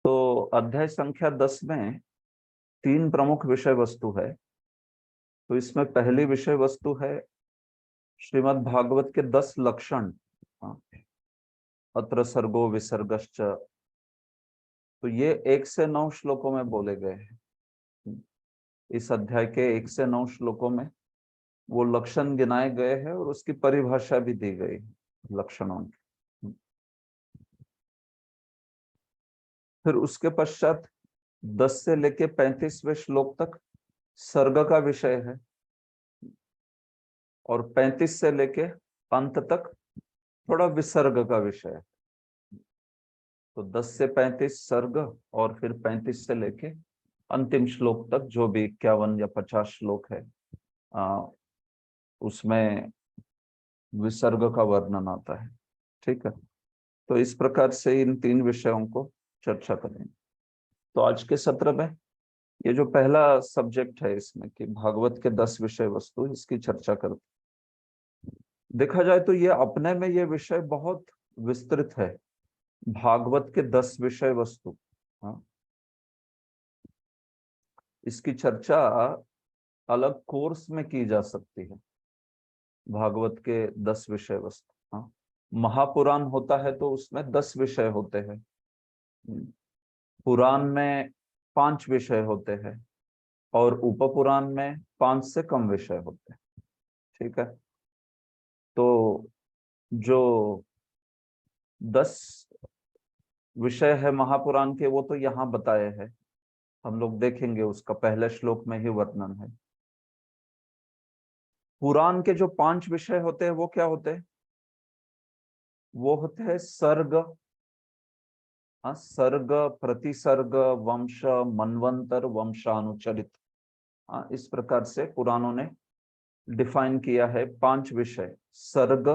तो अध्याय संख्या 10 में 3 प्रमुख विषय वस्तु है। तो इसमें पहली विषय वस्तु है श्रीमद् भागवत के 10 लक्षण। अत्र सर्गो विसर्गश्च। तो ये 1 से 9 श्लोकों में बोले गए हैं। इस अध्याय के 1 से 9 श्लोकों में वो लक्षण गिनाए गए हैं और उसकी परिभाषा भी दी गई है लक्षणों की। फिर उसके पश्चात 10 से लेके 35वें श्लोक तक सर्ग का विषय है और 35 से लेके अंत तक थोड़ा विसर्ग का विषय है। तो 10 से 35 सर्ग और फिर 35 से लेके अंतिम श्लोक तक जो भी 51 या 50 श्लोक है उसमें विसर्ग का वर्णन आता है। ठीक है, तो इस प्रकार से इन 3 विषयों को चर्चा करेंगे। तो आज के सत्र में ये जो पहला सब्जेक्ट है इसमें कि भागवत के 10 विषय वस्तु, इसकी चर्चा करते। देखा जाए तो ये अपने में ये विषय बहुत विस्तृत है। भागवत के 10 विषय वस्तु, इसकी चर्चा अलग कोर्स में की जा सकती है। भागवत के 10 विषय वस्तु, महापुराण होता है तो उसमें 10 विषय होते हैं। पुराण में 5 विषय होते हैं और उपपुराण में 5 से कम विषय होते हैं। ठीक है, तो जो 10 विषय है महापुराण के वो तो यहाँ बताए हैं, हम लोग देखेंगे, उसका पहले श्लोक में ही वर्णन है। पुराण के जो 5 विषय होते हैं वो क्या होते हैं? वो होते हैं सर्ग, सर्ग, प्रतिसर्ग, वंश, मनवंतर, वंशानुचरित। इस प्रकार से पुराणों ने डिफाइन किया है 5 विषय: सर्ग,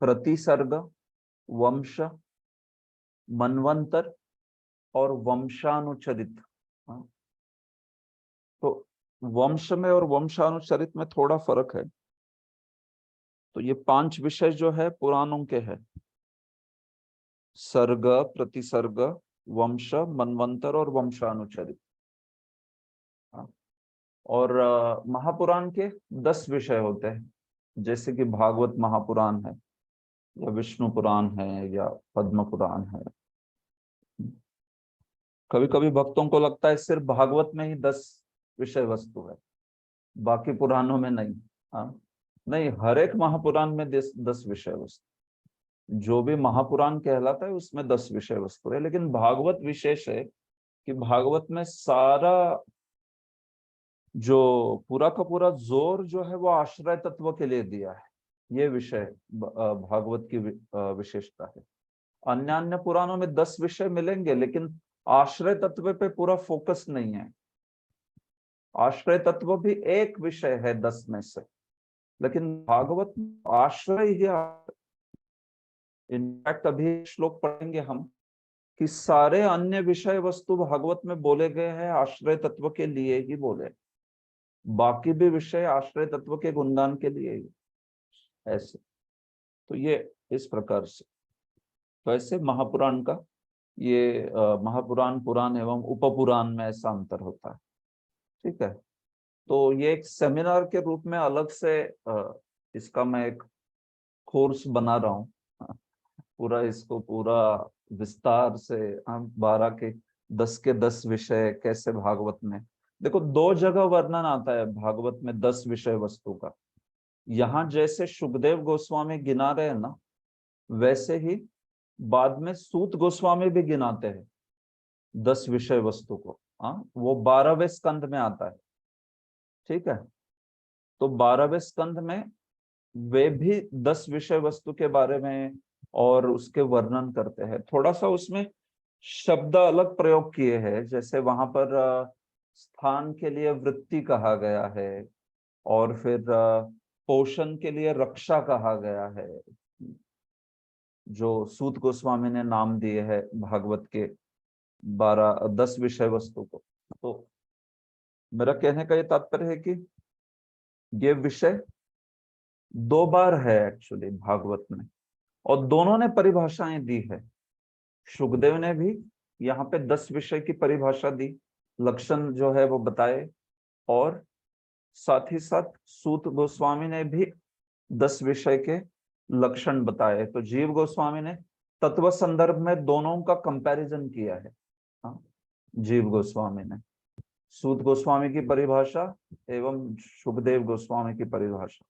प्रतिसर्ग, वंश, मनवंतर और वंशानुचरित। तो वंश में और वंशानुचरित में थोड़ा फर्क है। तो ये 5 विषय जो है पुराणों के हैं: सर्ग, प्रतिसर्ग, वंश, मनवंतर और वंशानुचरित। और महापुराण के 10 विषय होते हैं, जैसे कि भागवत महापुराण है या विष्णु पुराण है या पद्म पुराण है। कभी कभी भक्तों को लगता है सिर्फ भागवत में ही 10 विषय वस्तु है, बाकी पुराणों में नहीं। नहीं, हर एक महापुराण में 10 विषय वस्तु, जो भी महापुराण कहलाता है उसमें 10 विषय वस्तु है। लेकिन भागवत विशेष है कि भागवत में सारा जो पूरा का पूरा जोर जो है वो आश्रय तत्व के लिए दिया है। ये विषय भागवत की विशेषता है। अन्य पुराणों में 10 विषय मिलेंगे लेकिन आश्रय तत्व पे पूरा फोकस नहीं है। आश्रय तत्व भी एक विषय है 10 में से, लेकिन भागवत आश्रय ही। इनफैक्ट अभी श्लोक पढ़ेंगे हम कि सारे अन्य विषय वस्तु भागवत में बोले गए हैं आश्रय तत्व के लिए ही बोले, बाकी भी विषय आश्रय तत्व के गुणगान के लिए ही ऐसे। तो ये इस प्रकार से, तो ऐसे महापुराण का ये महापुराण, पुराण एवं उपपुराण में ऐसा अंतर होता है। ठीक है, तो ये एक सेमिनार के रूप में अलग से इसका मैं एक कोर्स बना रहा हूँ। पूरा इसको पूरा विस्तार से हम 12 के 10 के 10 विषय कैसे भागवत में। देखो, 2 जगह वर्णन आता है भागवत में 10 विषय वस्तु का। यहाँ जैसे सुखदेव गोस्वामी गिना रहे हैं ना, वैसे ही बाद में सूत गोस्वामी भी गिनाते हैं 10 विषय वस्तु को। वो 12वें स्कंद में आता है। ठीक है, तो 12वें स्कंद में वे भी 10 विषय वस्तु के बारे में और उसके वर्णन करते हैं। थोड़ा सा उसमें शब्द अलग प्रयोग किए हैं, जैसे वहां पर स्थान के लिए वृत्ति कहा गया है और फिर पोषण के लिए रक्षा कहा गया है, जो सूत गोस्वामी ने नाम दिए हैं भागवत के 10 विषय वस्तु को। तो मेरा कहने का ये तात्पर्य है कि ये विषय 2 बार है एक्चुअली भागवत में, और दोनों ने परिभाषाएं दी है। सुखदेव ने भी यहाँ पे 10 विषय की परिभाषा दी, लक्षण जो है वो बताए, और साथ ही साथ सूत गोस्वामी ने भी 10 विषय के लक्षण बताए। तो जीव गोस्वामी ने तत्व संदर्भ में दोनों का कंपैरिजन किया है। हाँ, जीव गोस्वामी ने सूत गोस्वामी की परिभाषा एवं शुभदेव गोस्वामी की परिभाषा,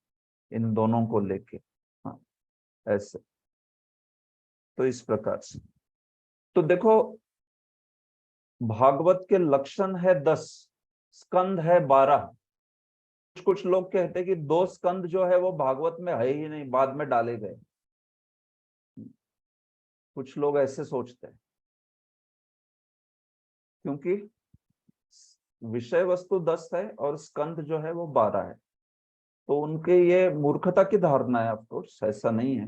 इन दोनों को लेके, हाँ, ऐसे। तो इस प्रकार से तो देखो, भागवत के लक्षण है 10, स्कंद है 12। कुछ लोग कहते हैं कि 2 स्कंद जो है वो भागवत में है ही नहीं, बाद में डाले गए। कुछ लोग ऐसे सोचते हैं, क्योंकि विषय वस्तु 10 है और स्कंद जो है वो 12 है। तो उनके ये मूर्खता की धारणा है, ऑफ कोर्स ऐसा नहीं है।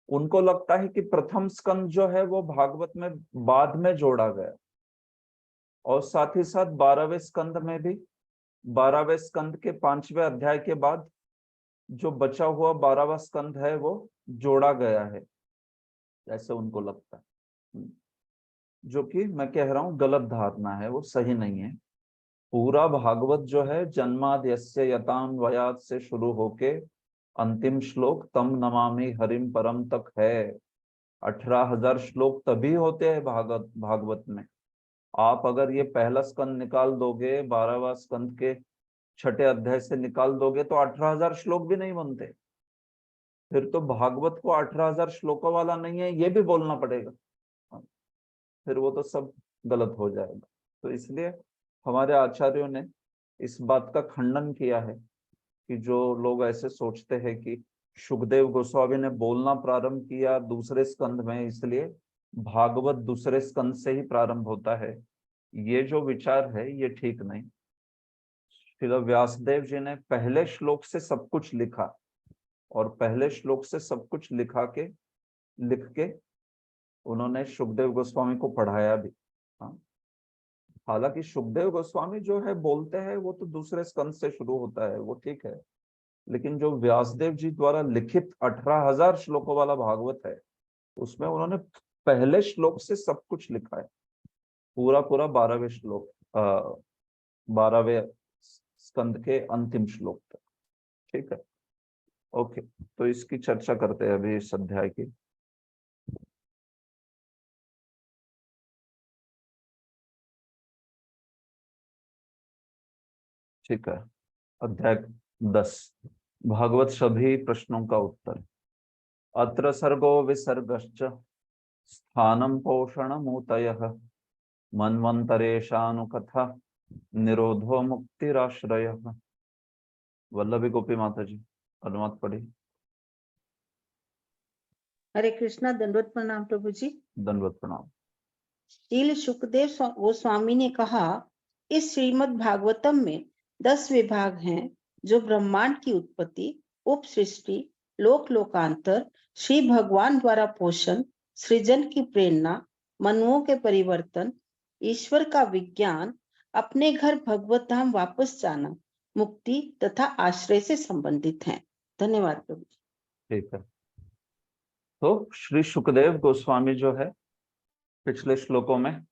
उनको लगता है कि प्रथम स्कंद जो है वो भागवत में बाद में जोड़ा गया, और साथ ही साथ 12वें स्कंद में भी 12वें स्कंद के 5वें अध्याय के बाद जो बचा हुआ 12वां स्कंद है वो जोड़ा गया है, ऐसे उनको लगता है। जो कि मैं कह रहा हूं गलत धारणा है, वो सही नहीं है। पूरा भागवत जो है जन्माद यस्य यताम वयात से शुरू होके अंतिम श्लोक तम नमामि हरिम परम तक है। 18,000 श्लोक तभी होते हैं भागवत में। आप अगर ये पहला स्कंद निकाल दोगे, 12वां स्कंद के 6ठे अध्याय से निकाल दोगे, तो 18,000 श्लोक भी नहीं बनते। फिर तो भागवत को 18,000 श्लोकों वाला नहीं है ये भी बोलना पड़ेगा, फिर वो तो सब गलत हो जाएगा। तो इसलिए हमारे आचार्यों ने इस बात का खंडन किया है कि जो लोग ऐसे सोचते हैं कि शुकदेव गोस्वामी ने बोलना प्रारंभ किया दूसरे स्कंद में, इसलिए भागवत दूसरे स्कंद से ही प्रारंभ होता है, ये जो विचार है ये ठीक नहीं। श्रील व्यासदेव जी ने पहले श्लोक से सब कुछ लिखा, और पहले श्लोक से सब कुछ लिख के उन्होंने शुकदेव गोस्वामी को पढ़ाया भी। हाँ, हालांकि शुकदेव गोस्वामी जो है बोलते हैं वो तो दूसरे स्कंद से शुरू होता है, वो ठीक है, लेकिन जो व्यासदेव जी द्वारा लिखित 18,000 श्लोकों वाला भागवत है, उसमें उन्होंने पहले श्लोक से सब कुछ लिखा है, पूरा पूरा 12वें श्लोक, 12वें स्कंद के अंतिम श्लोक तक। ठीक है, ओके। तो इसकी चर्चा करते हैं अभी इस अध्याय की। ठीक है, अध्याय 10, भागवत सभी प्रश्नों का उत्तर। अत्र सर्गो विसर्गश्च स्थानम पोषण मूतयः मन्वंतरेशानुकथा निरोधो मुक्तिराश्रयः। वल्लभी गोपी माता जी अनुवाद पढ़ी। हरे कृष्णा, दंडवत प्रणाम प्रभु जी। दंडवत प्रणाम। श्रील सुखदेव गोस्वामी ने कहा, इस श्रीमद् भागवतम में 10 विभाग हैं जो ब्रह्मांड की उत्पत्ति, उपसृष्टि, लोक लोकांतर, श्री भगवान द्वारा पोषण, सृजन की प्रेरणा, मनुओं के परिवर्तन, ईश्वर का विज्ञान, अपने घर भगवत धाम वापस जाना, मुक्ति तथा आश्रय से संबंधित हैं। धन्यवाद प्रभु जी। ठीक है, तो श्री सुखदेव गोस्वामी जो है पिछले श्लोकों में,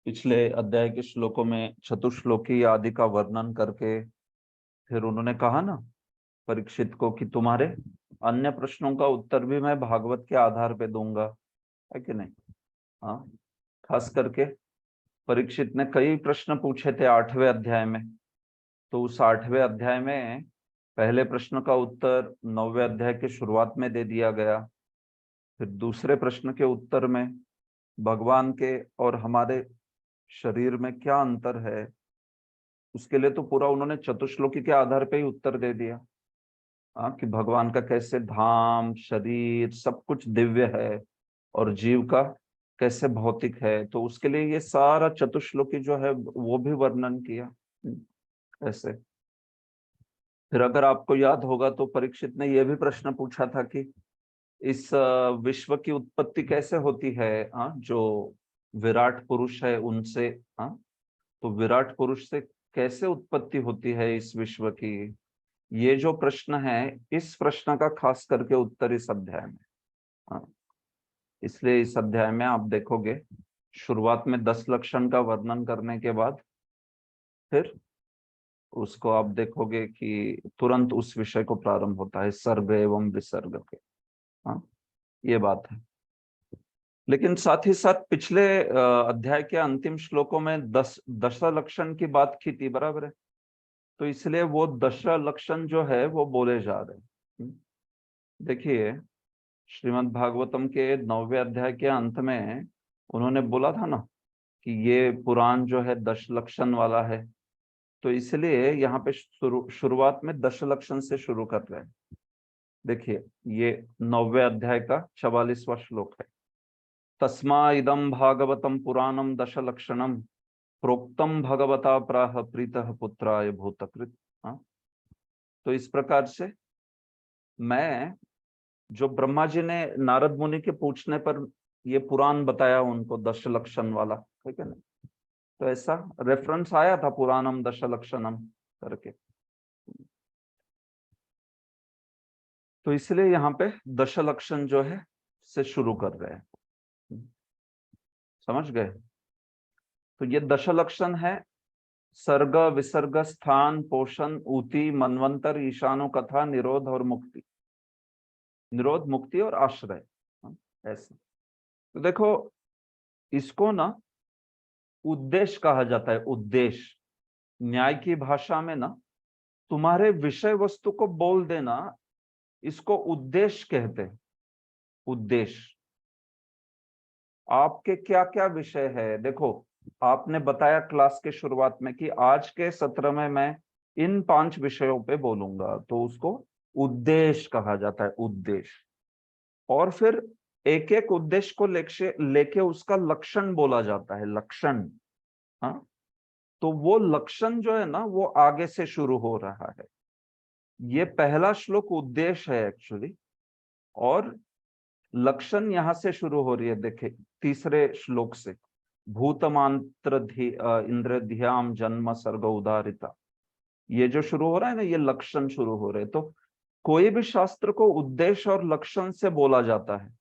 पिछले अध्याय के श्लोकों में चतुश्लोकी आदि का वर्णन करके फिर उन्होंने कहा ना परीक्षित को कि तुम्हारे अन्य प्रश्नों का उत्तर भी मैं भागवत के आधार पे दूंगा, है कि नहीं। हाँ, खास करके परीक्षित ने कई प्रश्न पूछे थे 8वें अध्याय में, तो उस 8वें अध्याय में पहले प्रश्न का उत्तर 9वें अध्याय के शुरुआत में दे दिया गया। फिर दूसरे प्रश्न के उत्तर में भगवान के और हमारे शरीर में क्या अंतर है, उसके लिए तो पूरा उन्होंने चतुश्लोकी के आधार पे ही उत्तर दे दिया। कि भगवान का कैसे धाम, शरीर सब कुछ दिव्य है और जीव का कैसे भौतिक है, तो उसके लिए ये सारा चतुश्लोकी जो है वो भी वर्णन किया ऐसे। फिर अगर आपको याद होगा तो परीक्षित ने यह भी प्रश्न पूछा था कि इस विश्व की उत्पत्ति कैसे होती है, जो विराट पुरुष है उनसे, तो विराट पुरुष से कैसे उत्पत्ति होती है इस विश्व की, ये जो प्रश्न है इस प्रश्न का खास करके उत्तर इस अध्याय में। इसलिए इस अध्याय में आप देखोगे शुरुआत में 10 लक्षण का वर्णन करने के बाद फिर उसको आप देखोगे कि तुरंत उस विषय को प्रारंभ होता है, सर्ग एवं विसर्ग के। हाँ, ये बात है। लेकिन साथ ही साथ पिछले अध्याय के अंतिम श्लोकों में 10 लक्षण की बात की थी, बराबर है। तो इसलिए वो 10 लक्षण जो है वो बोले जा रहे हैं। देखिए, श्रीमद् भागवतम के 9वें अध्याय के अंत में उन्होंने बोला था ना कि ये पुराण जो है 10 लक्षण वाला है। तो इसलिए यहाँ पे शुरुआत में 10 लक्षण से शुरू कर रहे हैं। देखिए, ये 9वें अध्याय का 44वां श्लोक है। तस्मा इदम भागवतम पुराणम 10 लक्षणम प्रोक्तम भगवता प्राह प्रीतः पुत्राय भूतकृत। तो इस प्रकार से मैं, जो ब्रह्मा जी ने नारद मुनि के पूछने पर ये पुराण बताया उनको 10 लक्षण वाला, ठीक है ना। तो ऐसा रेफरेंस आया था पुराणम 10 लक्षणम करके। तो इसलिए यहाँ पे 10 लक्षण जो है से शुरू कर रहे हैं। समझ गए? तो ये 10 लक्षण है सर्ग, विसर्ग, स्थान, पोषण, ऊति, मनवंतर, ईशानो, कथा, निरोध और मुक्ति। निरोध, मुक्ति और आश्रय, ऐसे। तो देखो, इसको ना उद्देश्य कहा जाता है। उद्देश्य न्याय की भाषा में ना तुम्हारे विषय वस्तु को बोल देना, इसको उद्देश्य कहते हैं। उद्देश्य आपके क्या क्या विषय है। देखो, आपने बताया क्लास के शुरुआत में कि आज के सत्र में मैं इन 5 विषयों पे बोलूंगा, तो उसको उद्देश्य कहा जाता है। उद्देश्य। और फिर एक एक उद्देश्य को लेके उसका लक्षण बोला जाता है। लक्षण, हाँ। तो वो लक्षण जो है ना वो आगे से शुरू हो रहा है। ये पहला श्लोक उद्देश्य है एक्चुअली, और लक्षण यहां से शुरू हो रही है। देखे, तीसरे श्लोक से भूतमांत्र इंद्र ध्याम जन्म सर्ग उदारिता, ये जो शुरू हो रहा है ना, ये लक्षण शुरू हो रहे हैं। तो कोई भी शास्त्र को उद्देश्य और लक्षण से बोला जाता है।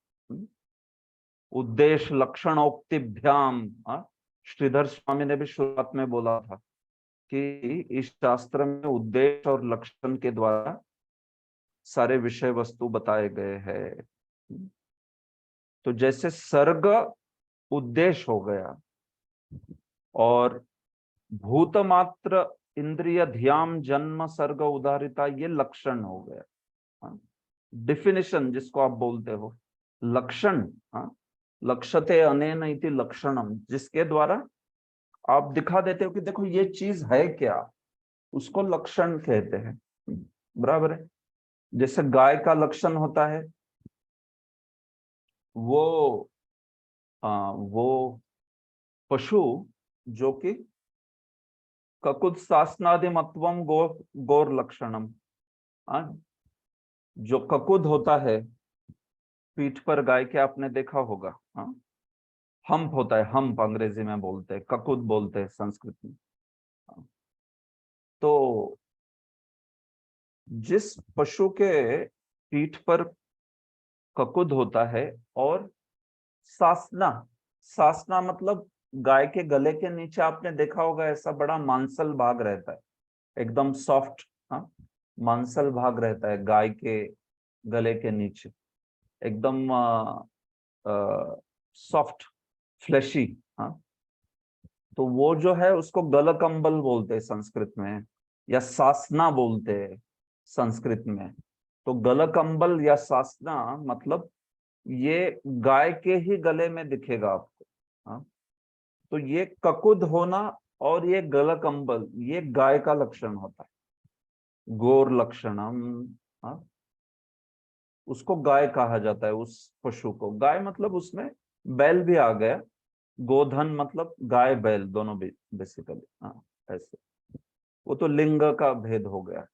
उद्देश्य लक्षणोक्तिभ्याम। श्रीधर स्वामी ने भी शुरुआत में बोला था कि इस शास्त्र में उद्देश्य और लक्षण के द्वारा सारे विषय वस्तु बताए गए हैं। तो जैसे सर्ग उद्देश्य हो गया, और भूतमात्र इंद्रिय ध्यान जन्म सर्ग उदारिता ये लक्षण हो गया। डिफिनिशन जिसको आप बोलते हो, लक्षण। लक्षते अनेन इति लक्षणम, जिसके द्वारा आप दिखा देते हो कि देखो ये चीज है क्या, उसको लक्षण कहते हैं। बराबर है। जैसे गाय का लक्षण होता है वो पशु जो कि ककुत शासनादि मत्वम गौर लक्षणम। जो ककुद होता है पीठ पर गाय के, आपने देखा होगा। हम्प होता है, हम्प अंग्रेजी में बोलते हैं, ककुद बोलते हैं संस्कृत में। तो जिस पशु के पीठ पर ककुद होता है, और सासना, सासना मतलब गाय के गले के नीचे आपने देखा होगा ऐसा बड़ा मांसल भाग रहता है, एकदम सॉफ्ट। मांसल भाग रहता है गाय के गले के नीचे, एकदम सॉफ्ट, फ्लैशी। तो वो जो है उसको गलकंबल बोलते हैं संस्कृत में, या सासना बोलते हैं संस्कृत में। तो गलकंबल या सासना मतलब ये गाय के ही गले में दिखेगा आपको। तो ये ककुद होना और ये गलकंबल, ये गाय का लक्षण होता है। गौर लक्षणम। उसको गाय कहा जाता है, उस पशु को। गाय मतलब उसमें बैल भी आ गया, गोधन मतलब गाय बैल दोनों भी बेसिकली। ऐसे वो तो लिंग का भेद हो गया,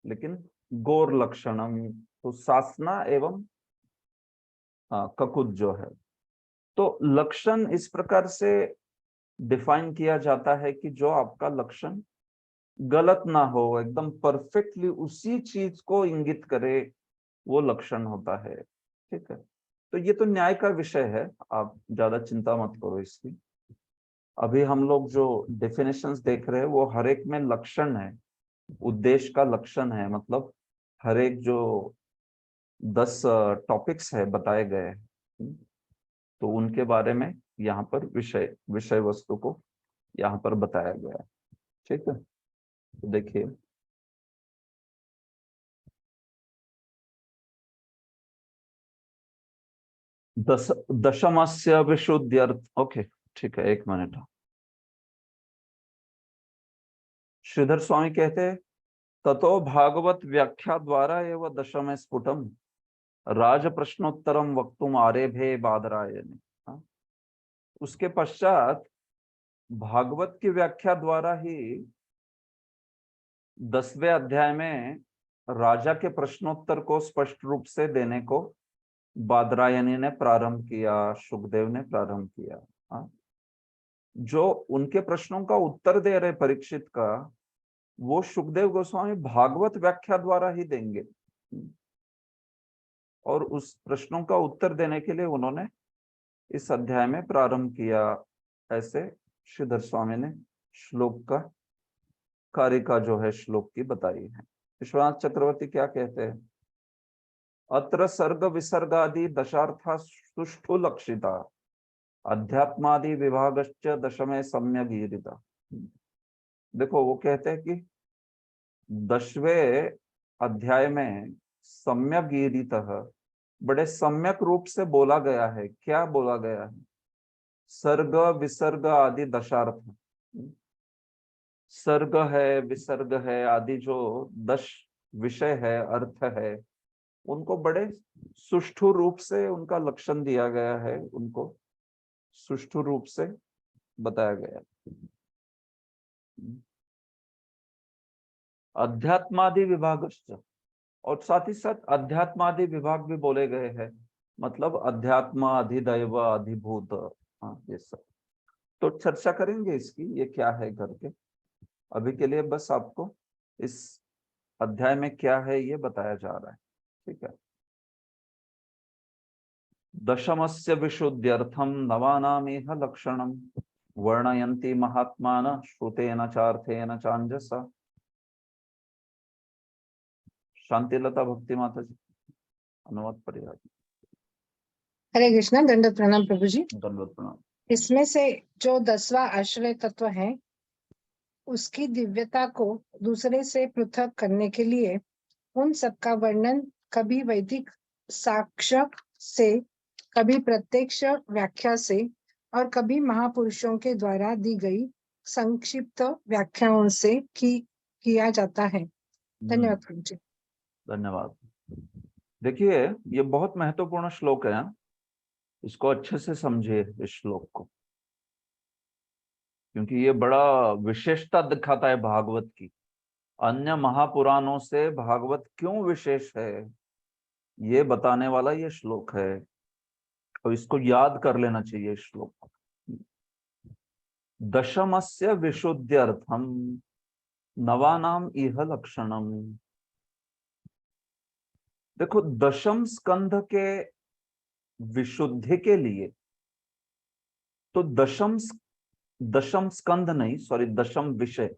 लेकिन गौर लक्षणम तो सासना एवं ककुत जो है। तो लक्षण इस प्रकार से डिफाइन किया जाता है कि जो आपका लक्षण गलत ना हो, एकदम परफेक्टली उसी चीज को इंगित करे, वो लक्षण होता है। ठीक है। तो ये तो न्याय का विषय है, आप ज्यादा चिंता मत करो इसकी। अभी हम लोग जो डेफिनेशंस देख रहे हैं वो हर एक में लक्षण है, उद्देश्य का लक्षण है, मतलब हर एक जो 10 टॉपिक्स है बताए गए हैं, तो उनके बारे में यहाँ पर विषय विषय वस्तु को यहाँ पर बताया गया है। ठीक है, तो देखिए दशमस्य विशुद्ध्यर्थ। ओके ठीक है, एक मिनट। श्रीधर स्वामी कहते हैं ततो भागवत व्याख्या द्वारा एवं दशम स्फुटम राज प्रश्नोत्तरम वक्तुम आरेभे बादरायणे। हाँ? उसके पश्चात भागवत की व्याख्या द्वारा ही 10वें अध्याय में राजा के प्रश्नोत्तर को स्पष्ट रूप से देने को बादरायणी ने प्रारंभ किया, सुखदेव ने प्रारंभ किया। हाँ? जो उनके प्रश्नों का उत्तर दे रहे परीक्षित का, वो सुखदेव गोस्वामी भागवत व्याख्या द्वारा ही देंगे। और उस प्रश्नों का उत्तर देने के लिए उन्होंने इस अध्याय में प्रारंभ किया। ऐसे श्रीधर स्वामी ने श्लोक का कारिका जो है श्लोक की बताई है। विश्वनाथ चक्रवर्ती क्या कहते हैं? अत्र सर्ग विसर्गादि दशार्था सुष्ठु लक्षिता अध्यात्मादि विभागश्च दशमे सम्यगीरिता। देखो वो कहते हैं कि 10वें अध्याय में सम्यगीरितः बड़े सम्यक रूप से बोला गया है। क्या बोला गया है? सर्ग विसर्ग आदि दशार्थ, सर्ग है विसर्ग है आदि जो 10 विषय है, अर्थ है, उनको बड़े सुष्ठु रूप से उनका लक्षण दिया गया है, उनको सुष्ठु रूप से बताया गया। अध्यात्मादि विभाग, और साथ ही साथ अध्यात्मादि विभाग भी बोले गए हैं, मतलब अध्यात्म अधिदैव अधिभूत। हाँ ये सब तो चर्चा करेंगे इसकी, ये क्या है करके। अभी के लिए बस आपको इस अध्याय में क्या है ये बताया जा रहा है। ठीक है। दशमस्य विशुद्ध्यर्थम नवानामिह लक्षणम वर्णयन्ति महात्मान श्रुतेन चार्थेन चांजसा। शांतिलता भक्ति माता जी, अनुवाद पढ़िए। हरे कृष्णा। दंडवत प्रणाम प्रभु जी। दंडवत प्रणाम। इसमें से जो 10वां आश्रय तत्व है उसकी दिव्यता को दूसरे से पृथक करने के लिए उन सबका वर्णन कभी वैदिक साक्ष्य से, कभी प्रत्यक्ष व्याख्या से और कभी महापुरुषों के द्वारा दी गई संक्षिप्त व्याख्याओं से किया जाता है। धन्यवाद प्रभु जी। धन्यवाद। देखिए ये बहुत महत्वपूर्ण श्लोक है, इसको अच्छे से समझिए इस श्लोक को, क्योंकि ये बड़ा विशेषता दिखाता है भागवत की। अन्य महापुराणों से भागवत क्यों विशेष है ये बताने वाला ये श्लोक है, तो इसको याद कर लेना चाहिए इस श्लोक को। दशमस्य विशुद्ध्यर्थम नवानाम इह लक्षणम। देखो दशम स्कंध के विशुद्धि के लिए, तो दशम स्कंध नहीं, सॉरी दशम विषय,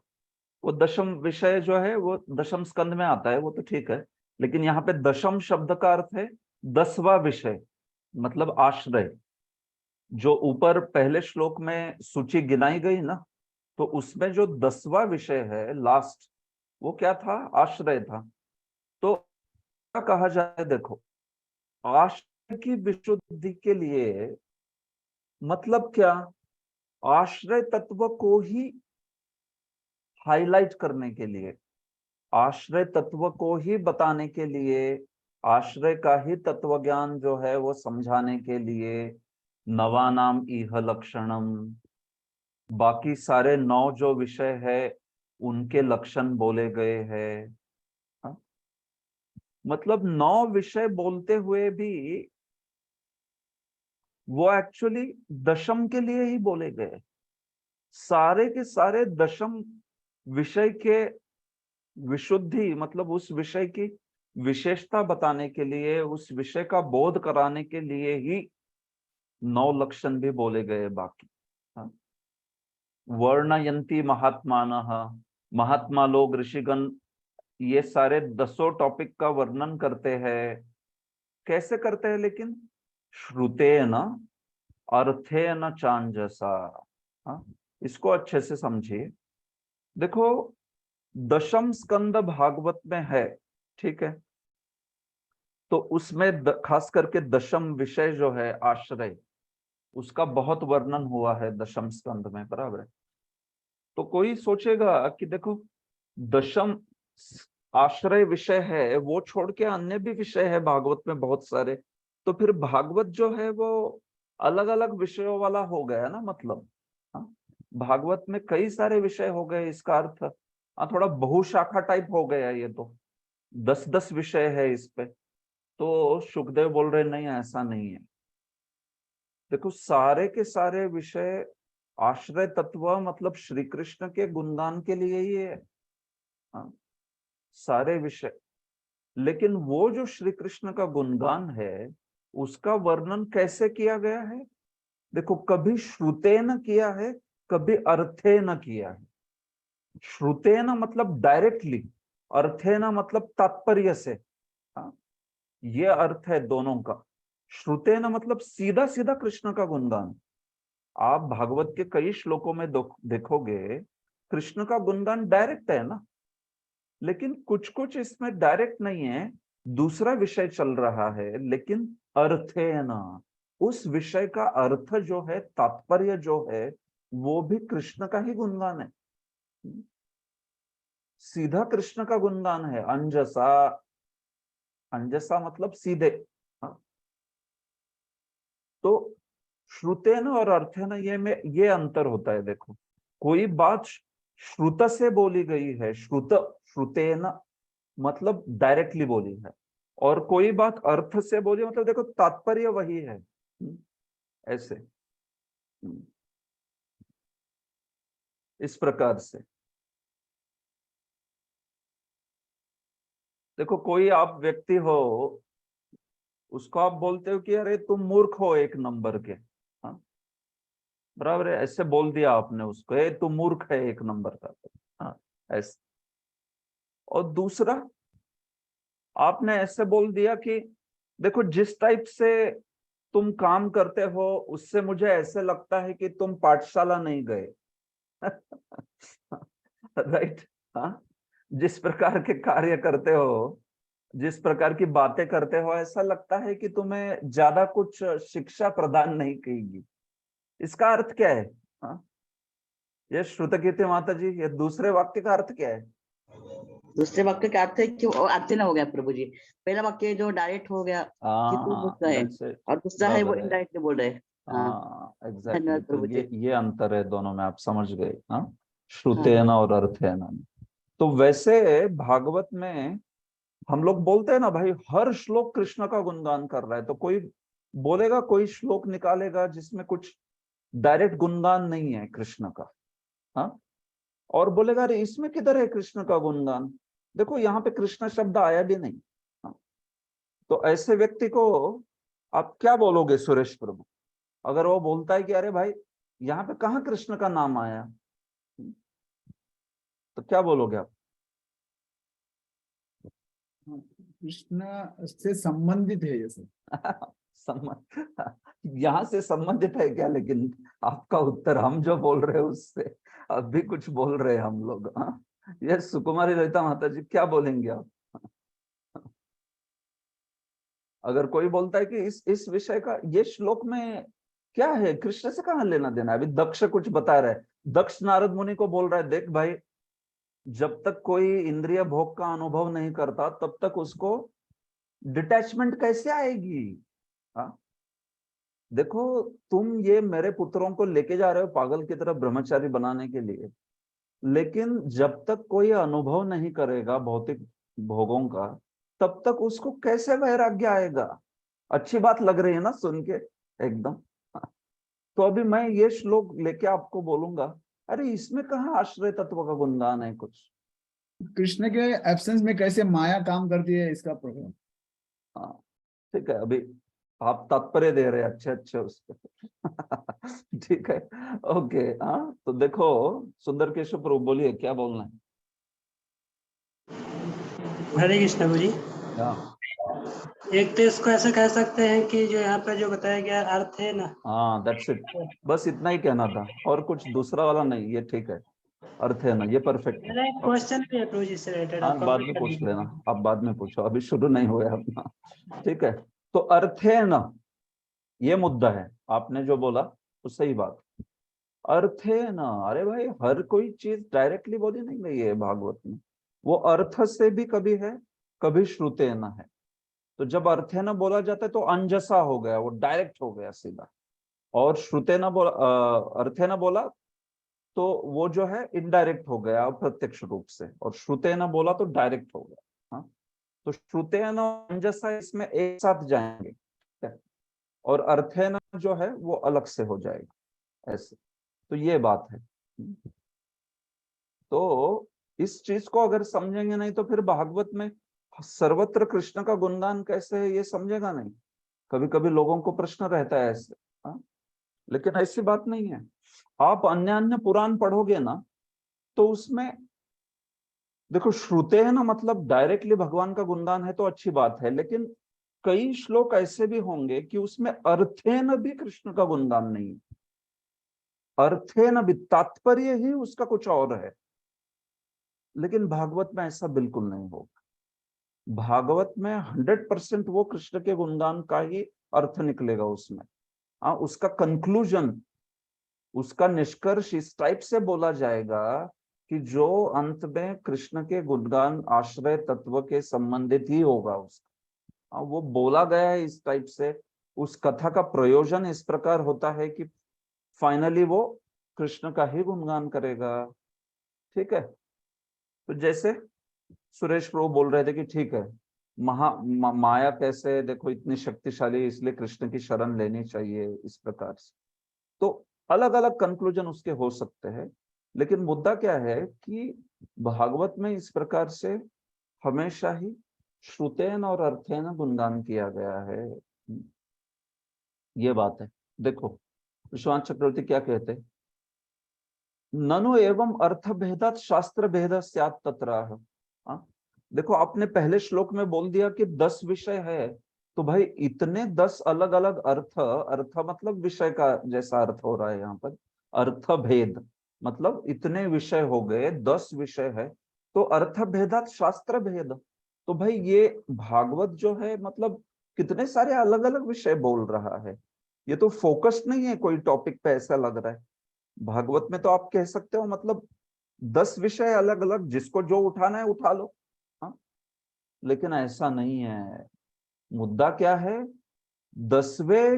वो दशम विषय जो है वो दशम स्कंध में आता है, वो तो ठीक है, लेकिन यहाँ पे दशम शब्द का अर्थ है 10वां विषय, मतलब आश्रय। जो ऊपर पहले श्लोक में सूची गिनाई गई ना, तो उसमें जो 10वां विषय है लास्ट, वो क्या था? आश्रय था। तो क्या कहा जाए, देखो आश्रय की विशुद्धि के लिए मतलब क्या? आश्रय तत्व को ही हाईलाइट करने के लिए, आश्रय तत्व को ही बताने के लिए, आश्रय का ही तत्व ज्ञान जो है वो समझाने के लिए नवानाम इह लक्षणम, बाकी सारे 9 जो विषय है उनके लक्षण बोले गए हैं। मतलब 9 विषय बोलते हुए भी वो एक्चुअली दशम के लिए ही बोले गए। सारे के सारे दशम विषय के विशुद्धि, मतलब उस विषय की विशेषता बताने के लिए, उस विषय का बोध कराने के लिए ही 9 लक्षण भी बोले गए बाकी। हाँ? वर्णयंती महात्मानः, महात्मा लोग, ऋषिगण, ये सारे 10 टॉपिक का वर्णन करते हैं। कैसे करते हैं लेकिन? श्रुतेन अर्थेन चांजसा। हाँ? इसको अच्छे से समझिए। देखो, दशम स्कंद भागवत में है, ठीक है, तो उसमें खास करके दशम विषय जो है आश्रय, उसका बहुत वर्णन हुआ है दशम स्कंद में, बराबर है। तो कोई सोचेगा कि देखो, दशम आश्रय विषय है, वो छोड़ के अन्य भी विषय है भागवत में बहुत सारे, तो फिर भागवत जो है वो अलग अलग विषयों वाला हो गया ना, मतलब। हाँ? भागवत में कई सारे विषय हो गए, इसका अर्थ थोड़ा बहुशाखा टाइप हो गया ये तो। 10-10 विषय है इस पे। तो सुखदेव बोल रहे नहीं, ऐसा नहीं है। देखो, सारे के सारे विषय आश्रय तत्व मतलब श्री कृष्ण के गुणगान के लिए ही है। हाँ? सारे विषय। लेकिन वो जो श्री कृष्ण का गुणगान है, उसका वर्णन कैसे किया गया है? देखो, कभी श्रुतेन किया है, कभी अर्थेन किया है। श्रुतेन मतलब डायरेक्टली, अर्थेन मतलब तात्पर्य से। हाँ? ये अर्थ है दोनों का। श्रुतेन मतलब सीधा सीधा कृष्ण का गुणगान। आप भागवत के कई श्लोकों में देखोगे कृष्ण का गुणगान डायरेक्ट है ना, लेकिन कुछ कुछ इसमें डायरेक्ट नहीं है, दूसरा विषय चल रहा है, लेकिन अर्थ है ना, उस विषय का अर्थ जो है, तात्पर्य जो है, वो भी कृष्ण का ही गुणगान है। सीधा कृष्ण का गुणगान है। अंजसा, अंजसा मतलब सीधे। हाँ? तो श्रुतेन और अर्थेन ये अंतर होता है। देखो, कोई बात श्रुत से बोली गई है, श्रुत, श्रुतेन मतलब डायरेक्टली बोली है, और कोई बात अर्थ से बोली मतलब देखो तात्पर्य वही है। ऐसे, इस प्रकार से। देखो, कोई आप व्यक्ति हो, उसको आप बोलते हो कि अरे तुम मूर्ख हो 1 नंबर के। हाँ? बराबर है, ऐसे बोल दिया आपने उसको, ए तुम मूर्ख है 1 नंबर का। हाँ? ऐसे। और दूसरा, आपने ऐसे बोल दिया कि देखो, जिस टाइप से तुम काम करते हो, उससे मुझे ऐसे लगता है कि तुम पाठशाला नहीं गए। राइट? हाँ? जिस प्रकार के कार्य करते हो, जिस प्रकार की बातें करते हो, ऐसा लगता है कि तुम्हें ज्यादा कुछ शिक्षा प्रदान नहीं करेगी। इसका अर्थ क्या है? हाँ? ये श्रुतकीर्ति माता जी, ये दूसरे वाक्य का अर्थ क्या है? दूसरे वाक्य का अर्थ है कि वो अर्थ ना हो गया प्रभु जी। पहला वाक्य जो डायरेक्ट हो गया कि तू मूर्ख है, और दूसरा है वो इनडायरेक्टली बोल रहे हैं। हाँ, एग्जैक्टली। धन्यवाद तो प्रभु जी। ये अंतर है दोनों में, आप समझ गए। हाँ? हाँ। श्रुतेन और अर्थेन। तो वैसे भागवत में हम लोग बोलते हैं ना भाई, हर श्लोक कृष्ण का गुणगान कर रहा है, तो कोई बोलेगा, कोई श्लोक निकालेगा जिसमें कुछ डायरेक्ट गुणगान नहीं है कृष्ण का। हाँ? और बोलेगा अरे इसमें किधर है कृष्ण का गुणगान? देखो, यहाँ पे कृष्ण शब्द आया भी नहीं। हाँ? तो ऐसे व्यक्ति को आप क्या बोलोगे सुरेश प्रभु? अगर वो बोलता है कि अरे भाई, यहाँ पे कहाँ कृष्ण का नाम आया, तो क्या बोलोगे आप? कृष्ण से संबंधित है ये सब। संबंध यहाँ से संबंधित है क्या? लेकिन आपका उत्तर हम जो बोल रहे हैं उससे अभी कुछ बोल रहे हैं हम लोग। हाँ? ये सुकुमारी ललिता माता जी क्या बोलेंगे आप? अगर कोई बोलता है कि इस विषय का ये श्लोक में क्या है, कृष्ण से कहाँ लेना देना है? अभी दक्ष कुछ बता रहा है, दक्ष नारद मुनि को बोल रहा है, देख भाई, जब तक कोई इंद्रिय भोग का अनुभव नहीं करता, तब तक उसको डिटैचमेंट कैसे आएगी? हाँ? देखो, तुम ये मेरे पुत्रों को लेके जा रहे हो पागल की तरह ब्रह्मचारी बनाने के लिए, लेकिन जब तक कोई अनुभव नहीं करेगा भौतिक भोगों का, तब तक उसको कैसे वैराग्य आएगा? अच्छी बात लग रही है ना सुन के? एकदम। तो अभी मैं ये श्लोक लेके आपको बोलूंगा, अरे इसमें कहाँ आश्रय तत्व का गुणगान है कुछ? कृष्ण के एब्सेंस में कैसे माया काम करती है, इसका प्रभाव। हाँ ठीक है, अभी आप तात्पर्य दे रहे हैं अच्छे अच्छे उसके। ठीक है, ओके। हाँ तो देखो सुंदर केशव प्रभु बोलिए क्या बोलना है। हरे कृष्ण प्रभु जी। हाँ एक तो इसको ऐसा कह सकते हैं कि जो यहाँ पे जो बताया गया अर्थ है ना, हाँ दैट्स इट, बस इतना ही कहना था, और कुछ दूसरा वाला नहीं, ये ठीक है, अर्थ है ना, ये परफेक्ट है। मेरा एक क्वेश्चन भी है प्रभु जी से रिलेटेड, आप हाँ बाद कंप्लीट में कर पूछ दीजिए। लेना, आप बाद में पूछो, अभी शुरू नहीं हुआ अपना। ठीक है, तो अर्थ है ना, ये मुद्दा है, आपने जो बोला वो सही बात। अर्थ है ना, अरे भाई हर कोई चीज डायरेक्टली बोली नहीं गई है भागवत में, वो अर्थ से भी कभी है, कभी श्रुते न है। तो जब अर्थे न बोला जाता है तो अंजसा हो गया, वो डायरेक्ट हो गया सीधा। और श्रुते न बोला, अर्थे न बोला तो वो जो है इनडायरेक्ट हो गया अप्रत्यक्ष रूप से, और श्रुते न बोला तो डायरेक्ट हो गया। हाँ तो श्रुते न अंजसा इसमें एक साथ जाएंगे, ठीक है? और अर्थे न जो है वो अलग से हो जाएगा, ऐसे। तो ये बात है। तो इस चीज को अगर समझेंगे नहीं तो फिर भागवत में सर्वत्र कृष्ण का गुणगान कैसे है ये समझेगा नहीं। कभी कभी लोगों को प्रश्न रहता है ऐसे। हाँ? लेकिन ऐसी बात नहीं है। आप अन्य अन्य पुराण पढ़ोगे ना तो उसमें देखो श्रुते है ना, मतलब डायरेक्टली भगवान का गुणगान है तो अच्छी बात है, लेकिन कई श्लोक ऐसे भी होंगे कि उसमें अर्थेन भी कृष्ण का गुणगान नहीं, अर्थेन भी तात्पर्य ही उसका कुछ और है। लेकिन भागवत में ऐसा बिल्कुल नहीं होगा। भागवत में 100% वो कृष्ण के गुणगान का ही अर्थ निकलेगा उसमें। हाँ उसका कंक्लूजन, उसका निष्कर्ष इस टाइप से बोला जाएगा कि जो अंत में कृष्ण के गुणगान आश्रय तत्व के संबंधित ही होगा उसका। हाँ वो बोला गया है इस टाइप से, उस कथा का प्रयोजन इस प्रकार होता है कि फाइनली वो कृष्ण का ही गुणगान करेगा। ठीक है, तो जैसे सुरेश प्रभु बोल रहे थे कि ठीक है माया कैसे, देखो इतनी शक्तिशाली इसलिए कृष्ण की शरण लेनी चाहिए, इस प्रकार से। तो अलग अलग कंक्लूजन उसके हो सकते हैं, लेकिन मुद्दा क्या है कि भागवत में इस प्रकार से हमेशा ही श्रुतेन और अर्थेन गुणगान किया गया है। ये बात है। देखो विश्वनाथ चक्रवर्ती क्या कहते हैं, ननु एवं अर्थ भेदात शास्त्र भेद स्यात् तत्रः। देखो आपने पहले श्लोक में बोल दिया कि 10 विषय है, तो भाई इतने 10 अलग अलग अर्थ, अर्थ मतलब विषय का जैसा अर्थ हो रहा है यहाँ पर, अर्थ भेद मतलब इतने विषय हो गए, 10 विषय है, तो अर्थ भेदात शास्त्र भेद। तो भाई ये भागवत जो है मतलब कितने सारे अलग अलग विषय बोल रहा है, ये तो फोकस नहीं है कोई टॉपिक पे, ऐसा लग रहा है। भागवत में तो आप कह सकते हो मतलब 10 विषय अलग अलग, जिसको जो उठाना है उठा लो। हाँ लेकिन ऐसा नहीं है। मुद्दा क्या है, 10वें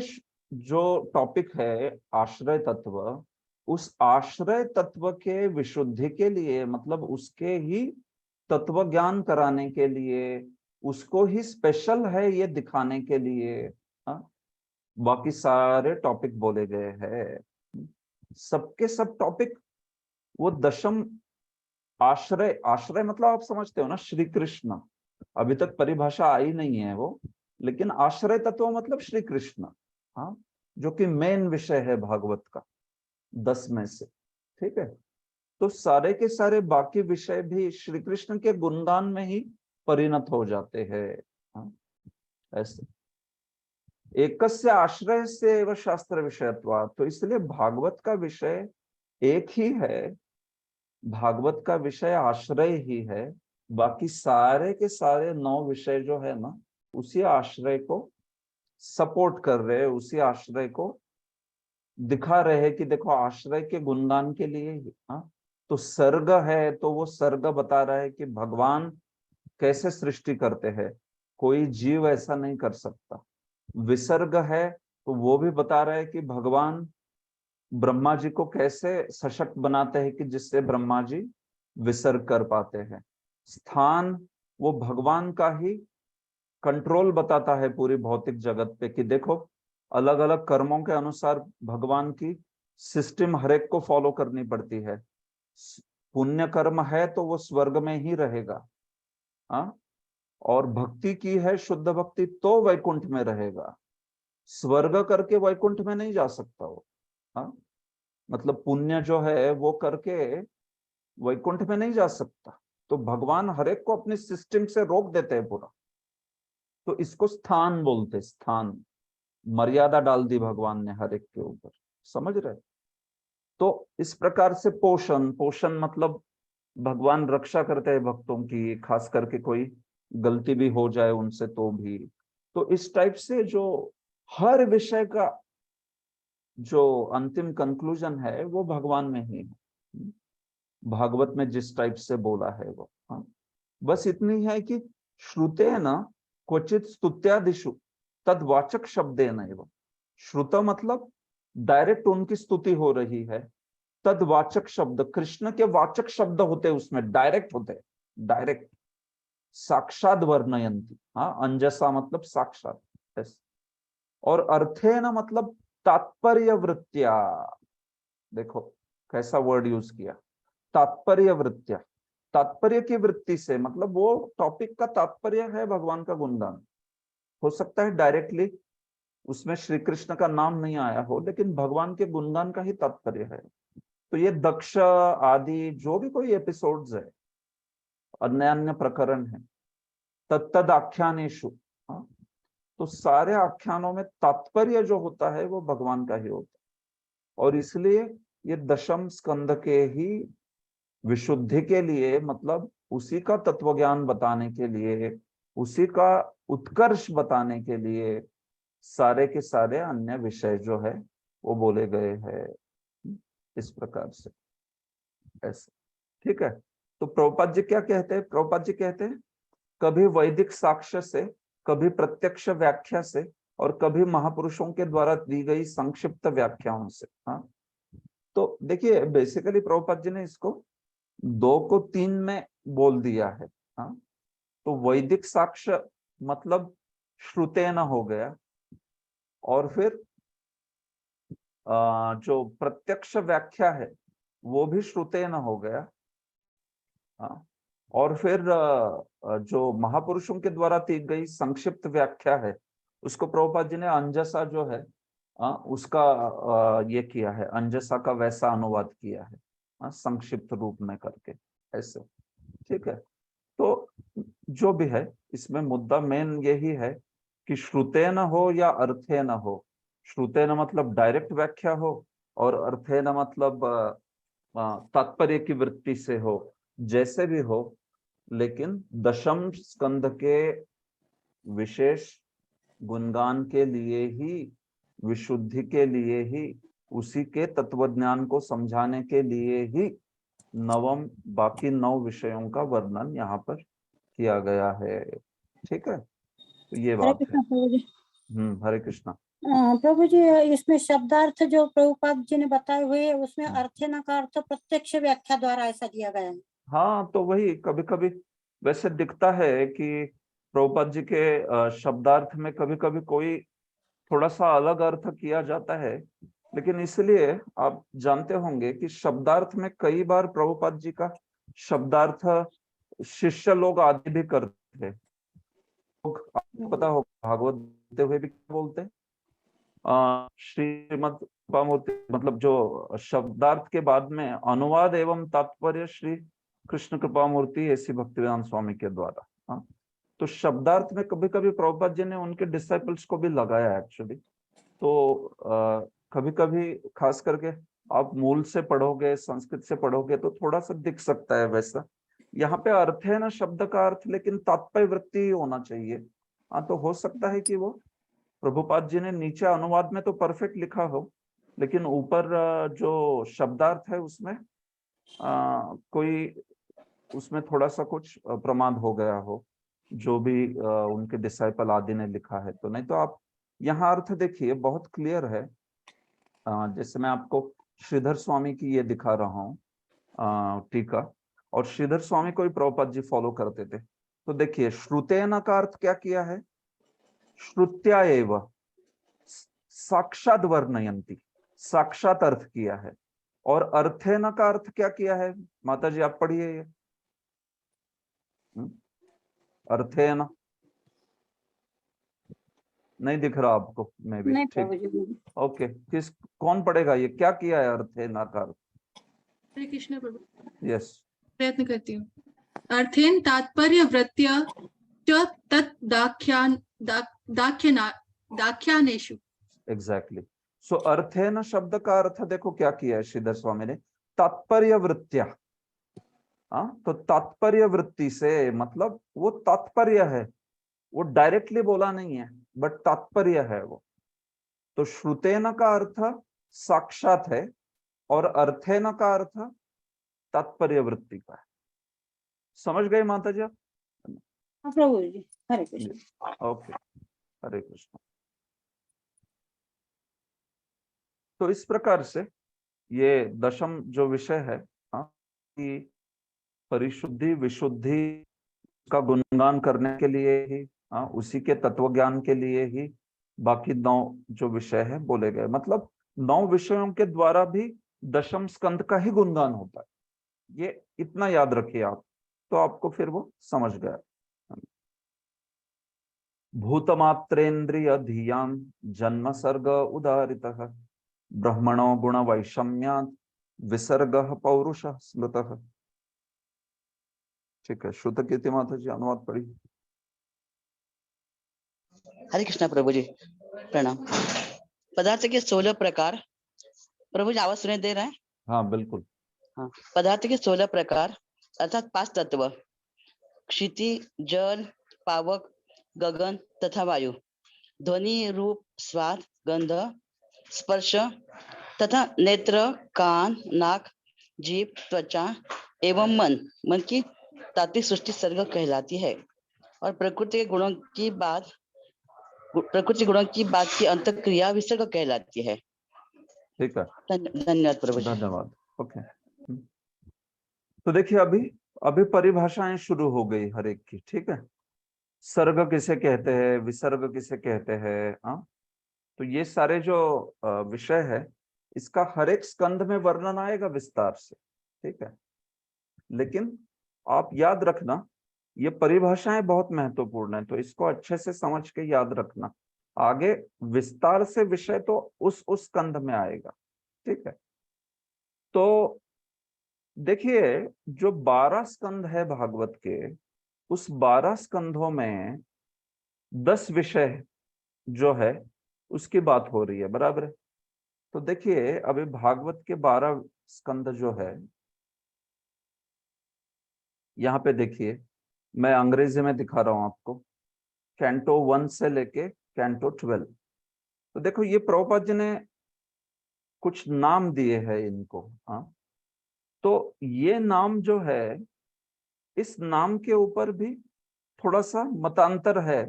जो टॉपिक है आश्रय तत्व, उस आश्रय तत्व के विशुद्धि के लिए, मतलब उसके ही तत्व ज्ञान कराने के लिए, उसको ही स्पेशल है ये दिखाने के लिए। हाँ बाकी सारे टॉपिक बोले गए हैं, सबके सब टॉपिक वो दशम आश्रय, आश्रय मतलब आप समझते हो ना श्री कृष्ण, अभी तक परिभाषा आई नहीं है वो, लेकिन आश्रय तत्व मतलब श्री कृष्ण। हाँ जो कि मेन विषय है भागवत का 10 में से। ठीक है, तो सारे के सारे बाकी विषय भी श्री कृष्ण के गुणगान में ही परिणत हो जाते हैं। हाँ ऐसे एकस्य आश्रय से एवं शास्त्र विषयत्वा, तो इसलिए भागवत का विषय एक ही है, भागवत का विषय आश्रय ही है, बाकी सारे के सारे 9 विषय जो है ना उसी आश्रय को सपोर्ट कर रहे हैं, उसी आश्रय को दिखा रहे हैं कि देखो आश्रय के गुणगान के लिए ही। हाँ तो सर्ग है तो वो सर्ग बता रहा है कि भगवान कैसे सृष्टि करते हैं, कोई जीव ऐसा नहीं कर सकता। विसर्ग है तो वो भी बता रहा है कि भगवान ब्रह्मा जी को कैसे सशक्त बनाते हैं कि जिससे ब्रह्मा जी विसर्ग कर पाते हैं। स्थान वो भगवान का ही कंट्रोल बताता है पूरी भौतिक जगत पे कि देखो अलग अलग कर्मों के अनुसार भगवान की सिस्टम हर एक को फॉलो करनी पड़ती है। पुण्य कर्म है तो वो स्वर्ग में ही रहेगा, हाँ, और भक्ति की है शुद्ध भक्ति तो वैकुंठ में रहेगा। स्वर्ग करके वैकुंठ में नहीं जा सकता वो, हाँ, मतलब पुण्य जो है वो करके वैकुंठ में नहीं जा सकता। तो भगवान हर एक को अपने सिस्टम से रोक देते हैं पूरा। तो इसको स्थान बोलते, स्थान, मर्यादा डाल दी भगवान ने हर एक के ऊपर, समझ रहे। तो इस प्रकार से पोषण, पोषण मतलब भगवान रक्षा करते हैं भक्तों की, खास करके कोई गलती भी हो जाए उनसे तो भी। तो इस टाइप से जो हर विषय का जो अंतिम कंक्लूजन है वो भगवान में ही है, भागवत में जिस टाइप से बोला है वो, हाँ। बस इतनी है कि श्रुतेन क्वचित स्तुत्यादिषु तद्वाचक शब्देन एव। श्रुत मतलब डायरेक्ट उनकी स्तुति हो रही है, तद्वाचक शब्द कृष्ण के वाचक शब्द होते उसमें, डायरेक्ट होते, डायरेक्ट साक्षात वर्णयंती, हाँ, अंजसा मतलब साक्षात, yes। और अर्थेन मतलब तात्पर्य वृत्त्या, देखो कैसा वर्ड यूज किया, तात्पर्य वृत्त्या, तात्पर्य की वृत्ति से, मतलब वो टॉपिक का तात्पर्य है भगवान का गुणगान। हो सकता है डायरेक्टली उसमें श्री कृष्ण का नाम नहीं आया हो, लेकिन भगवान के गुणगान का ही तात्पर्य है। तो ये दक्ष आदि जो भी कोई एपिसोड्स है, अन्य अन्य प्रकरण है, तत्तद आख्यानेशु, हाँ, तो सारे आख्यानों में तात्पर्य जो होता है वो भगवान का ही होता है। और इसलिए ये दशम स्कंद के ही विशुद्धि के लिए, मतलब उसी का तत्व ज्ञान बताने के लिए, उसी का उत्कर्ष बताने के लिए सारे के सारे अन्य विषय जो है वो बोले गए हैं, इस प्रकार से, ऐसे, ठीक है। तो प्रभुपाद जी क्या कहते हैं, प्रभुपाद जी कहते हैं कभी वैदिक साक्ष्य से, कभी प्रत्यक्ष व्याख्या से, और कभी महापुरुषों के द्वारा दी गई संक्षिप्त व्याख्याओं से, हाँ। तो देखिए बेसिकली प्रभुपाद जी ने इसको 2 को 3 में बोल दिया है, हाँ। तो वैदिक साक्ष्य मतलब श्रुतेन हो गया, और फिर जो प्रत्यक्ष व्याख्या है वो भी श्रुतेन हो गया, हाँ। और फिर जो महापुरुषों के द्वारा दी गई संक्षिप्त व्याख्या है उसको प्रभुपाद जी ने अंजसा जो है, उसका ये किया है, अंजसा का वैसा अनुवाद किया है, संक्षिप्त रूप में करके, ऐसे, ठीक है। तो जो भी है इसमें मुद्दा मेन यही है कि श्रुते न हो या अर्थे न हो। श्रुते न मतलब डायरेक्ट व्याख्या हो, और अर्थे न मतलब तात्पर्य की वृत्ति से हो, जैसे भी हो, लेकिन दशम स्कंद के विशेष गुणगान के लिए ही, विशुद्धि के लिए ही, उसी के तत्वज्ञान को समझाने के लिए ही नवम, बाकी 9 विषयों का वर्णन यहाँ पर किया गया है, ठीक है। तो ये हरे बात है। कृष्णा प्रभु जी। हरे कृष्णा। प्रभु जी इसमें शब्दार्थ जो प्रभुपाद जी ने बताए हुए है उसमें अर्थेन का अर्थ प्रत्यक्ष व्याख्या द्वारा ऐसा दिया गया है। हाँ, तो वही कभी कभी वैसे दिखता है कि प्रभुपाद जी के शब्दार्थ में कभी कभी कोई थोड़ा सा अलग अर्थ किया जाता है, लेकिन इसलिए आप जानते होंगे कि शब्दार्थ में कई बार प्रभुपाद जी का शब्दार्थ शिष्य लोग आदि भी करते हैं। पता हो भागवत बोलते हुए भी क्या बोलते हैं, श्रीमद कृपामूर्ति, मतलब जो शब्दार्थ के बाद में अनुवाद एवं तात्पर्य श्री कृष्ण कृपामूर्ति ऐसी भक्तिवेदांत स्वामी के द्वारा, हाँ। तो शब्दार्थ में कभी कभी प्रभुपाद जी ने उनके डिसाइपल्स को भी लगाया एक्चुअली। तो कभी कभी खास करके आप मूल से पढ़ोगे, संस्कृत से पढ़ोगे तो थोड़ा सा दिख सकता है वैसा। यहाँ पे अर्थ है ना शब्द का अर्थ, लेकिन तात्पर्य वृत्ति ही होना चाहिए, हाँ। तो हो सकता है कि वो प्रभुपाद जी ने नीचे अनुवाद में तो परफेक्ट लिखा हो, लेकिन ऊपर जो शब्दार्थ है उसमें कोई उसमें थोड़ा सा कुछ प्रमाद हो गया हो, जो भी उनके डिसाइपल आदि ने लिखा है। तो नहीं तो आप यहाँ अर्थ देखिए बहुत क्लियर है, जैसे मैं आपको श्रीधर स्वामी की ये दिखा रहा हूँ टीका, और श्रीधर स्वामी को भी प्रभुपाद जी फॉलो करते थे। तो देखिए श्रुतेन का अर्थ क्या किया है, श्रुत्या एव साक्षात वर्णयंती, साक्षात अर्थ किया है, और अर्थेन का अर्थ क्या किया है माता जी, आप पढ़िए ये। अर्थेन नहीं दिख रहा आपको? मैं भी नहीं ठीक, प्रभु जी। ओके। कौन पढ़ेगा ये, क्या किया है अर्थेन का अर्थ? हरे कृष्ण प्रभु। यस, प्रयत्न करती हूँ। अर्थेन तात्पर्य वृत्त्या च तत् दाख्यानेषु। एग्जैक्टली। सो अर्थेन शब्द का अर्थ देखो क्या किया है श्रीधर स्वामी ने, तात्पर्य वृत्त्या। तो तात्पर्य वृत्ति से मतलब वो तात्पर्य है, वो डायरेक्टली बोला नहीं है बट तात्पर्य है वो। तो श्रुतेन का अर्थ साक्षात है और अर्थेन का अर्थ तात्पर्य वृत्ति का है। समझ गए माता जी आप? हाँ प्रभु जी, हरे कृष्ण। ओके, हरे कृष्ण। तो इस प्रकार से ये दशम जो विषय है कि परिशुद्धि विशुद्धि का गुणगान करने के लिए ही, उसी के तत्व ज्ञान के लिए ही बाकी 9 जो विषय है बोले गए। मतलब 9 विषयों के द्वारा भी दशम स्कंद का ही गुणगान होता है, ये इतना याद रखिए आप, तो आपको फिर वो समझ गया। भूतमात्रेन्द्रिय धियान जन्म सर्ग उदारितः ब्रह्मणो गुण वैषम्यात् विसर्गः पौरुषः स्मृतः। ठीक है, श्रुत कीर्ति माता जी अनुवाद पढ़ी। हरे कृष्णा प्रभु जी, प्रणाम। पदार्थ के 16 प्रकार, प्रभु जी आवाज सुनाई दे रहा है? हाँ बिल्कुल। हाँ, पदार्थ के 16 प्रकार अर्थात 5 तत्व, क्षिति, जल, पावक, गगन तथा वायु, ध्वनि, रूप, स्वाद, गंध, स्पर्श तथा नेत्र, कान, नाक, जीभ, त्वचा एवं मन की तात्विक सृष्टि सर्ग कहलाती है। और प्रकृति के गुणों की बात की अंतःक्रिया विसर्ग कहलाती है। ठीक है, धन्यवाद प्रभु जी। धन्यवाद। ओके, तो देखिए अभी परिभाषाएं शुरू हो गई हर एक की। ठीक है, सर्ग किसे कहते हैं, विसर्ग किसे कहते हैं, तो ये सारे जो विषय है इसका हर एक स्कंध में वर्णन आएगा विस्तार से। ठीक है, लेकिन आप याद रखना ये परिभाषाएं बहुत महत्वपूर्ण है, तो इसको अच्छे से समझ के याद रखना। आगे विस्तार से विषय तो उस स्कंध में आएगा। ठीक है, तो देखिए जो 12 स्कंध है भागवत के, उस 12 स्कंधों में 10 विषय जो है उसकी बात हो रही है, बराबर है। तो देखिए अभी भागवत के 12 स्कंद जो है, यहाँ पे देखिए मैं अंग्रेजी में दिखा रहा हूं आपको, कैंटो 1 से लेके कैंटो 12। तो देखो ये प्रभुपाद जी ने कुछ नाम दिए हैं इनको। तो ये नाम जो है, इस नाम के ऊपर भी थोड़ा सा मतांतर है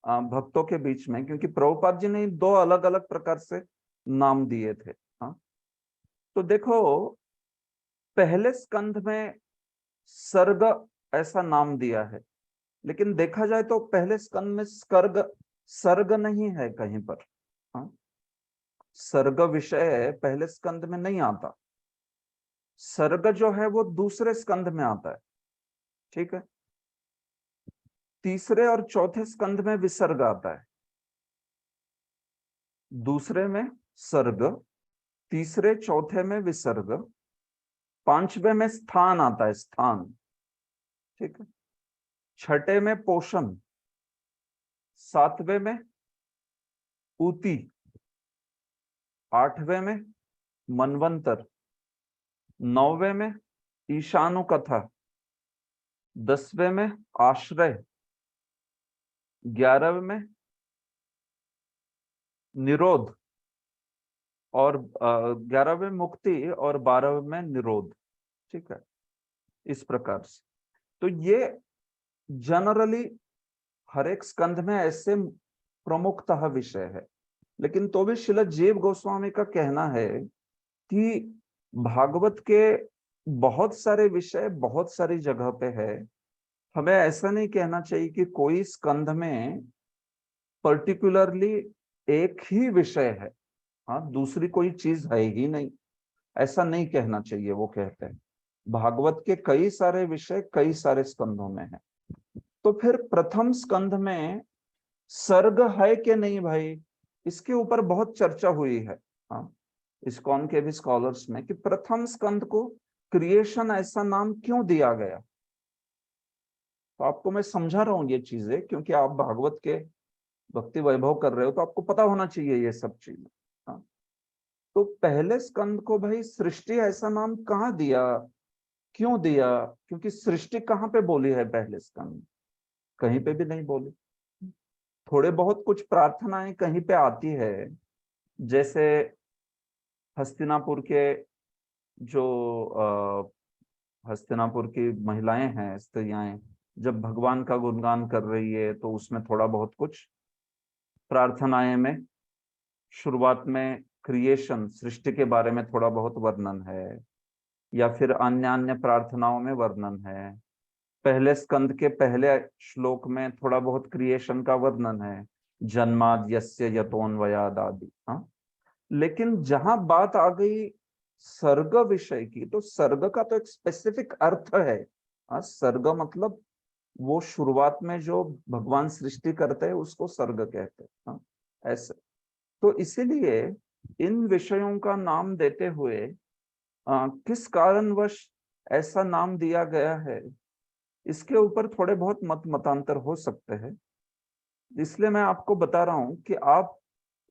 भक्तों के बीच में, क्योंकि प्रभुपाद जी ने 2 अलग अलग प्रकार से नाम दिए थे। तो देखो पहले स्कंध में सर्ग ऐसा नाम दिया है, लेकिन देखा जाए तो पहले स्कंद में सर्ग नहीं है कहीं पर। सर्ग विषय पहले स्कंद में नहीं आता, सर्ग जो है वो दूसरे स्कंद में आता है। ठीक है, तीसरे और चौथे स्कंद में विसर्ग आता है, दूसरे में सर्ग, तीसरे चौथे में विसर्ग, 5वें में स्थान आता है, स्थान। ठीक है, 6ठे में पोषण, 7वें में ऊती, 8वें में मनवंतर, 9वें में ईशानु कथा, 10वें में आश्रय, 11वें में निरोध, और 11वें मुक्ति, और 12वें में निरोध। ठीक है, इस प्रकार से। तो ये जनरली हर एक स्कंध में ऐसे प्रमुखतः विषय है, लेकिन तो भी श्रील जीव गोस्वामी का कहना है कि भागवत के बहुत सारे विषय बहुत सारी जगह पे है। हमें ऐसा नहीं कहना चाहिए कि कोई स्कंध में पर्टिकुलरली एक ही विषय है, दूसरी कोई चीज है ही नहीं, ऐसा नहीं कहना चाहिए। वो कहते हैं भागवत के कई सारे विषय कई सारे स्कंधों में है। तो फिर प्रथम स्कंध में सर्ग है कि नहीं भाई, इसके ऊपर बहुत चर्चा हुई है। हाँ, इस्कॉन के भी स्कॉलर्स में कि प्रथम स्कंध को क्रिएशन ऐसा नाम क्यों दिया गया। तो आपको मैं समझा रहा हूँ ये चीजें, क्योंकि आप भागवत के भक्ति वैभव कर रहे हो तो आपको पता होना चाहिए ये सब चीजें। हाँ, तो पहले स्कंद को भाई सृष्टि ऐसा नाम कहाँ दिया, क्यों दिया? क्योंकि सृष्टि कहाँ पे बोली है पहले स्कंद? कहीं पे भी नहीं बोली। थोड़े बहुत कुछ प्रार्थनाएं कहीं पे आती है, जैसे हस्तिनापुर के जो हस्तिनापुर की महिलाएं हैं, स्त्रियां, जब भगवान का गुणगान कर रही है तो उसमें थोड़ा बहुत कुछ प्रार्थनाएं में शुरुआत में क्रिएशन सृष्टि के बारे में थोड़ा बहुत वर्णन है, या फिर अन्य अन्य प्रार्थनाओं में वर्णन है। पहले स्कंद के पहले श्लोक में थोड़ा बहुत क्रिएशन का वर्णन है, जन्माद यस्य यतोन्वयाद आदि। हाँ, लेकिन जहां बात आ गई सर्ग विषय की, तो सर्ग का तो एक स्पेसिफिक अर्थ है। हाँ, सर्ग मतलब वो शुरुआत में जो भगवान सृष्टि करते हैं उसको सर्ग कहते हैं। हाँ, ऐसे। तो इसीलिए इन विषयों का नाम देते हुए किस कारणवश ऐसा नाम दिया गया है, इसके ऊपर थोड़े बहुत मतांतर हो सकते हैं। इसलिए मैं आपको बता रहा हूं कि आप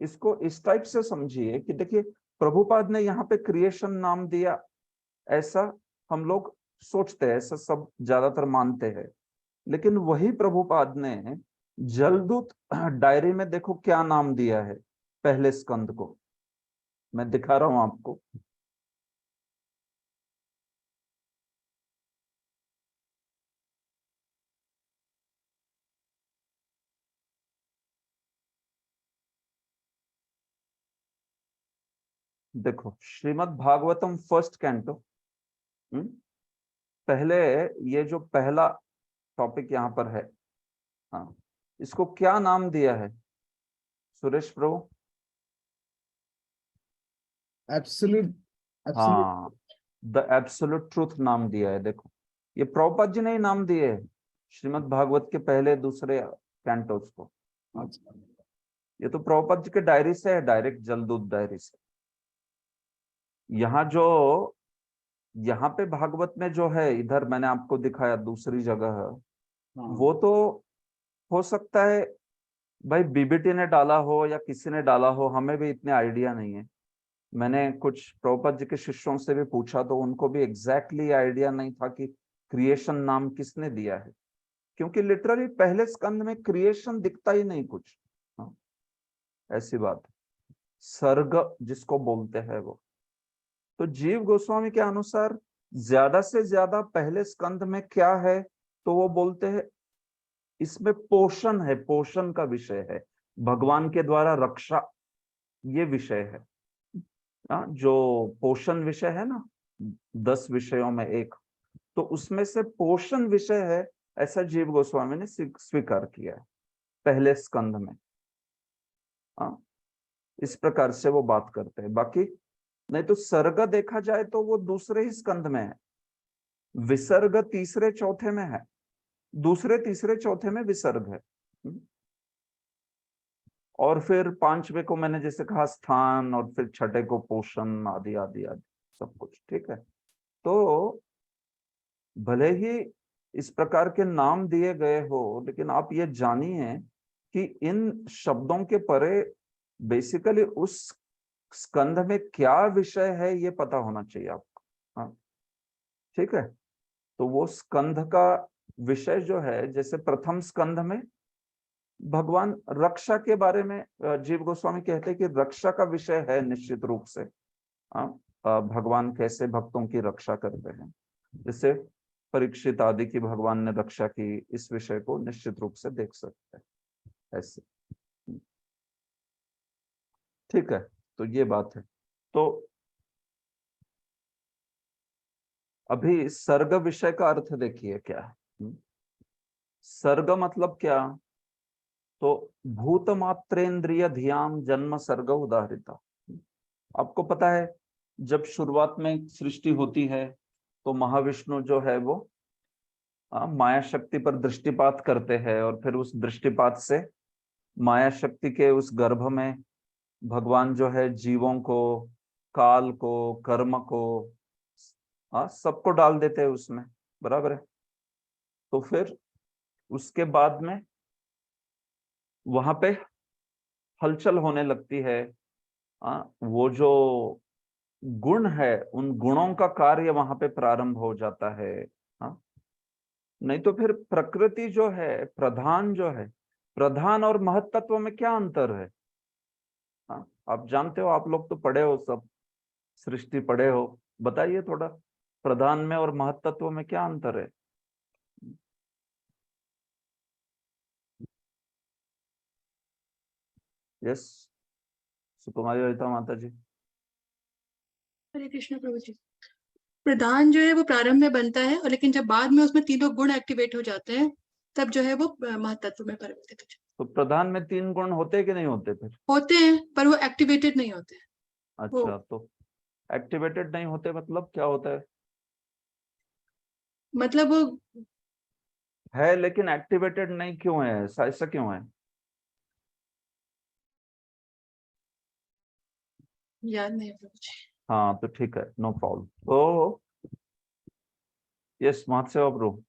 इसको इस टाइप से समझिए कि देखिए, प्रभुपाद ने यहाँ पे क्रिएशन नाम दिया, ऐसा हम लोग सोचते हैं, ऐसा सब ज्यादातर मानते हैं। लेकिन वही प्रभुपाद ने जलदूत डायरी में देखो क्या नाम दिया है पहले स्कंद को। मैं दिखा रहा हूं आपको। देखो, श्रीमद् भागवतम फर्स्ट कैंटो। पहले ये जो पहला टॉपिक यहाँ पर है, हाँ, इसको क्या नाम दिया है सुरेश प्रभु? एब्सोल्यूट हाँ, द एब्सोल्यूट ट्रूथ नाम दिया है। देखो, ये प्रभुपाद जी ने ही नाम दिए है श्रीमद् भागवत के पहले दूसरे कैंटोस को। ये तो प्रभुपाद जी के डायरी से है, डायरेक्ट जलदूत डायरी से। यहाँ पे भागवत में जो है, इधर मैंने आपको दिखाया दूसरी जगह, वो तो हो सकता है भाई बीबीटी ने डाला हो या किसी ने डाला हो, हमें भी इतने आइडिया नहीं है। मैंने कुछ प्रभुपाद जी के शिष्यों से भी पूछा तो उनको भी एग्जैक्टली आइडिया नहीं था कि क्रिएशन नाम किसने दिया है, क्योंकि लिटरली पहले स्कंद में क्रिएशन दिखता ही नहीं कुछ। हाँ, ऐसी बात। सर्ग जिसको बोलते हैं वो, तो जीव गोस्वामी के अनुसार ज्यादा से ज्यादा पहले स्कंद में क्या है, तो वो बोलते हैं इसमें पोषण है, पोषण का विषय है, भगवान के द्वारा रक्षा, ये विषय है। जो पोषण विषय है ना 10 विषयों में एक, तो उसमें से पोषण विषय है, ऐसा जीव गोस्वामी ने स्वीकार किया है पहले स्कंद में। इस प्रकार से वो बात करते हैं। बाकी नहीं तो सर्ग देखा जाए तो वो दूसरे ही स्कंद में है, विसर्ग तीसरे चौथे में है, दूसरे तीसरे चौथे में विसर्ग है। और फिर पांचवे को मैंने जैसे कहा स्थान, और फिर छठे को पोषण, आदि आदि आदि सब कुछ। ठीक है, तो भले ही इस प्रकार के नाम दिए गए हो, लेकिन आप ये जानिए कि इन शब्दों के परे बेसिकली उस स्कंध में क्या विषय है ये पता होना चाहिए आपको। हाँ, ठीक है। तो वो स्कंध का विषय जो है, जैसे प्रथम स्कंध में भगवान रक्षा के बारे में जीव गोस्वामी कहते हैं कि रक्षा का विषय है निश्चित रूप से। भगवान कैसे भक्तों की रक्षा करते हैं, जैसे परीक्षित आदि की भगवान ने रक्षा की, इस विषय को निश्चित रूप से देख सकते हैं ऐसे। ठीक है, तो ये बात है। तो अभी सर्ग विषय का अर्थ देखिए क्या है। सर्ग मतलब क्या? तो भूत मात्रेन्द्रिय ध्यान जन्म सर्ग उदाहरिता। आपको पता है जब शुरुआत में सृष्टि होती है तो महाविष्णु जो है वो माया शक्ति पर दृष्टिपात करते हैं, और फिर उस दृष्टिपात से माया शक्ति के उस गर्भ में भगवान जो है जीवों को, काल को, कर्म को, सबको डाल देते हैं उसमें, बराबर है। तो फिर उसके बाद में वहां पे हलचल होने लगती है। वो जो गुण है, उन गुणों का कार्य वहां पे प्रारंभ हो जाता है। नहीं तो फिर प्रकृति जो है, प्रधान जो है, प्रधान और महत्त्व में क्या अंतर है? आप जानते हो, आप लोग तो पढ़े हो, सब सृष्टि पढ़े हो, बताइए थोड़ा, प्रधान में और महत्त्व में क्या अंतर है? यस, सुकुमारी ललिता माता जी। हरे कृष्ण प्रभु जी। प्रधान जो है वो प्रारंभ में बनता है, और लेकिन जब बाद में उसमें तीनों गुण एक्टिवेट हो जाते हैं तब जो है वो महत्त्व में परिवर्तित हो जाते तो प्रधान में 3 गुण होते कि नहीं होते फिर? होते हैं, पर वो एक्टिवेटेड नहीं होते। अच्छा, तो एक्टिवेटेड नहीं होते मतलब क्या होता है? मतलब वो है लेकिन एक्टिवेटेड नहीं क्यों है? ऐसा क्यों है? याद नहीं है प्रभु जी। हाँ तो ठीक है, नो प्रॉब्लम। तो यस, महात्सेवा प्रभु।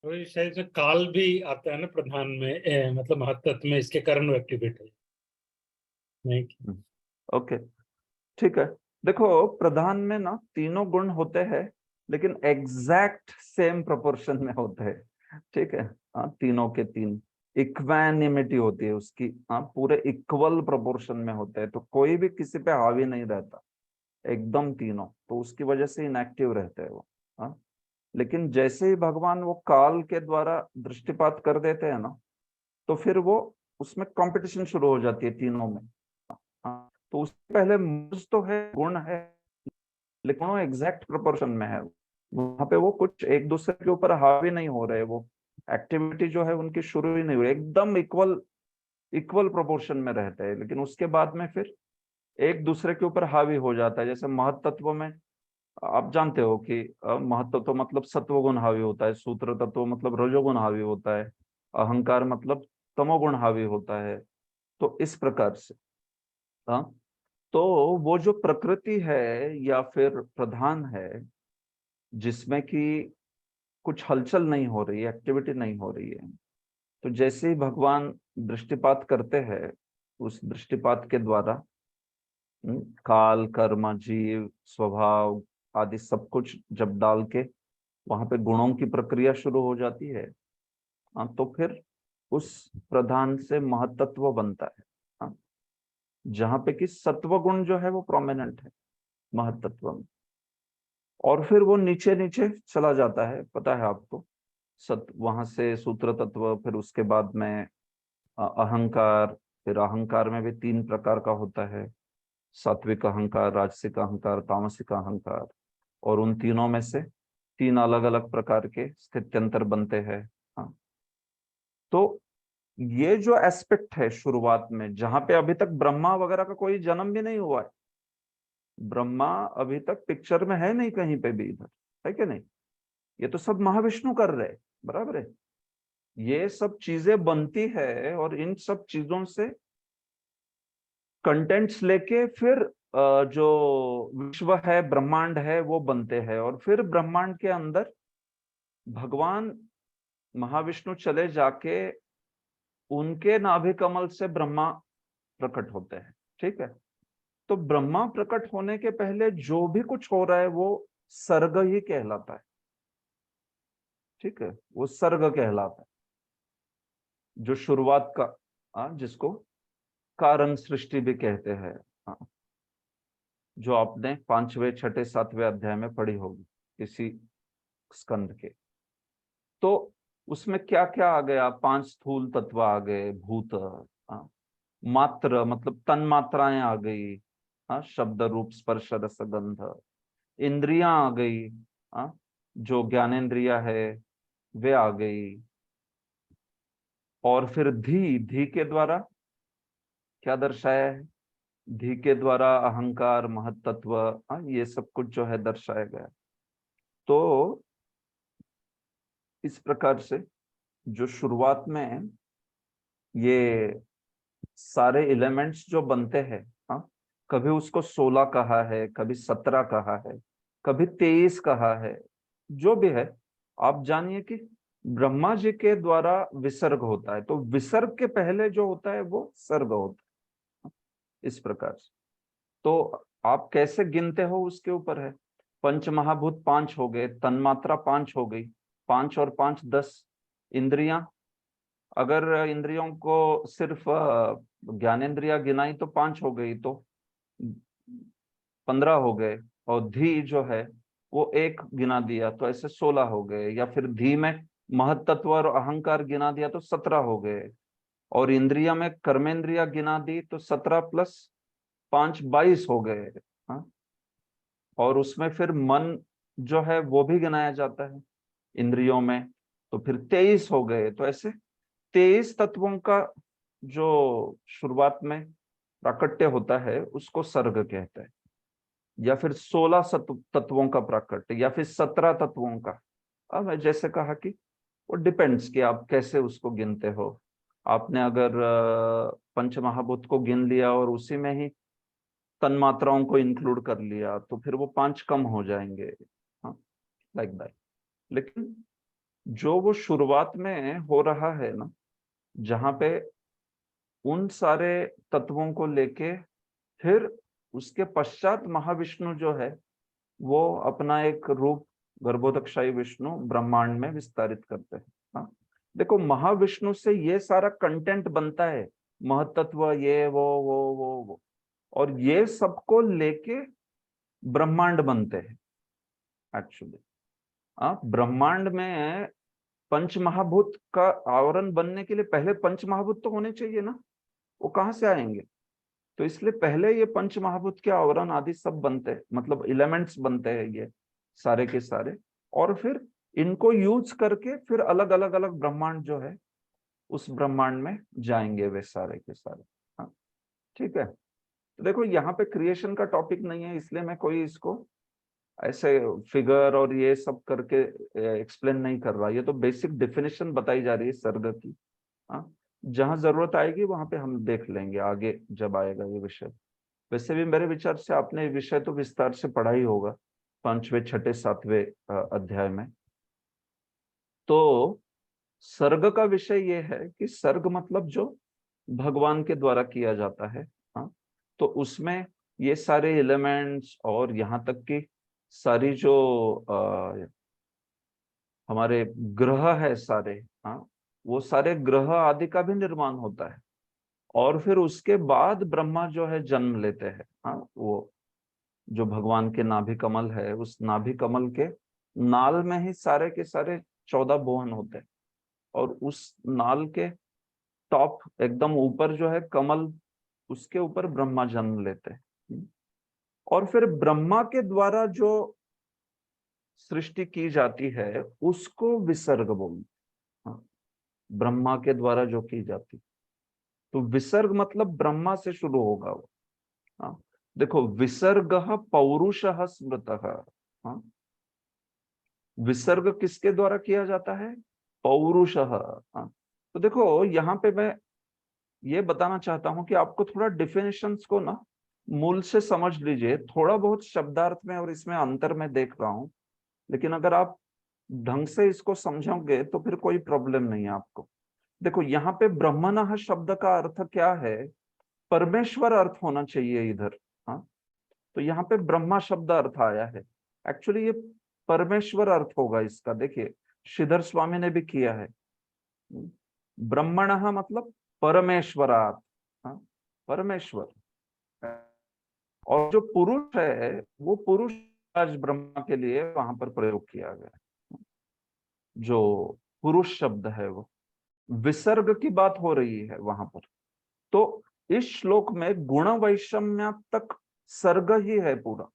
वही शायद से काल भी आता है ना प्रधान में, मतलब महत्त्व में, इसके कारण वो एक्टिवेट है नहीं। ओके, ठीक है। देखो, प्रधान में ना तीनों गुण होते हैं, लेकिन एग्जैक्ट सेम प्रोपोर्शन में होते हैं, ठीक है। तीनों के तीन इक्वानिमिटी होती है उसकी, पूरे इक्वल प्रोपोर्शन में होते हैं, तो कोई भी किसी पे हावी नहीं रहता, एकदम तीनों, तो उसकी वजह से इनएक्टिव रहते हैं वो। लेकिन जैसे ही भगवान वो काल के द्वारा दृष्टिपात कर देते हैं ना, तो फिर वो उसमें कंपटीशन शुरू हो जाती है तीनों में। तो उससे पहले मुझ तो है, गुण है, लेकिन वो एग्जैक्ट प्रोपोर्शन में है, वहां पे वो कुछ एक दूसरे के ऊपर हावी नहीं हो रहे, वो एक्टिविटी जो है उनकी शुरू ही नहीं हो रही, एकदम इक्वल प्रोपोर्शन में रहते हैं, लेकिन उसके बाद में फिर एक दूसरे के ऊपर हावी हो जाता है। जैसे महत्त्व में आप जानते हो कि महत्त्व मतलब सत्वगुण हावी होता है, सूत्र तत्व मतलब रजोगुण हावी होता है, अहंकार मतलब तमोगुण हावी होता है। तो इस प्रकार से तो वो जो प्रकृति है या फिर प्रधान है, जिसमें कि कुछ हलचल नहीं हो रही है, एक्टिविटी नहीं हो रही है, तो जैसे ही भगवान दृष्टिपात करते हैं, उस दृष्टिपात के द्वारा काल, कर्म, जीव, स्वभाव आदि सब कुछ जब डाल के वहां पे गुणों की प्रक्रिया शुरू हो जाती है, तो फिर उस प्रधान से महत्त्व बनता है, जहां पे कि सत्व गुण जो है वो प्रोमिनेंट है महत्त्व में, और फिर वो नीचे नीचे चला जाता है, पता है आपको, वहां से सूत्र तत्व, फिर उसके बाद में अहंकार, फिर अहंकार में भी 3 प्रकार का होता है, सात्विक अहंकार, राजसिक अहंकार, तामसिक अहंकार, और उन तीनों में से 3 अलग अलग प्रकार के स्थित्यंतर बनते हैं। हाँ, तो ये जो एस्पेक्ट है शुरुआत में, जहां पे अभी तक ब्रह्मा वगैरह का कोई जन्म भी नहीं हुआ है, ब्रह्मा अभी तक पिक्चर में है नहीं कहीं पे भी इधर, है कि नहीं? ये तो सब महाविष्णु कर रहे, बराबर है। ये सब चीजें बनती है, और इन सब चीजों से कंटेंट्स लेके फिर जो विश्व है, ब्रह्मांड है, वो बनते हैं, और फिर ब्रह्मांड के अंदर भगवान महाविष्णु चले जाके उनके नाभि कमल से ब्रह्मा प्रकट होते हैं, ठीक है। तो ब्रह्मा प्रकट होने के पहले जो भी कुछ हो रहा है वो सर्ग ही कहलाता है, ठीक है, वो सर्ग कहलाता है, जो शुरुआत का, जिसको कारण सृष्टि भी कहते हैं, जो आपने 5वें, 6ठे, 7वें अध्याय में पढ़ी होगी इसी स्कंद के। तो उसमें क्या क्या आ गया? 5 स्थूल तत्व आ गए, भूत, मात्र मतलब तन मात्राएं आ गई, शब्द, रूप, स्पर्श, रस, गंध, इंद्रियां आ गई, जो ज्ञानेन्द्रिया है वे आ गई, और फिर धी के द्वारा क्या दर्शाया है? धी के द्वारा अहंकार, महत्त्व, ये सब कुछ जो है दर्शाया गया। तो इस प्रकार से जो शुरुआत में ये सारे एलिमेंट्स जो बनते हैं, हाँ, कभी उसको 16 कहा है, कभी 17 कहा है, कभी 23 कहा है, जो भी है, आप जानिए कि ब्रह्मा जी के द्वारा विसर्ग होता है। तो विसर्ग के पहले जो होता है वो सर्ग होता है, इस प्रकार से। तो आप कैसे गिनते हो उसके ऊपर है। पंच महाभूत 5 हो गए, तन्मात्रा 5 हो गई, 5 और 5 10। इंद्रियां, अगर इंद्रियों को सिर्फ ज्ञानेंद्रिया गिनाई तो 5 हो गई, तो 15 हो गए। और धी जो है वो 1 गिना दिया तो ऐसे 16 हो गए। या फिर धी में महत्त्व और अहंकार गिना दिया तो 17 हो गए। और इंद्रिया में कर्मेंद्रिया गिना दी तो 17 + 5 22 हो गए। हाँ, और उसमें फिर मन जो है वो भी गिनाया जाता है इंद्रियों में, तो फिर 23 हो गए। तो ऐसे 23 तत्वों का जो शुरुआत में प्राकट्य होता है उसको सर्ग कहते हैं। या फिर 16 तत्वों का प्राकट्य, या फिर 17 तत्वों का। अब मैं जैसे कहा कि वो डिपेंड्स कि आप कैसे उसको गिनते हो। आपने अगर पंच महाभूत को गिन लिया और उसी में ही तन्मात्राओं को इंक्लूड कर लिया तो फिर वो 5 कम हो जाएंगे, हाँ, लाइक दैट। लेकिन जो वो शुरुआत में हो रहा है ना, जहां पे उन सारे तत्वों को लेके फिर उसके पश्चात महाविष्णु जो है वो अपना एक रूप गर्भोदकशाही विष्णु ब्रह्मांड में विस्तारित करते हैं। हाँ, देखो महाविष्णु से ये सारा कंटेंट बनता है, महत्त्व, ये वो, और ये सबको लेके ब्रह्मांड बनते हैं एक्चुअली। ब्रह्मांड में पंच महाभूत का आवरण बनने के लिए पहले पंच महाभूत तो होने चाहिए ना, वो कहाँ से आएंगे। तो इसलिए पहले ये पंच महाभूत के आवरण आदि सब बनते हैं, मतलब एलिमेंट्स बनते हैं ये सारे के सारे। और फिर इनको यूज करके फिर अलग अलग अलग ब्रह्मांड जो है उस ब्रह्मांड में जाएंगे वे सारे के सारे। हाँ, ठीक है। तो देखो यहाँ पे क्रिएशन का टॉपिक नहीं है, इसलिए मैं कोई इसको ऐसे फिगर और ये सब करके एक्सप्लेन नहीं कर रहा। ये तो बेसिक डेफिनेशन बताई जा रही है सर्ग की। हाँ, जहां जरूरत आएगी वहां पे हम देख लेंगे आगे जब आएगा ये विषय। वैसे भी मेरे विचार से आपने ये विषय तो विस्तार से पढ़ा ही होगा 5वें 6ठे 7वें अध्याय में। तो सर्ग का विषय ये है कि सर्ग मतलब जो भगवान के द्वारा किया जाता है। हाँ, तो उसमें ये सारे एलिमेंट्स और यहाँ तक कि सारी जो हमारे ग्रह है सारे, हाँ, वो सारे ग्रह आदि का भी निर्माण होता है। और फिर उसके बाद ब्रह्मा जो है जन्म लेते हैं। हाँ, वो जो भगवान के नाभि कमल है, उस नाभि कमल के नाल में ही सारे के सारे 14 भुवन होते हैं। और उस नाल के टॉप एकदम ऊपर जो है कमल, उसके ऊपर ब्रह्मा जन्म लेते हैं। और फिर ब्रह्मा के द्वारा जो सृष्टि की जाती है उसको विसर्ग बोलते। हाँ, ब्रह्मा के द्वारा जो की जाती, तो विसर्ग मतलब ब्रह्मा से शुरू होगा वो। हाँ, देखो विसर्ग पौरुषः स्मृतः। हाँ, विसर्ग किसके द्वारा किया जाता है, पौरुषः। हाँ, तो देखो यहाँ पे मैं ये बताना चाहता हूं कि आपको थोड़ा डिफिनेशंस को ना मूल से समझ लीजिए। थोड़ा बहुत शब्दार्थ में और इसमें अंतर में देख रहा हूं, लेकिन अगर आप ढंग से इसको समझोगे तो फिर कोई प्रॉब्लम नहीं है आपको। देखो यहाँ पे ब्रह्मणः शब्द का अर्थ क्या है, परमेश्वर अर्थ होना चाहिए इधर। हाँ, तो यहाँ पे ब्रह्मा शब्द अर्थ आया है, एक्चुअली ये परमेश्वर अर्थ होगा इसका। देखिए श्रीधर स्वामी ने भी किया है, ब्रह्मणः मतलब परमेश्वरात्। हाँ, परमेश्वर। और जो पुरुष है वो पुरुष आज ब्रह्मा के लिए वहां पर प्रयोग किया गया, जो पुरुष शब्द है वो विसर्ग की बात हो रही है वहां पर। तो इस श्लोक में गुण वैषम्य तक सर्ग ही है पूरा,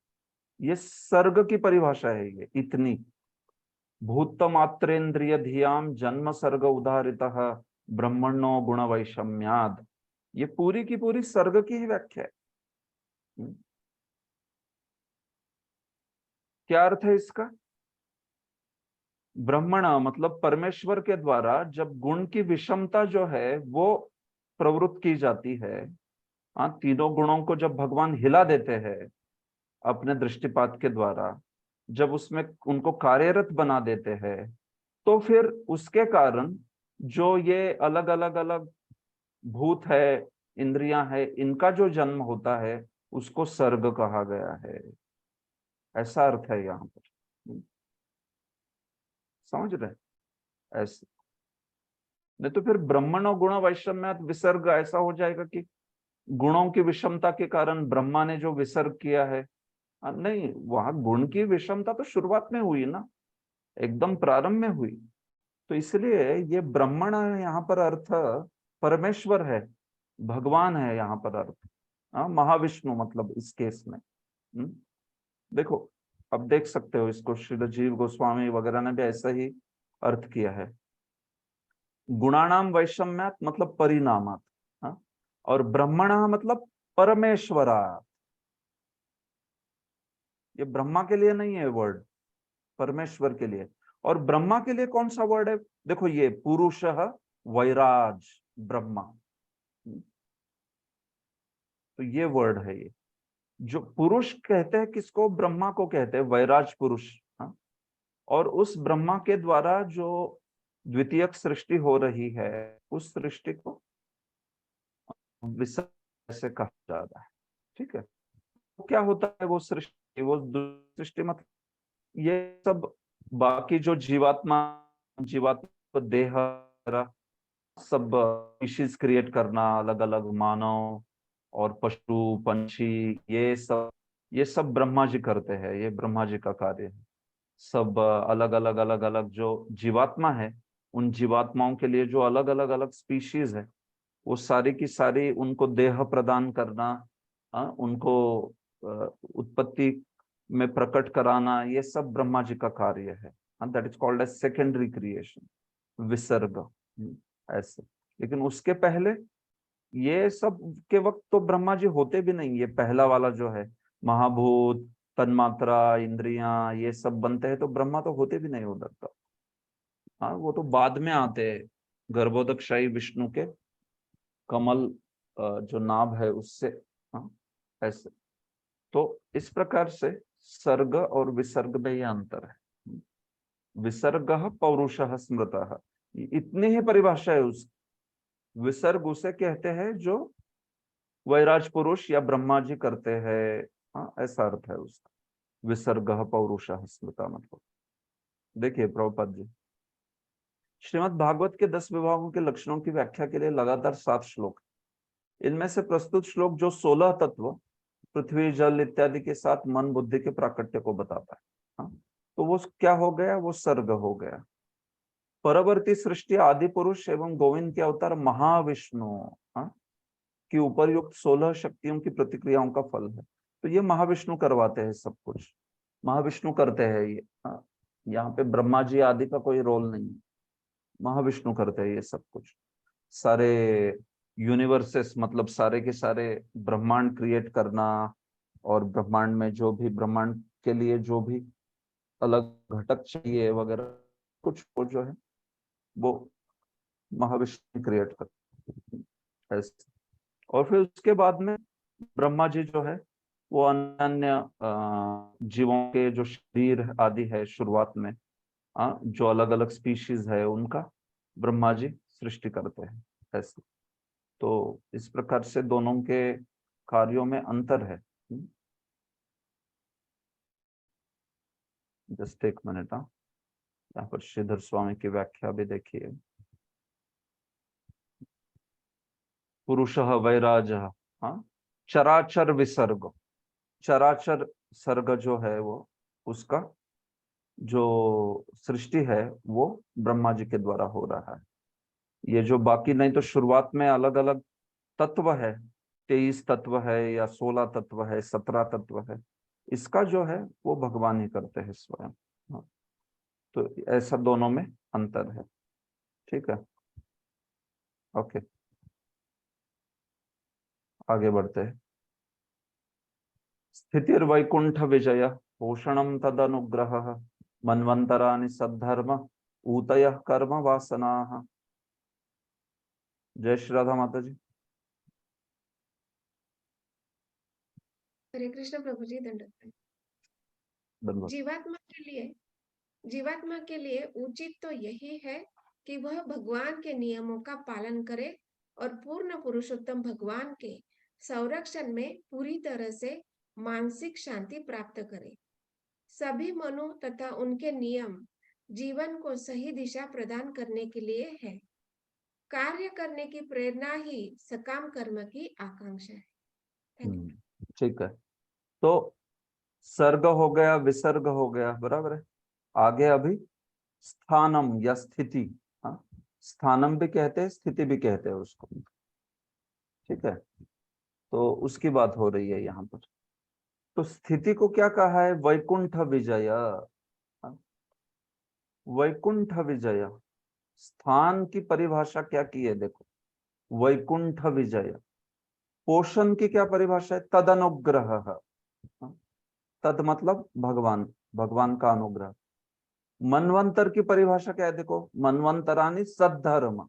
ये सर्ग की परिभाषा है ये इतनी। भूतमात्रेन्द्रिय धियाम जन्म सर्ग उदाहरितः ब्रह्मणो गुण वैषम्याद, ये पूरी की पूरी सर्ग की ही व्याख्या है। क्या अर्थ है इसका? ब्रह्मणा मतलब परमेश्वर के द्वारा जब गुण की विषमता जो है वो प्रवृत्त की जाती है, हाँ, तीनों गुणों को जब भगवान हिला देते हैं अपने दृष्टिपात के द्वारा, जब उसमें उनको कार्यरत बना देते हैं, तो फिर उसके कारण जो ये अलग अलग अलग भूत है, इंद्रियां है, इनका जो जन्म होता है उसको सर्ग कहा गया है। ऐसा अर्थ है यहाँ पर, समझ रहे? ऐसे नहीं तो फिर ब्रह्मण और गुण वैषम्यात विसर्ग ऐसा हो जाएगा कि गुणों की विषमता के कारण ब्रह्मा ने जो विसर्ग किया है। नहीं, वहां गुण की विषमता तो शुरुआत में हुई ना, एकदम प्रारंभ में हुई। तो इसलिए ये ब्रह्मण यहाँ पर अर्थ परमेश्वर है, भगवान है यहाँ पर अर्थ, महाविष्णु मतलब इस केस में। देखो, अब देख सकते हो इसको, श्री जीव गोस्वामी वगैरह ने भी ऐसा ही अर्थ किया है। गुणानाम वैषम्यात मतलब परिणामात, और ब्रह्मणा मतलब परमेश्वरात। ये ब्रह्मा के लिए नहीं है वर्ड, परमेश्वर के लिए। और ब्रह्मा के लिए कौन सा वर्ड है? देखो, ये पुरुषः वैराज ब्रह्मा, तो ये वर्ड है। ये जो पुरुष कहते हैं किसको? ब्रह्मा को कहते हैं वैराज पुरुष। और उस ब्रह्मा के द्वारा जो द्वितीयक सृष्टि हो रही है, उस सृष्टि को विसर्ग से कहा जाता है। ठीक है, तो क्या होता है वो सृष्टि? वो सृष्टि मतलब ये सब बाकी जो जीवात्मा देह सब स्पीशीज क्रिएट करना, अलग अलग मानव और पशु पंछी, ये सब ब्रह्मा जी करते हैं, ये ब्रह्मा जी का कार्य है। सब अलग अलग अलग अलग जो जीवात्मा है, उन जीवात्माओं के लिए जो अलग अलग अलग स्पीशीज है, वो सारी की सारी उनको देह प्रदान करना, उनको उत्पत्ति में प्रकट कराना, ये सब ब्रह्मा जी का कार्य है। That is called as secondary creation, विसर्ग ऐसे। लेकिन उसके पहले ये सब के वक्त तो ब्रह्मा जी होते भी नहीं। ये पहला वाला जो है महाभूत, तन्मात्रा, इंद्रियां, ये सब बनते हैं, तो ब्रह्मा तो होते भी नहीं उधर तक। हाँ, वो तो बाद में आते हैं, गर्भोदकशाही विष्णु के कमल जो नाभ है उससे। हाँ, ऐसे। तो इस प्रकार से सर्ग और विसर्ग में यह अंतर है। विसर्ग पौरुषः स्मृतः, इतनी ही परिभाषा है उस। विसर्ग उसे कहते हैं जो वैराज पुरुष या ब्रह्मा जी करते हैं। हाँ, ऐसा अर्थ है उसका, विसर्ग पौरुषः स्मृता मतलब। देखिए प्रभुपाद जी, श्रीमद् भागवत के 10 विभागों के लक्षणों की व्याख्या के लिए लगातार 7 श्लोक। इनमें से प्रस्तुत श्लोक जो 16 तत्व पृथ्वी जल इत्यादि के साथ मन बुद्धि के प्राकट्य को बताता है, हाँ, तो वो क्या हो गया? वो सर्ग हो गया। परवर्ती सृष्टि आदि पुरुष एवं गोविंद के अवतार महाविष्णु, हाँ, की उपरयुक्त 16 शक्तियों की प्रतिक्रियाओं का फल है। तो ये महाविष्णु करवाते हैं सब कुछ, महाविष्णु करते हैं ये। हाँ, यहाँ पे ब्रह्मा जी आदि का कोई रोल नहीं है, महाविष्णु करते हैं ये सब कुछ। सारे यूनिवर्सेस मतलब सारे के सारे ब्रह्मांड क्रिएट करना, और ब्रह्मांड में जो भी ब्रह्मांड के लिए जो भी अलग घटक चाहिए वगैरह कुछ, वो जो है वो महाविष्णु क्रिएट करते हैं। और फिर उसके बाद में ब्रह्मा जी जो है वो अन्य जीवों के जो शरीर आदि है शुरुआत में, जो अलग अलग स्पीशीज है उनका ब्रह्मा जी सृष्टि करते हैं ऐसे। तो इस प्रकार से दोनों के कार्यों में अंतर है। जस्ट एक मिनट, यहाँ पर श्रीधर स्वामी की व्याख्या भी देखिए। पुरुषः वैराजः, चराचर विसर्ग, चराचर सर्ग जो है वो उसका जो सृष्टि है वो ब्रह्मा जी के द्वारा हो रहा है। ये जो बाकी नहीं तो शुरुआत में अलग अलग तत्व है, 23 तत्व है या 16 तत्व है, 17 तत्व है, इसका जो है वो भगवान ही करते हैं स्वयं। हाँ, तो ऐसा दोनों में अंतर है। ठीक है, ओके, आगे बढ़ते हैं। स्थितिर्वैकुंठ विजय पोषणम तदनुग्रह मन्वंतराणि सद्धर्म ऊतयः कर्म वासनाः। जय श्री राधा माता जी। हरे कृष्ण प्रभु जी, दंडवत। धन्यवाद। जीवात्मा के लिए उचित तो यही है कि वह भगवान के नियमों का पालन करे और पूर्ण पुरुषोत्तम भगवान के संरक्षण में पूरी तरह से मानसिक शांति प्राप्त करे। सभी मनो तथा उनके नियम जीवन को सही दिशा प्रदान करने के लिए है। कार्य करने की प्रेरणा ही सकाम कर्म की आकांक्षा है। Thank you. ठीक है, तो सर्ग हो गया, विसर्ग हो गया, बराबर है। आगे अभी स्थानम या स्थिति, हाँ, स्थानम भी कहते हैं, स्थिति भी कहते हैं उसको, ठीक है। तो उसकी बात हो रही है यहाँ पर। तो स्थिति को क्या कहा है? वैकुंठ विजय। वैकुंठ विजय, स्थान की परिभाषा क्या की है देखो, वैकुंठ विजय। पोषण की क्या परिभाषा है? तदनुग्रह। तद मतलब भगवान, भगवान का अनुग्रह। मनवंतर की परिभाषा क्या है देखो, मनवंतरानि सद्धर्म।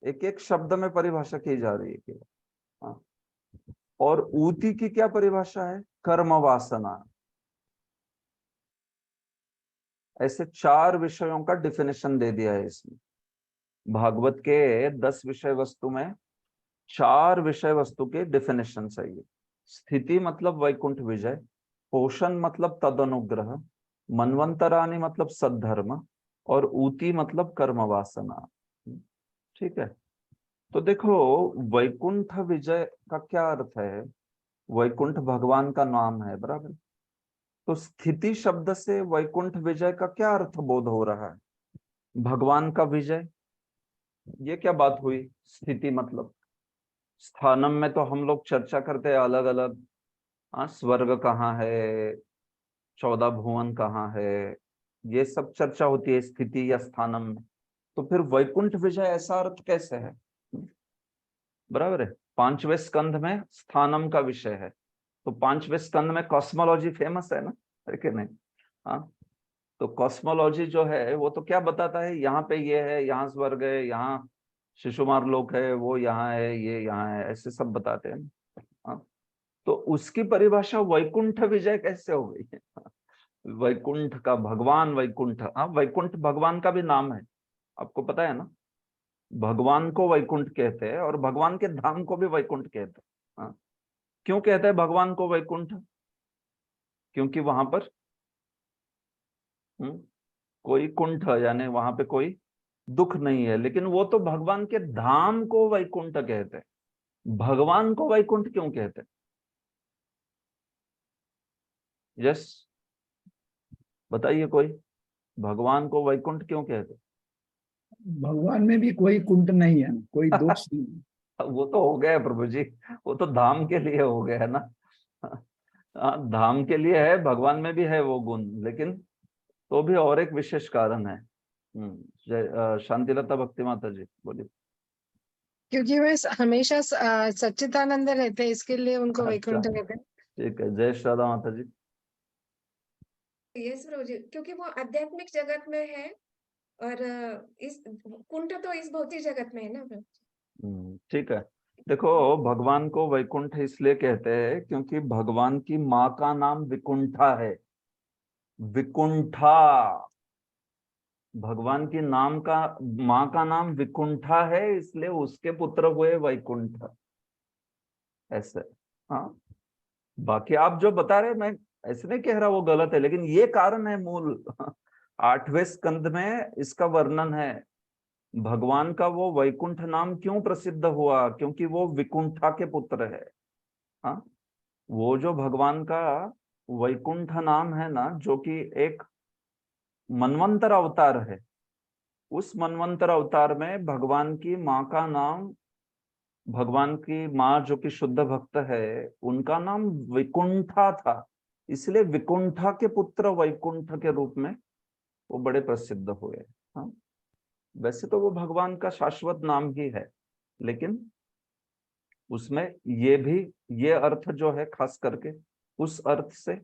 एक एक शब्द में परिभाषा की जा रही है केवल। और ऊति की क्या परिभाषा है? कर्म वासना। ऐसे 4 विषयों का डिफिनेशन दे दिया है इसमें। भागवत के 10 विषय वस्तु में 4 विषय वस्तु के डिफिनेशन चाहिए। स्थिति मतलब वैकुंठ विजय, पोषण मतलब तदनुग्रह, मनवंतरानि मतलब सद्धर्म, और ऊति मतलब कर्म वासना। ठीक है, तो देखो वैकुंठ विजय का क्या अर्थ है? वैकुंठ भगवान का नाम है, बराबर। तो स्थिति शब्द से वैकुंठ विजय का क्या अर्थ बोध हो रहा है? भगवान का विजय, ये क्या बात हुई? स्थिति मतलब स्थानम में तो हम लोग चर्चा करते हैं अलग अलग, स्वर्ग कहाँ है, 14 भुवन कहाँ है, ये सब चर्चा होती है स्थिति या स्थानम में। तो फिर वैकुंठ विजय ऐसा अर्थ कैसे है? बराबर है। 5वें स्कंध में स्थानम का विषय है, तो 5वें स्कंध में कॉस्मोलॉजी फेमस है ना, है कि नहीं? हाँ, तो कॉस्मोलॉजी जो है वो तो क्या बताता है, यहाँ पे ये है, यहाँ स्वर्ग है, यहाँ शिशुमार लोक है, वो यहाँ है, ये यहाँ है, ऐसे सब बताते हैं। हाँ, तो उसकी परिभाषा वैकुंठ विजय कैसे हो गई है? वैकुंठ का भगवान वैकुंठ, हाँ, वैकुंठ भगवान का भी नाम है, आपको पता है ना। भगवान को वैकुंठ कहते हैं और भगवान के धाम को भी वैकुंठ कहते हैं। हाँ, क्यों कहते हैं भगवान को वैकुंठ? क्योंकि वहां पर कोई कुंठ यानी वहां पे कोई दुख नहीं है। लेकिन वो तो भगवान के धाम को वैकुंठ कहते हैं, भगवान को वैकुंठ क्यों कहते हैं? यस, बताइए कोई, भगवान को वैकुंठ क्यों कहते हैं? भगवान में भी कोई कुंठ नहीं है, कोई दोष नहीं। वो तो हो गया प्रभु जी, वो तो धाम के लिए हो गया है ना। धाम के लिए है, भगवान में भी है वो गुण, लेकिन तो भी और एक विशेष कारण है। शांतिलता भक्ति माता जी बोलिए। क्योंकि वे हमेशा सच्चिदानंद रहते हैं, इसके लिए उनको वैकुंठ कहते हैं। ठीक है, जय श्री राधा माता जी। यस प्रभु जी, क्योंकि वो आध्यात्मिक जगत में है और इस कुंठ तो इस भौतिक जगत में है ना प्रभु जी। ठीक है, देखो भगवान को वैकुंठ इसलिए कहते हैं क्योंकि भगवान की माँ का नाम विकुंठा है। विकुंठा, भगवान की नाम का, माँ का नाम विकुंठा है, इसलिए उसके पुत्र हुए वैकुंठ, ऐसे। हाँ, बाकी आप जो बता रहे, मैं ऐसे नहीं कह रहा वो गलत है, लेकिन ये कारण है मूल। 8वें स्कंद में इसका वर्णन है। भगवान का वो वैकुंठ नाम क्यों प्रसिद्ध हुआ? क्योंकि वो विकुंठा के पुत्र है। हाँ, वो जो भगवान का वैकुंठ नाम है ना, जो कि एक मनवंतर अवतार है, उस मनवंतर अवतार में भगवान की माँ का नाम, भगवान की माँ जो कि शुद्ध भक्त है, उनका नाम विकुंठा था, इसलिए विकुंठा के पुत्र वैकुंठ के रूप में वो बड़े प्रसिद्ध हुए। हाँ, वैसे तो वो भगवान का शाश्वत नाम ही है, लेकिन उसमें ये भी, ये अर्थ जो है खास करके उस अर्थ से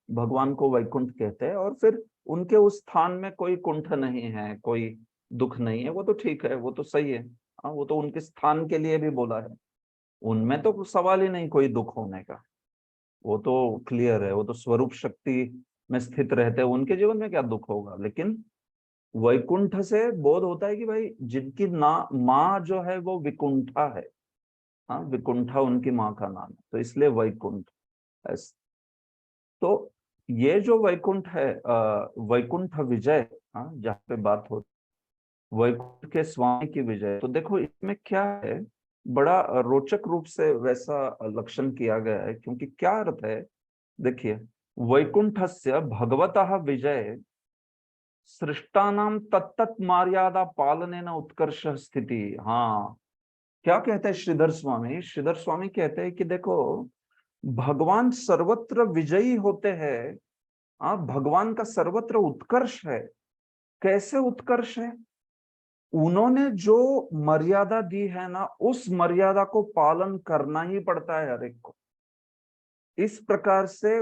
भगवान को वैकुंठ कहते हैं। और फिर उनके उस स्थान में कोई कुंठ नहीं है, कोई दुख नहीं है, वो तो ठीक है, वो तो सही है। हाँ, वो तो उनके स्थान के लिए भी बोला है, उनमें तो कुछ सवाल ही नहीं कोई दुख होने का, वो तो क्लियर है, वो तो स्वरूप शक्ति में स्थित रहते हैं, उनके जीवन में क्या दुख होगा। लेकिन वैकुंठ से बोध होता है कि भाई जिनकी माँ जो है वो विकुंठा है। हाँ, विकुंठा उनकी माँ का नाम है, तो इसलिए वैकुंठ। तो ये जो वैकुंठ है, वैकुंठ विजय, हाँ, जहाँ पे बात हो वैकुंठ के स्वामी की विजय, तो देखो इसमें क्या है, बड़ा रोचक रूप से वैसा लक्षण किया गया है। क्योंकि क्या अर्थ है, देखिए, वैकुंठस्य भगवतः विजय सृष्टानाम तत्तत् मर्यादा पालनेन उत्कर्ष स्थिति। हाँ, क्या कहते हैं श्रीधर स्वामी? श्रीधर स्वामी कहते हैं कि देखो, भगवान सर्वत्र विजयी होते हैं। हाँ, भगवान का सर्वत्र उत्कर्ष है। कैसे उत्कर्ष है? उन्होंने जो मर्यादा दी है ना, उस मर्यादा को पालन करना ही पड़ता है हर एक को। इस प्रकार से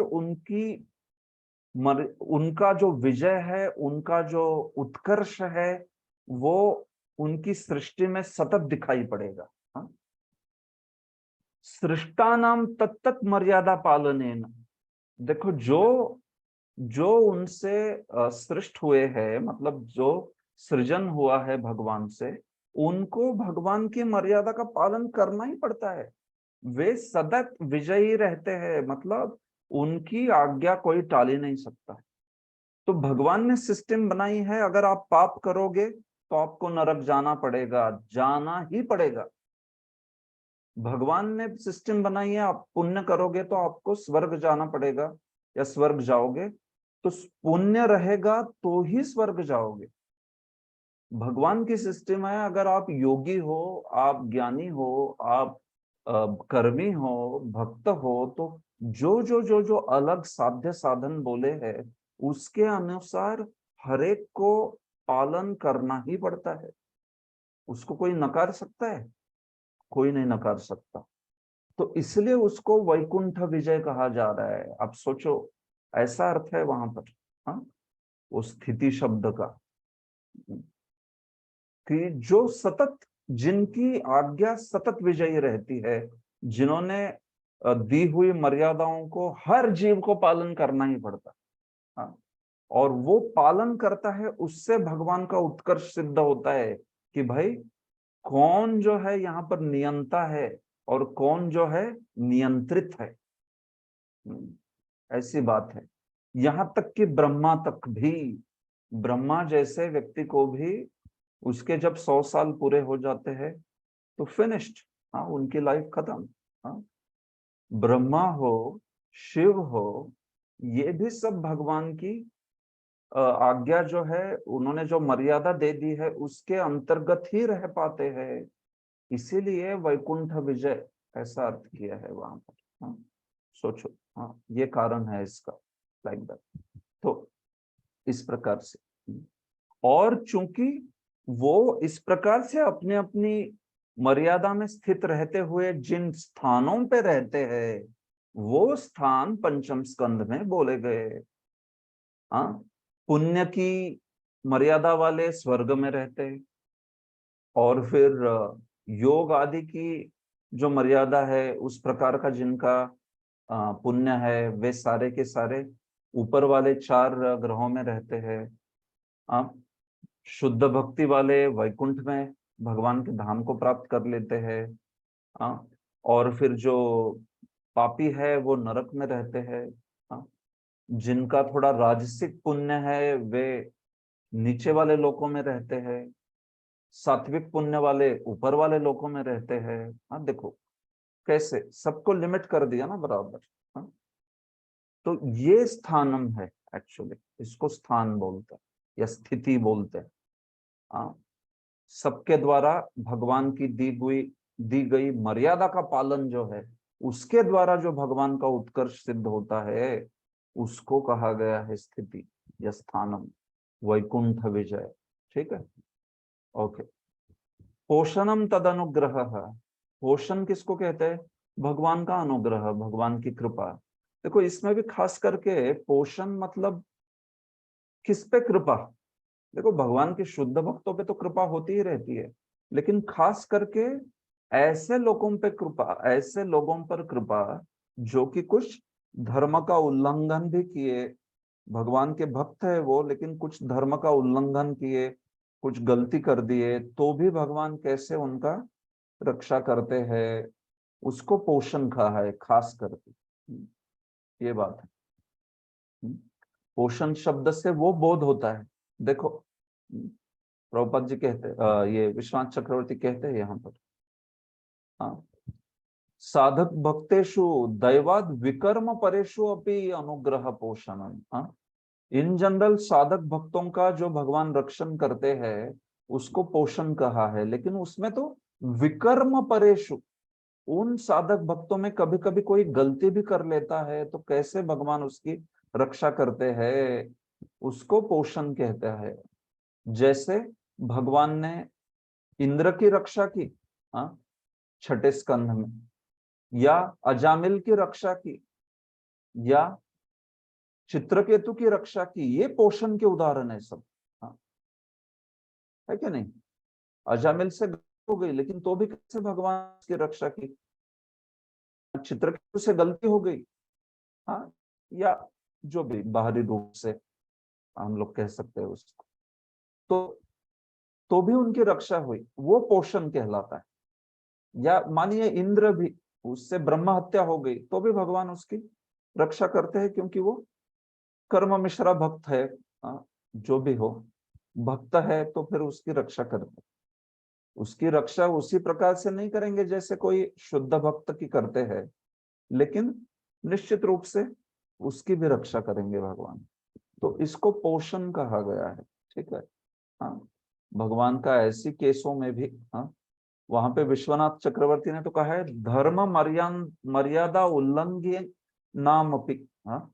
उनका जो विजय है, उनका जो उत्कर्ष है, वो उनकी सृष्टि में सतत दिखाई पड़ेगा। हाँ? सृष्टानाम तत्तत् मर्यादा पालनेन, देखो जो उनसे सृष्ट हुए हैं, मतलब जो सृजन हुआ है भगवान से, उनको भगवान की मर्यादा का पालन करना ही पड़ता है। वे सतत विजयी रहते हैं, मतलब उनकी आज्ञा कोई टाल ही नहीं सकता। तो भगवान ने सिस्टम बनाई है, अगर आप पाप करोगे तो आपको नरक जाना पड़ेगा, जाना ही पड़ेगा। भगवान ने सिस्टम बनाई है, आप पुण्य करोगे तो आपको स्वर्ग जाना पड़ेगा या स्वर्ग जाओगे, तो पुण्य रहेगा तो ही स्वर्ग जाओगे। भगवान की सिस्टम है, अगर आप योगी हो, आप ज्ञानी हो, आप कर्मी हो, भक्त हो, तो जो जो जो जो अलग साध्य साधन बोले हैं, उसके अनुसार हरेक को पालन करना ही पड़ता है। उसको कोई नकार सकता है? कोई नहीं नकार सकता। तो इसलिए उसको वैकुंठ विजय कहा जा रहा है। अब सोचो, ऐसा अर्थ है वहां पर, हाँ, उस स्थिति शब्द का, कि जो सतत, जिनकी आज्ञा सतत विजयी रहती है, जिन्होंने दी हुई मर्यादाओं को हर जीव को पालन करना ही पड़ता है। हाँ, और वो पालन करता है, उससे भगवान का उत्कर्ष सिद्ध होता है कि भाई कौन जो है यहाँ पर नियंता है और कौन जो है नियंत्रित है। ऐसी बात है। यहां तक कि ब्रह्मा तक भी, ब्रह्मा जैसे व्यक्ति को भी उसके जब 100 साल पूरे हो जाते हैं तो फिनिश्ड, हाँ, उनकी लाइफ खत्म। हाँ, ब्रह्मा हो, शिव हो, ये भी सब भगवान की आज्ञा जो है, उन्होंने जो मर्यादा दे दी है उसके अंतर्गत ही रह पाते हैं। इसीलिए वैकुंठ विजय ऐसा अर्थ किया है वहां पर। हाँ, सोचो, हाँ, ये कारण है इसका, लाइक दैट। तो इस प्रकार से, और चूंकि वो इस प्रकार से अपने अपनी मर्यादा में स्थित रहते हुए जिन स्थानों पे रहते हैं, वो स्थान पंचम स्कंध में बोले गए। हाँ, पुण्य की मर्यादा वाले स्वर्ग में रहते हैं, और फिर योग आदि की जो मर्यादा है, उस प्रकार का जिनका पुण्य है, वे सारे के सारे ऊपर वाले 4 ग्रहों में रहते हैं। शुद्ध भक्ति वाले वैकुंठ में भगवान के धाम को प्राप्त कर लेते हैं। और फिर जो पापी है वो नरक में रहते हैं। जिनका थोड़ा राजसिक पुण्य है वे नीचे वाले लोकों में रहते हैं, सात्विक पुण्य वाले ऊपर वाले लोकों में रहते हैं। हाँ, देखो कैसे सबको लिमिट कर दिया ना बराबर। हाँ, तो ये स्थानम है एक्चुअली, इसको स्थान बोलते हैं या स्थिति बोलते हैं। हाँ, सबके द्वारा भगवान की दी गई मर्यादा का पालन जो है, उसके द्वारा जो भगवान का उत्कर्ष सिद्ध होता है, उसको कहा गया है स्थिति या स्थानम, वैकुंठ विजय। ठीक है, ओके। पोषणम तदनुग्रह, पोषण किसको कहते हैं? भगवान का अनुग्रह, भगवान की कृपा। देखो इसमें भी खास करके पोषण मतलब किस पे कृपा? देखो भगवान के शुद्ध भक्तों पे तो कृपा होती ही रहती है, लेकिन खास करके ऐसे लोगों पे कृपा, ऐसे लोगों पर कृपा जो कि कुछ धर्म का उल्लंघन भी किए। भगवान के भक्त है वो, लेकिन कुछ धर्म का उल्लंघन किए, कुछ गलती कर दिए, तो भी भगवान कैसे उनका रक्षा करते हैं, उसको पोषण कहा है खास करके। ये बात है। पोषण शब्द से वो बोध होता है। देखो प्रभुपाद जी कहते, ये विश्वनाथ चक्रवर्ती कहते हैं यहाँ पर, हाँ, साधक भक्तेषु दैवाद विकर्म परेषु अपि अनुग्रह पोषणम। हाँ, इन जनरल साधक भक्तों का जो भगवान रक्षण करते हैं उसको पोषण कहा है, लेकिन उसमें तो विकर्म परेषु, उन साधक भक्तों में कभी कभी कोई गलती भी कर लेता है तो कैसे भगवान उसकी रक्षा करते हैं, उसको पोषण कहता है। जैसे भगवान ने इंद्र की रक्षा की, हाँ, छठे स्कंध में, या अजामिल की रक्षा की, या चित्रकेतु की रक्षा की, ये पोषण के उदाहरण है सब। हाँ, है क्या नहीं? अजामिल से हो गई लेकिन तो भी कैसे भगवान की रक्षा की, चित्रकेतु से गलती हो गई, हाँ, या जो भी बाहरी रूप से हम लोग कह सकते हैं उसको, तो भी उनकी रक्षा हुई, वो पोषण कहलाता है। या मानिए इंद्र भी, उससे ब्रह्म हत्या हो गई तो भी भगवान उसकी रक्षा करते हैं, क्योंकि वो कर्म मिश्रा भक्त है। जो भी हो भक्त है तो फिर उसकी रक्षा करते, उसकी रक्षा उसी प्रकार से नहीं करेंगे जैसे कोई शुद्ध भक्त की करते हैं, लेकिन निश्चित रूप से उसकी भी रक्षा करेंगे भगवान। तो इसको पोषण कहा गया है, ठीक है। हाँ, भगवान का ऐसी केसों में भी, हाँ, वहां पे विश्वनाथ चक्रवर्ती ने तो कहा है धर्म मर्यादा उल्लंघन नाम अपि। हाँ,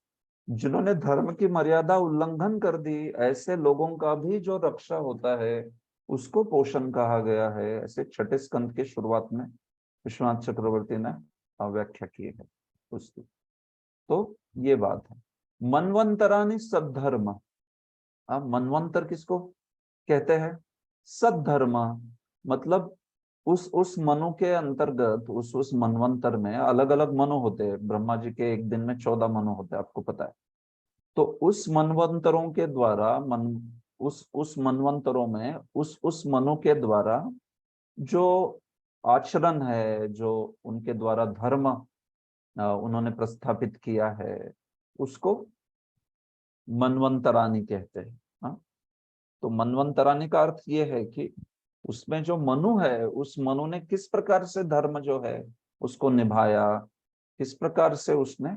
जिन्होंने धर्म की मर्यादा उल्लंघन कर दी, ऐसे लोगों का भी जो रक्षा होता है उसको पोषण कहा गया है। ऐसे छठे स्कंद के शुरुआत में विश्वनाथ चक्रवर्ती ने व्याख्या की है उसकी। तो ये बात है। मनवंतरानि सद्धर्म। मनवंतर किसको कहते हैं? सद्धर्म मतलब उस मनु के अंतर्गत, उस मनवंतर में अलग अलग मनु होते हैं। ब्रह्मा जी के एक दिन में 14 मनु होते हैं, आपको पता है। तो उस मनवंतरों के द्वारा उस मनवंतरों में उस मनु के द्वारा जो आचरण है, जो उनके द्वारा धर्म उन्होंने प्रस्थापित किया है, उसको मनवंतरानी कहते हैं। हाँ, तो मनवंतरानी का अर्थ ये है कि उसमें जो मनु है, उस मनु ने किस प्रकार से धर्म जो है उसको निभाया, किस प्रकार से उसने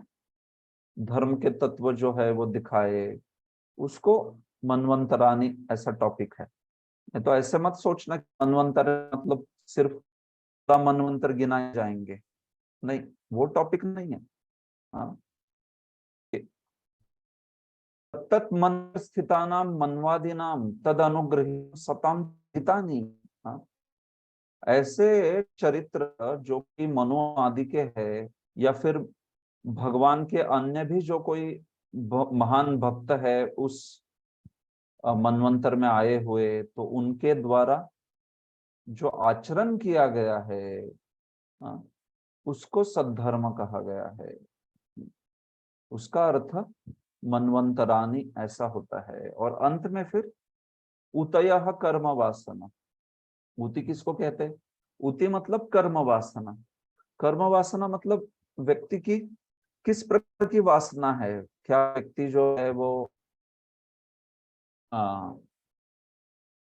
धर्म के तत्व जो है वो दिखाए, उसको मनवंतरानी ऐसा टॉपिक है। तो ऐसे मत सोचना कि मनवंतर मतलब सिर्फ मनवंतर गिनाए जाएंगे, नहीं, वो टॉपिक नहीं है। हाँ, तत्मन स्थितानाम मनवादीनाम तद अनुग्रह सताम हितानि। हाँ, ऐसे चरित्र जो कि मनु आदि के है, या फिर भगवान के अन्य भी जो कोई महान भक्त है उस मनवंतर में आए हुए, तो उनके द्वारा जो आचरण किया गया है, उसको सद्धर्म कहा गया है। उसका अर्थ मनवंतरानी ऐसा होता है। और अंत में फिर उतयः कर्म वासना। उति किसको कहते हैं? उति मतलब कर्म वासना। कर्म वासना मतलब व्यक्ति की किस प्रकार की वासना है। क्या व्यक्ति जो है वो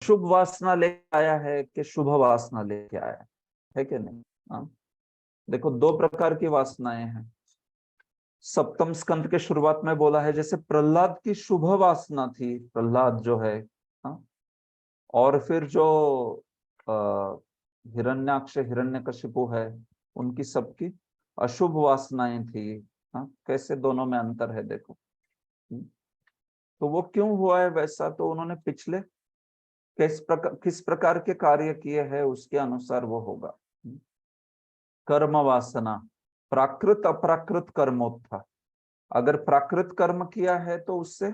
शुभ वासना लेके आया है कि शुभ वासना लेके आया है कि नहीं? हाँ, देखो दो प्रकार की वासनाएं हैं। सप्तम स्कंद के शुरुआत में बोला है, जैसे प्रहलाद की शुभ वासना थी, प्रहलाद जो है। हाँ, और फिर जो हिरण्याक्ष हिरण्यकशिपु है, उनकी सबकी अशुभ वासनाएं थी। हाँ, कैसे दोनों में अंतर है देखो। तो वो क्यों हुआ है वैसा, तो उन्होंने पिछले किस प्रकार के कार्य किए हैं उसके अनुसार वो होगा। कर्म वासना, प्राकृत अप्राकृत कर्मोत्था। अगर प्राकृत कर्म किया है तो उससे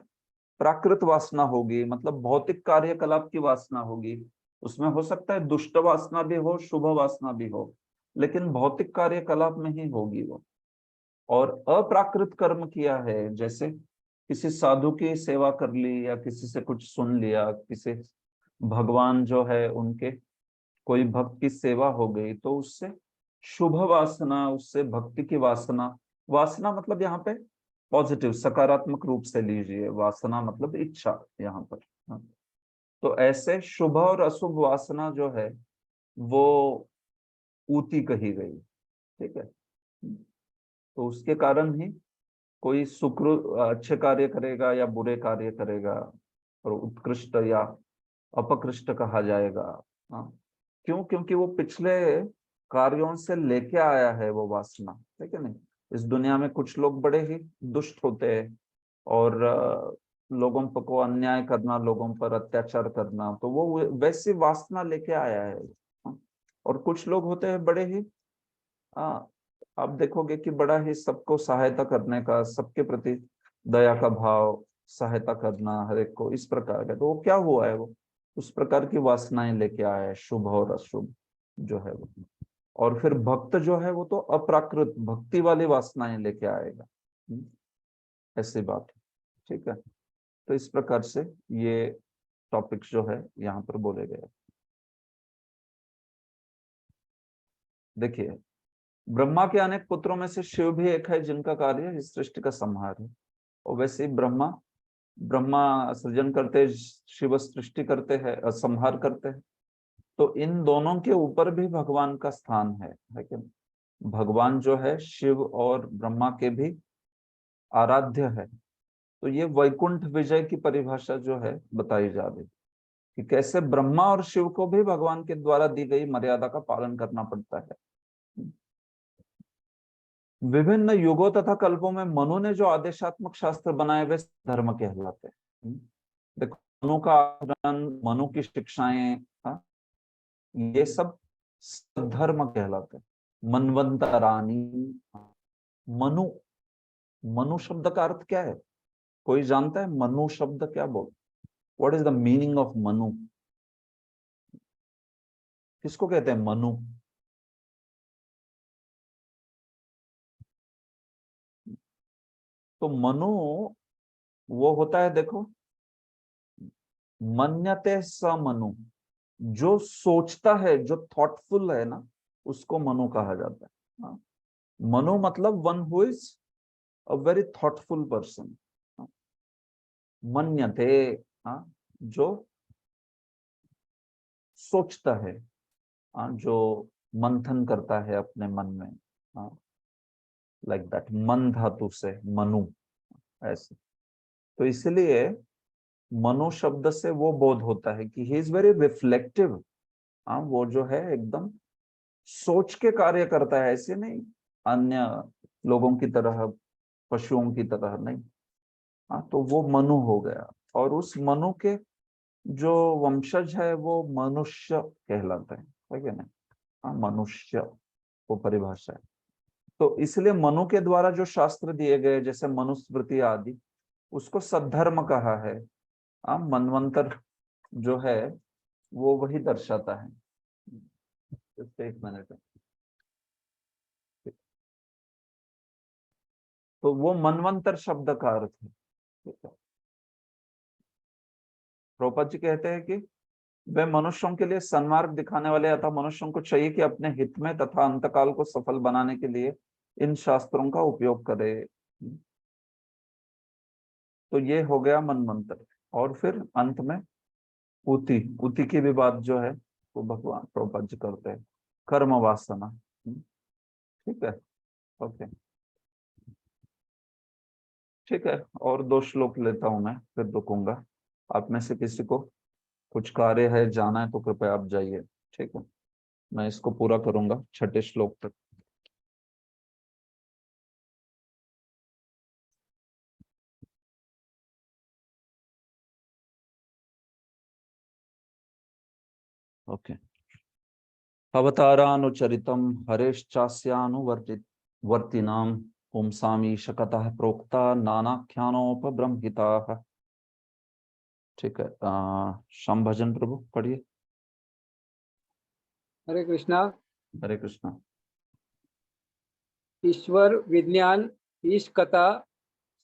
प्राकृत वासना होगी, मतलब भौतिक कार्यकलाप की वासना होगी। उसमें हो सकता है दुष्ट वासना भी हो, शुभ वासना भी हो, लेकिन भौतिक कार्यकलाप में ही होगी वो। और अप्राकृत कर्म किया है, जैसे किसी साधु की सेवा कर ली या किसी से कुछ सुन लिया, किसी भगवान जो है उनके कोई भक्त की सेवा हो गई, तो उससे शुभ वासना, उससे भक्ति की वासना। वासना मतलब यहाँ पे पॉजिटिव सकारात्मक रूप से लीजिए, वासना मतलब इच्छा यहाँ पर। हाँ। तो ऐसे शुभ और अशुभ वासना जो है वो ऊती कही गई, ठीक है। तो उसके कारण ही कोई अच्छे कार्य करेगा या बुरे कार्य करेगा, और उत्कृष्ट या अपकृष्ट कहा जाएगा। हाँ, क्यों? क्योंकि वो पिछले कार्यों से लेके आया है वो वासना, ठीक है नहीं। इस दुनिया में कुछ लोग बड़े ही दुष्ट होते हैं और लोगों पर को अन्याय करना, लोगों पर अत्याचार करना, तो वो वैसी वासना लेके आया है। हाँ, और कुछ लोग होते हैं बड़े ही आप देखोगे कि बड़ा ही सबको सहायता करने का, सबके प्रति दया का भाव, सहायता करना हर एक को, इस प्रकार का। तो वो क्या हुआ है, वो उस प्रकार की वासनाएं लेके आया है, शुभ और अशुभ जो है वो। और फिर भक्त जो है वो तो अप्राकृत भक्ति वाली वासनाएं लेके आएगा। ऐसी बात है, ठीक है। तो इस प्रकार से ये टॉपिक्स जो है यहाँ पर बोले गए। देखिए, ब्रह्मा के अनेक पुत्रों में से शिव भी एक है जिनका कार्य इस सृष्टि का संहार है। और वैसे ही ब्रह्मा सृजन करते, शिव सृष्टि करते हैं, संहार करते हैं। तो इन दोनों के ऊपर भी भगवान का स्थान है कि भगवान जो है शिव और ब्रह्मा के भी आराध्य है। तो ये वैकुंठ विजय की परिभाषा जो है बताई जा रही कि कैसे ब्रह्मा और शिव को भी भगवान के द्वारा दी गई मर्यादा का पालन करना पड़ता है। विभिन्न युगों तथा कल्पों में मनु ने जो आदेशात्मक शास्त्र बनाए वे धर्म कहलाते हैं। देखो, मनु का आचरण, मनु की शिक्षाएं, ये सब धर्म कहलाते हैं। मनवंतरानी, मनु, मनु शब्द का अर्थ क्या है? कोई जानता है मनु शब्द क्या बोल? What is the meaning of Manu? किसको कहते हैं मनु? तो मनु वो होता है, देखो, मन्यते स मनु, जो सोचता है, जो थॉटफुल है ना, उसको मनु कहा जाता है। हाँ? मनु मतलब one who is a very thoughtful person. मन्यते, हाँ, जो सोचता है, हाँ, जो मंथन करता है अपने मन में, हाँ, लाइक दैट, मन धातु से मनु, ऐसे। तो इसलिए मनु शब्द से वो बोध होता है कि ही इज वेरी रिफ्लेक्टिव। हाँ, वो जो है एकदम सोच के कार्य करता है, ऐसे नहीं अन्य लोगों की तरह, पशुओं की तरह नहीं। हाँ, तो वो मनु हो गया। और उस मनु के जो वंशज है वो मनुष्य कहलाते हैं, है क्या नहीं? हाँ, मनुष्य वो परिभाषा है। तो इसलिए मनु के द्वारा जो शास्त्र दिए गए, जैसे मनुस्मृति आदि, उसको सद्धर्म कहा है। हाँ, मनवंतर जो है वो वही दर्शाता है। एक मिनट, तो वो मनवंतर शब्द का अर्थ है। प्रभुपाद जी कहते हैं कि वे मनुष्यों के लिए सन्मार्ग दिखाने वाले, अतः मनुष्यों को चाहिए कि अपने हित में तथा अंतकाल को सफल बनाने के लिए इन शास्त्रों का उपयोग करे। तो ये हो गया मनवंतर। और फिर अंत में उति, उति की भी बात जो है वो भगवान प्रभुपाद जी करते हैं, कर्म वासना। ठीक है, ओके, ठीक है। और 2 श्लोक लेता हूं मैं, फिर रुकूंगा। आप में से किसी को कुछ कार्य है, जाना है, तो कृपया आप जाइए, ठीक है। मैं इसको पूरा करूंगा 6ठे श्लोक तक। ओके। अवतारानुचरितम हरेश्चास्यानुवर्तिनाम पुंसामी शकतः प्रोक्ता नानाख्यानोपब्रह्मिताः। ठीक है, श्याम भजन प्रभु पढ़िए। हरे कृष्णा। हरे कृष्णा। ईश्वर विज्ञान ईश कथा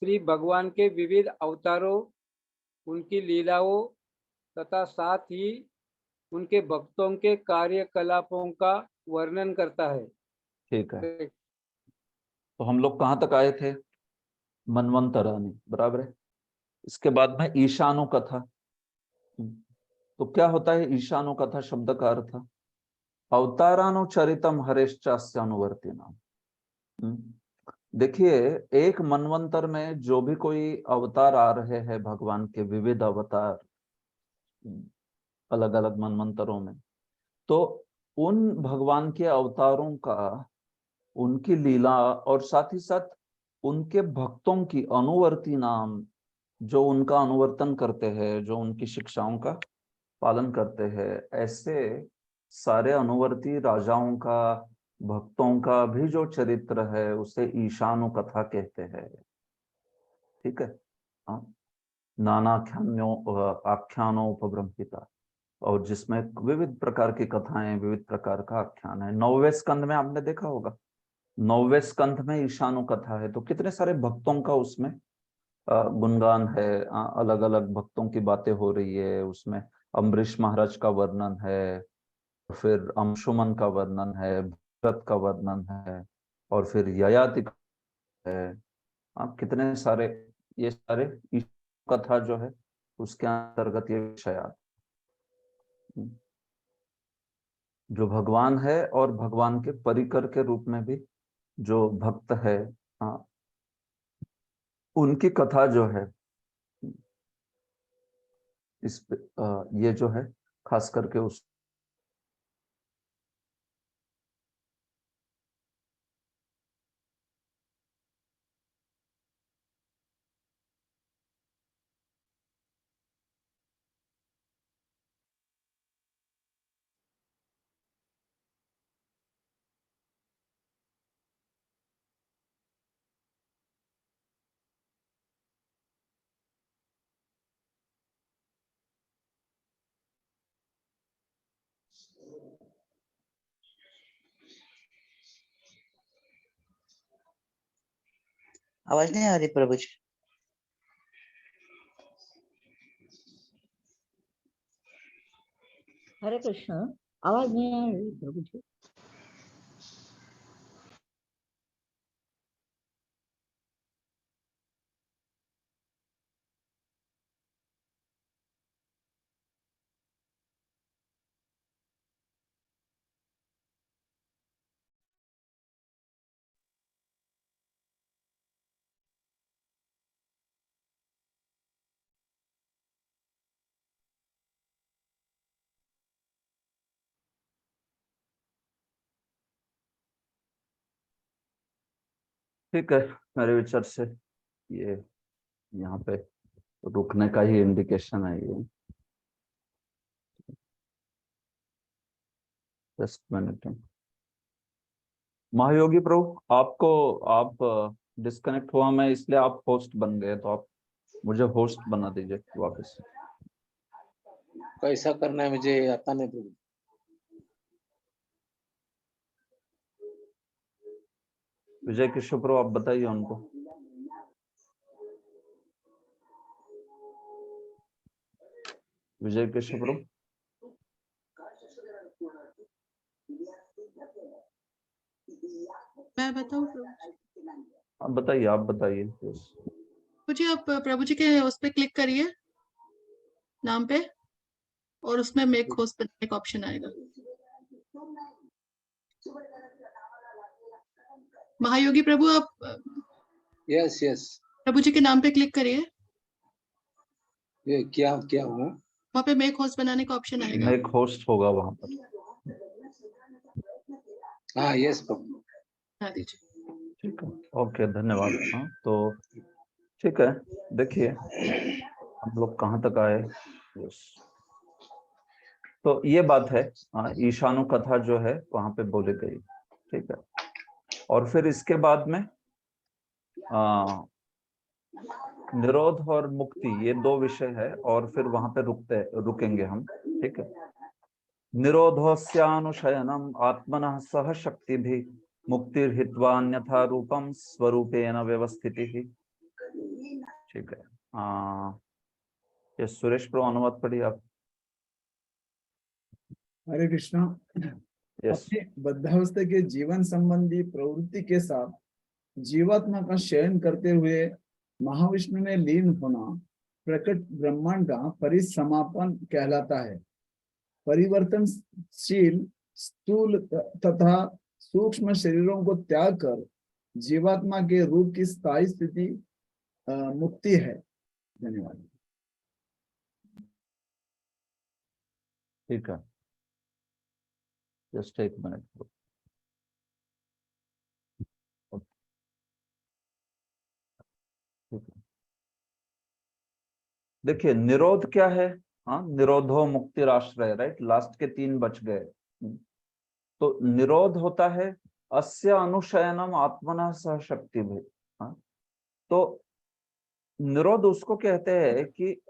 श्री भगवान के विविध अवतारों, उनकी लीलाओं तथा साथ ही उनके भक्तों के कार्यकलापों का वर्णन करता है। ठीक है, तो हम लोग कहाँ तक आए थे? मनवंतरानी, बराबर है। इसके बाद में ईशानु कथा। तो क्या होता है ईशानु कथा शब्द का अर्थ? अवतारानुचरितम हरेश्चास्यानुवर्तिनाम। देखिए, एक मनवंतर में जो भी कोई अवतार आ रहे हैं भगवान के, विविध अवतार अलग अलग मनवंतरों में, तो उन भगवान के अवतारों का, उनकी लीला और साथ ही साथ उनके भक्तों की अनुवर्ती नाम, जो उनका अनुवर्तन करते हैं, जो उनकी शिक्षाओं का पालन करते हैं, ऐसे सारे अनुवर्ती राजाओं का, भक्तों का भी जो चरित्र है उसे ईशानु कथा कहते हैं। ठीक है, आख्यानों उपब्रह्मिता, और जिसमें विविध प्रकार की कथाएं, विविध प्रकार का आख्यान है। 9वें स्कंद में आपने देखा होगा, 9वें स्कंध में ईशानु कथा है, तो कितने सारे भक्तों का उसमें गुणगान है, अलग अलग भक्तों की बातें हो रही है। उसमें अम्बरीश महाराज का वर्णन है, फिर अंशुमन का वर्णन है, भरत का वर्णन है, और फिर ययाति है। कितने सारे, ये सारे कथा जो है उसके अंतर्गत ये विषय जो भगवान है और भगवान के परिकर के रूप में भी जो भक्त है, उनकी कथा जो है, इस ये जो है खास करके उस आवाज नहीं आ रही प्रभु जी। हरे कृष्ण, आवाज नहीं आ रही प्रभु जी। ठीक है, मेरे विचार से ये यहाँ पे रुकने का ही इंडिकेशन है ये। Just minute. महायोगी प्रभु, आपको, आप डिस्कनेक्ट हुआ मैं, इसलिए आप होस्ट बन गए, तो आप मुझे होस्ट बना दीजिए वापस। कैसा करना है मुझे आता नहीं प्रभु। विजय किशोर प्रभु, आप बताइए उनको। विजय किशोर प्रभु, मैं बताऊं प्रभु? आप बताइए, आप बताइए। मुझे आप प्रभु जी के उस पे क्लिक करिए, नाम पे, और उसमें मेक होस्ट बनाने का ऑप्शन आएगा। महायोगी प्रभु, आप यस यस, प्रभु जी के नाम पे क्लिक करिए, ये क्या हुआ? वहाँ पे मेक होस्ट बनाने का ऑप्शन आएगा। मेक होस्ट होगा वहां पर। हाँ यस प्रभु। हाँ दीजिए। ठीक है, ओके, धन्यवाद। हाँ, तो ठीक है, देखिए हम लोग कहाँ तक आए। यस, तो ये बात है, ईशानु कथा जो है वहां पे बोली गई, ठीक है। और फिर इसके बाद में निरोध और मुक्ति, ये दो विषय है, और फिर वहां पे रुकेंगे हम, ठीक है। निरोधोस्यानुशयनम आत्मनः सह शक्ति भी मुक्तिर्हित्वा अन्यथा रूपम स्वरूपेण व्यवस्थितिः, ठीक है। ये सुरेश प्रभु अनुवाद पढ़िए आप। हरे कृष्णा। अपने बद्धावस्था के जीवन संबंधी प्रवृत्ति के साथ जीवात्मा का शयन करते हुए महाविष्णु में लीन होना प्रकट ब्रह्मांड का परिसमापन कहलाता है। परिवर्तनशील स्थूल तथा सूक्ष्म शरीरों को त्याग कर जीवात्मा के रूप की स्थायी स्थिति मुक्ति है। धन्यवाद। ठीक है, जस्ट एक मिनट। देखिए निरोध क्या है, हाँ, निरोधो मुक्तिराश्रय, राइट, लास्ट के 3 बच गए। तो निरोध होता है अस्य अनुशयनम आत्मनः सह शक्ति भी। हाँ, तो निरोध उसको कहते हैं कि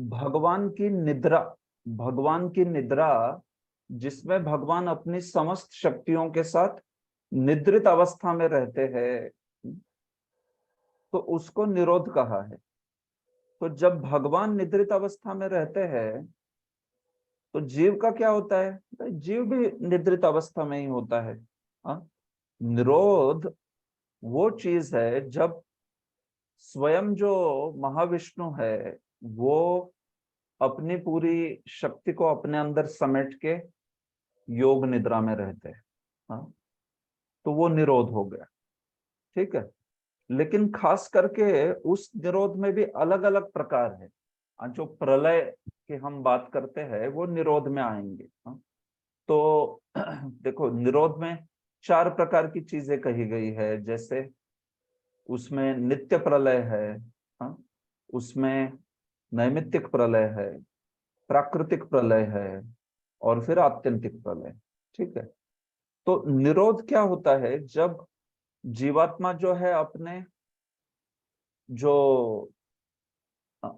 भगवान की निद्रा जिसमें भगवान अपनी समस्त शक्तियों के साथ निद्रित अवस्था में रहते हैं, तो उसको निरोध कहा है। तो जब भगवान निद्रित अवस्था में रहते हैं तो जीव का क्या होता है, जीव भी निद्रित अवस्था में ही होता है। निरोध वो चीज है जब स्वयं जो महाविष्णु है वो अपनी पूरी शक्ति को अपने अंदर समेट के योग निद्रा में रहते हैं, तो वो निरोध हो गया, ठीक है। लेकिन खास करके उस निरोध में भी अलग अलग प्रकार है। जो प्रलय की हम बात करते हैं वो निरोध में आएंगे। तो देखो निरोध में 4 प्रकार की चीजें कही गई है, जैसे उसमें नित्य प्रलय है, उसमें नैमित्तिक प्रलय है, प्राकृतिक प्रलय है, और फिर आत्यंतिक प्रलय, ठीक है। तो निरोध क्या होता है, जब जीवात्मा जो है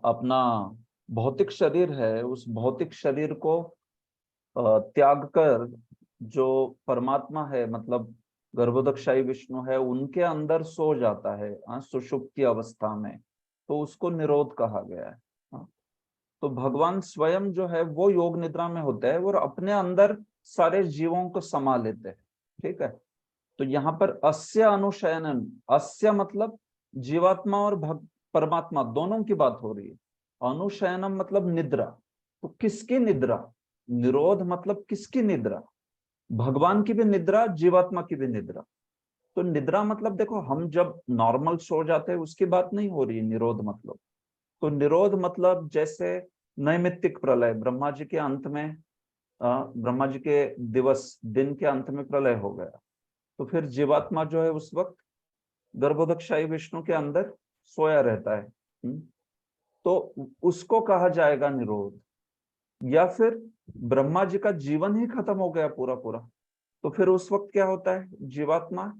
अपना भौतिक शरीर है, उस भौतिक शरीर को त्याग कर जो परमात्मा है, मतलब गर्भोदकशाही विष्णु है, उनके अंदर सो जाता है सुषुप्ति अवस्था में, तो उसको निरोध कहा गया है। तो भगवान स्वयं जो है वो योग निद्रा में होता है और अपने अंदर सारे जीवों को समा लेते हैं, ठीक है। तो यहाँ पर अस्य अनुशयनन, अस्य मतलब जीवात्मा और परमात्मा दोनों की बात हो रही है। अनुशयनम मतलब निद्रा, तो किसकी निद्रा, निरोध मतलब किसकी निद्रा, भगवान की भी निद्रा, जीवात्मा की भी निद्रा। तो निद्रा मतलब देखो हम जब नॉर्मल सो जाते हैं उसकी बात नहीं हो रही है निरोध मतलब। तो निरोध मतलब जैसे नैमित्तिक प्रलय, ब्रह्मा जी के अंत में, ब्रह्मा जी के दिन के अंत में प्रलय हो गया, तो फिर जीवात्मा जो है उस वक्त गर्भोदकशाही विष्णु के अंदर सोया रहता है, तो उसको कहा जाएगा निरोध। या फिर ब्रह्मा जी का जीवन ही खत्म हो गया पूरा, तो फिर उस वक्त क्या होता है, जीवात्मा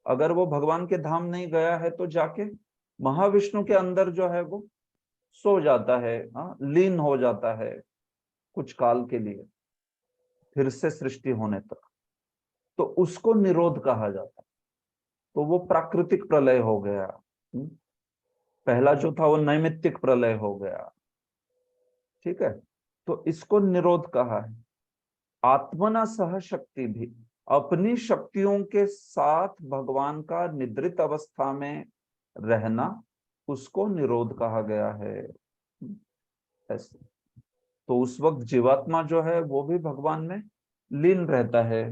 अगर वो भगवान के धाम नहीं गया है तो जाके महाविष्णु के अंदर जो है वो सो जाता है, लीन हो जाता है कुछ काल के लिए, फिर से सृष्टि होने तक, तो उसको निरोध कहा जाता है। तो वो प्राकृतिक प्रलय हो गया, पहला जो था वो नैमित्तिक प्रलय हो गया, ठीक है। तो इसको निरोध कहा है। आत्मना सह शक्ति भी, अपनी शक्तियों के साथ भगवान का निद्रित अवस्था में रहना, उसको निरोध कहा गया है ऐसे। तो उस वक्त जीवात्मा जो है वो भी भगवान में लीन रहता है।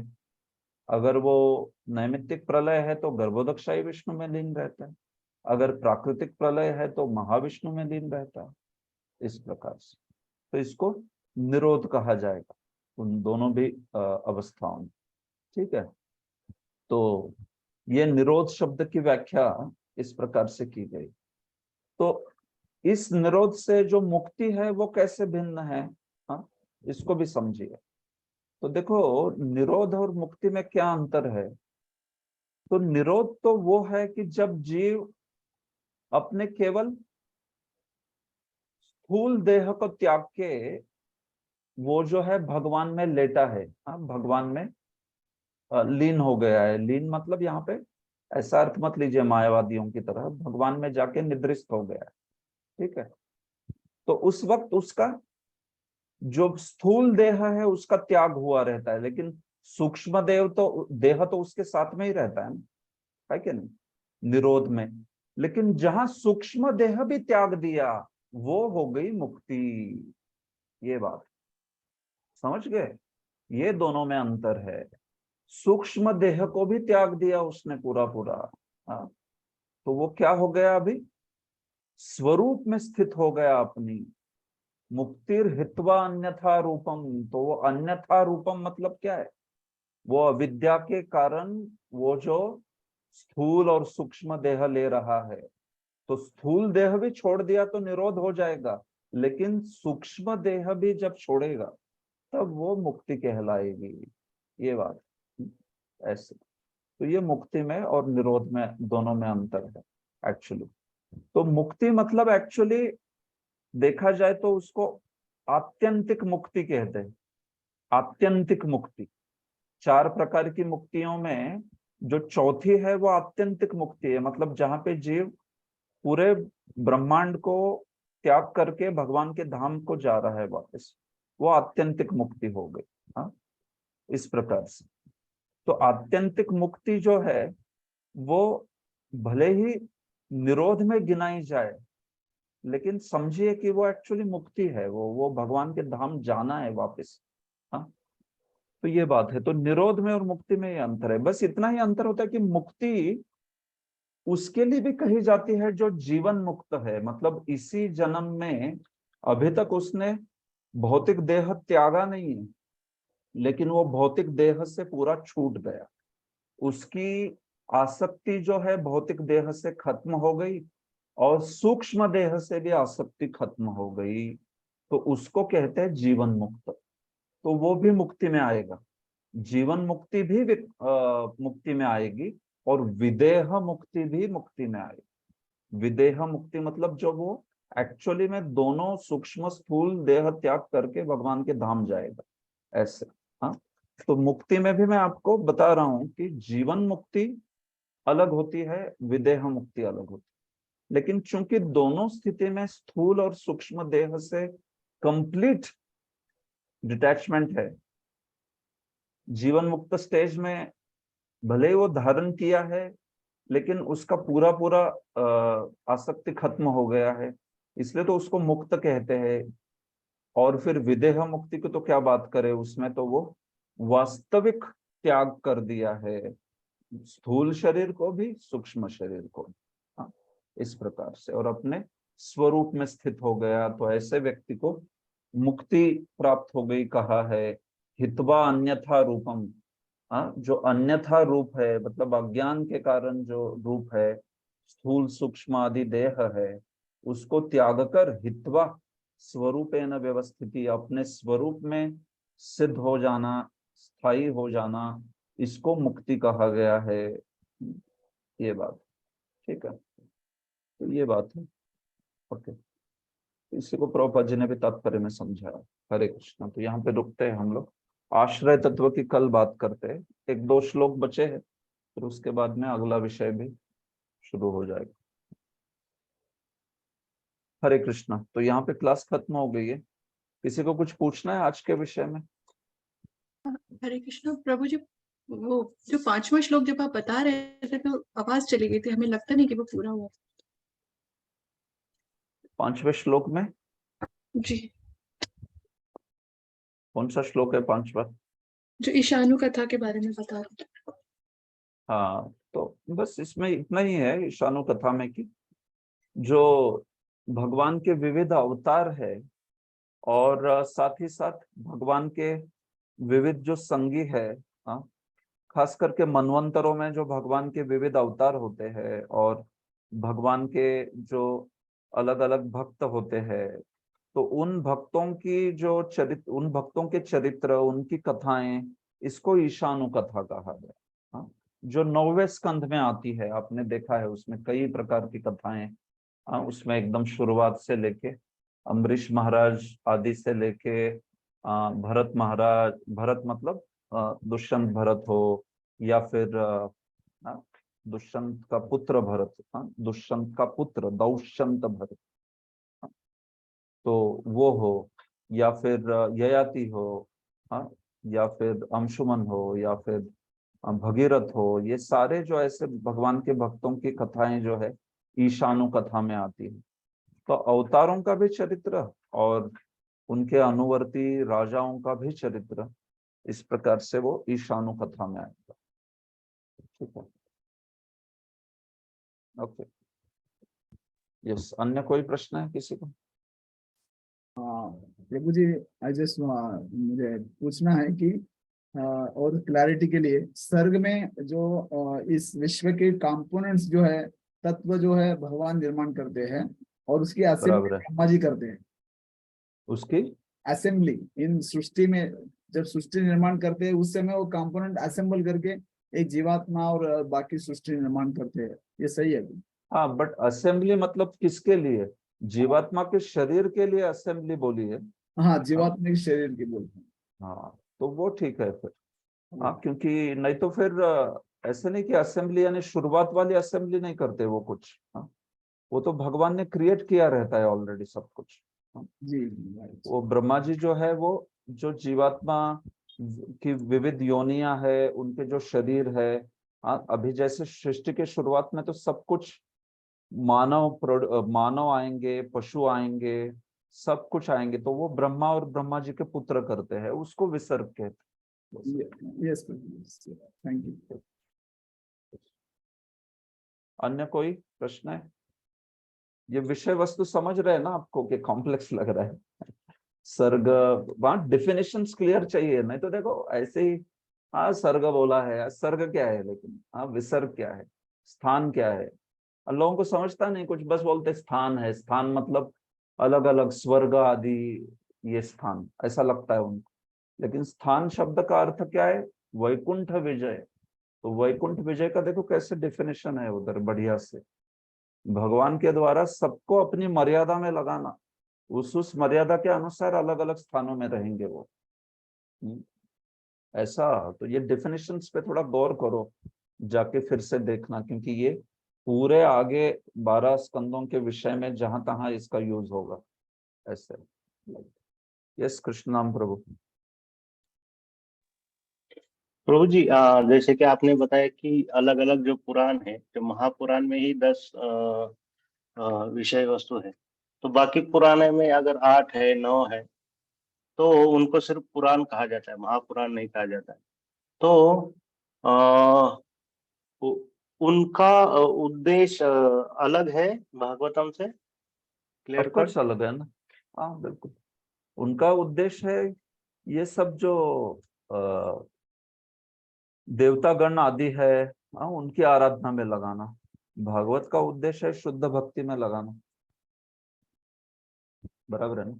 अगर वो नैमित्तिक प्रलय है तो गर्भोदकशाही विष्णु में लीन रहता है, अगर प्राकृतिक प्रलय है तो महाविष्णु में लीन रहता है, इस प्रकार से। तो इसको निरोध कहा जाएगा उन दोनों भी अवस्थाओं में, ठीक है। तो ये निरोध शब्द की व्याख्या इस प्रकार से की गई। तो इस निरोध से जो मुक्ति है वो कैसे भिन्न है, इसको भी समझिए। तो देखो निरोध और मुक्ति में क्या अंतर है। तो निरोध तो वो है कि जब जीव अपने केवल स्थूल देह को त्याग के वो जो है भगवान में लेटा है, भगवान में लीन हो गया है। लीन मतलब यहाँ पे ऐसा अर्थ मत लीजिए मायावादियों की तरह, भगवान में जाके निद्रिस्त हो गया है, ठीक है। तो उस वक्त उसका जो स्थूल देह है उसका त्याग हुआ रहता है, लेकिन सूक्ष्म देह तो उसके साथ में ही रहता है कि नहीं, निरोध में। लेकिन जहां सूक्ष्म देह भी त्याग दिया वो हो गई मुक्ति। ये बात समझ गए, ये दोनों में अंतर है। सूक्ष्म देह को भी त्याग दिया उसने पूरा पूरा, हाँ, तो वो क्या हो गया, अभी स्वरूप में स्थित हो गया अपनी। मुक्तिर हित्वा अन्यथा रूपम, तो वो अन्यथा रूपम मतलब क्या है, वो अविद्या के कारण वो जो स्थूल और सूक्ष्म देह ले रहा है, तो स्थूल देह भी छोड़ दिया तो निरोध हो जाएगा, लेकिन सूक्ष्म देह भी जब छोड़ेगा तब वो मुक्ति कहलाएगी। ये बात ऐसे। तो ये मुक्ति में और निरोध में दोनों में अंतर है एक्चुअली। तो मुक्ति मतलब एक्चुअली देखा जाए तो उसको आत्यंतिक मुक्ति कहते हैं। आत्यंतिक मुक्ति, 4 प्रकार की मुक्तियों में जो चौथी है वो आत्यंतिक मुक्ति है। मतलब जहां पे जीव पूरे ब्रह्मांड को त्याग करके भगवान के धाम को जा रहा है वापस, वो आत्यंतिक मुक्ति हो गई। हाँ, इस प्रकार से। तो आत्यंतिक मुक्ति जो है वो भले ही निरोध में गिनाई जाए, लेकिन समझिए कि वो एक्चुअली मुक्ति है, वो भगवान के धाम जाना है वापस। हाँ, तो ये बात है। तो निरोध में और मुक्ति में ये अंतर है। बस इतना ही अंतर होता है कि मुक्ति उसके लिए भी कही जाती है जो जीवन मुक्त है, मतलब इसी जन्म में अभी तक उसने भौतिक देह त्यागा नहीं है, लेकिन वो भौतिक देह से पूरा छूट गया, उसकी आसक्ति जो है भौतिक देह से खत्म हो गई और सूक्ष्म देह से भी आसक्ति खत्म हो गई, तो उसको कहते हैं जीवन मुक्त। तो वो भी मुक्ति में आएगा, जीवन मुक्ति भी मुक्ति में आएगी और विदेह मुक्ति भी मुक्ति में आएगी। विदेह मुक्ति मतलब जो वो एक्चुअली में दोनों सूक्ष्म स्थूल देह त्याग करके भगवान के धाम जाएगा, ऐसे। हाँ, तो मुक्ति में भी मैं आपको बता रहा हूं कि जीवन मुक्ति अलग होती है, विदेह मुक्ति अलग होती है। लेकिन चूंकि दोनों स्थिति में स्थूल और सूक्ष्म देह से कंप्लीट डिटैचमेंट है, जीवन मुक्त स्टेज में भले ही वो धारण किया है लेकिन उसका पूरा पूरा आसक्ति खत्म हो गया है, इसलिए तो उसको मुक्त कहते हैं। और फिर विदेह मुक्ति की तो क्या बात करें, उसमें तो वो वास्तविक त्याग कर दिया है, स्थूल शरीर को भी सूक्ष्म शरीर को। हाँ, इस प्रकार से, और अपने स्वरूप में स्थित हो गया, तो ऐसे व्यक्ति को मुक्ति प्राप्त हो गई। कहा है हित्वा अन्यथा रूपम, जो अन्यथा रूप है मतलब अज्ञान के कारण जो रूप है स्थूल सूक्ष्म आदि देह है, उसको त्याग कर हित्वा स्वरूपेन व्यवस्थिति, अपने स्वरूप में सिद्ध हो जाना, स्थायी हो जाना, इसको मुक्ति कहा गया है। ये बात ठीक है, तो ये बात है। ओके, इसी को प्रभुपाद जी ने भी तात्पर्य में समझाया। हरे कृष्णा। तो यहाँ पे रुकते हैं हम लोग, आश्रय तत्व की कल बात करते हैं। 1-2 श्लोक बचे हैं, फिर उसके बाद में अगला विषय भी शुरू हो जाएगा। हरे कृष्णा। तो यहाँ पे क्लास खत्म हो गई है, किसी को कुछ पूछना है आज के विषय में? हरे कृष्ण प्रभु जी, वो जो 5वां श्लोक जब आप बता रहे थे तो आवाज चली गई थी, हमें लगता नहीं कि वो पूरा हुआ। 5वें श्लोक में जी, कौन सा श्लोक है 5वां? जो ईशानु कथा के बारे में बता रहे थे। हाँ, तो बस इसमें इतना ही है ईशानु कथा में कि जो भगवान के विविध अवतार है और साथ ही साथ भगवान के विविध जो संगी है, खास करके मनवंतरों में जो भगवान के विविध अवतार होते हैं और भगवान के जो अलग अलग भक्त होते हैं, तो उन भक्तों की जो चरित्र, उन भक्तों के चरित्र, उनकी कथाएं, इसको ईशानु कथा कहा गया। हाँ, जो 9वें स्कंध में आती है, आपने देखा है उसमें कई प्रकार की कथाएं। हाँ, उसमें एकदम शुरुआत से लेके अम्बरीश महाराज आदि से लेके भरत महाराज, भरत मतलब दुष्यंत भरत हो, या फिर दुष्यंत का पुत्र भरत, दुष्यंत का पुत्र दौष्यंत भरत, तो वो हो, या फिर ययाति हो, हाँ, या फिर अंशुमन हो, या फिर भगीरथ हो, ये सारे जो ऐसे भगवान के भक्तों की कथाएं जो है ईशानु कथा में आती है। तो अवतारों का भी चरित्र और उनके अनुवर्ती राजाओं का भी चरित्र इस प्रकार से वो ईशानु कथा में आएगा। ठीक है, ओके, यस। अन्य कोई प्रश्न है किसी को? प्रभु जी, मुझे पूछना है कि और क्लैरिटी के लिए, सर्ग में जो इस विश्व के कंपोनेंट्स जो है, तत्व जो है भगवान निर्माण करते हैं और उसकी असेंबली ब्रह्मा जी करते हैं। उसकी असेंबली इन सृष्टि में, जब सृष्टि निर्माण करते हैं उस समय वो कंपोनेंट असेंबल करके एक जीवात्मा और बाकी सृष्टि निर्माण करते हैं, ये सही है? हाँ, बट असेंबली मतलब किसके लिए? जीवात्मा के शरीर के लिए असेंबली बोली है। हाँ, जीवात्मा के शरीर की बोलते हैं। हाँ, तो वो ठीक है फिर। हाँ, क्योंकि नहीं तो फिर ऐसे नहीं कि असेंबली यानी शुरुआत वाली असेंबली नहीं करते वो कुछ। हाँ, वो तो भगवान ने क्रिएट किया रहता है ऑलरेडी सब कुछ। जी, वो ब्रह्मा जी जो है, वो जो जीवात्मा की विविध योनियां है, उनके जो शरीर है, अभी जैसे सृष्टि के शुरुआत में तो सब कुछ मानव आएंगे, पशु आएंगे, सब कुछ आएंगे, तो वो ब्रह्मा और ब्रह्मा जी के पुत्र करते हैं, उसको विसर्ग कहते हैं। Yes, thank you. अन्य कोई प्रश्न है? ये विषय वस्तु समझ रहे हैं ना आपको कि कॉम्प्लेक्स लग रहा है? सर्ग, वहां डिफिनेशंस क्लियर चाहिए, नहीं तो देखो ऐसे ही हाँ सर्ग बोला है, सर्ग क्या है, लेकिन हाँ विसर्ग क्या है, स्थान क्या है, लोगों को समझता नहीं कुछ, बस बोलते स्थान है। स्थान मतलब अलग अलग स्वर्ग आदि, ये स्थान ऐसा लगता है उनको, लेकिन स्थान शब्द का अर्थ क्या है? वैकुंठ विजय। तो वैकुंठ विजय का देखो कैसे डेफिनेशन है उधर, बढ़िया से। भगवान के द्वारा सबको अपनी मर्यादा में लगाना, उस मर्यादा के अनुसार अलग अलग स्थानों में रहेंगे वो। ऐसा, तो ये डेफिनेशंस पे थोड़ा गौर करो, जाके फिर से देखना, क्योंकि ये पूरे आगे 12 स्कंदों के विषय में जहां तहां इसका यूज होगा ऐसे। यस, कृष्ण नाम प्रभु। प्रभु जी, जैसे कि आपने बताया कि अलग अलग जो पुराण है, जो महापुराण में ही 10 विषय वस्तु है, तो बाकी पुराण में अगर 8 है 9 है तो उनको सिर्फ पुराण कहा जाता है, महापुराण नहीं कहा जाता है। तो उनका उद्देश्य अलग है भागवतम से? क्लियर कट अलग है ना? हाँ बिल्कुल, उनका उद्देश्य है ये सब जो देवतागण आदि है, उनकी आराधना में लगाना। भागवत का उद्देश्य है शुद्ध भक्ति में लगाना, बराबर है ना?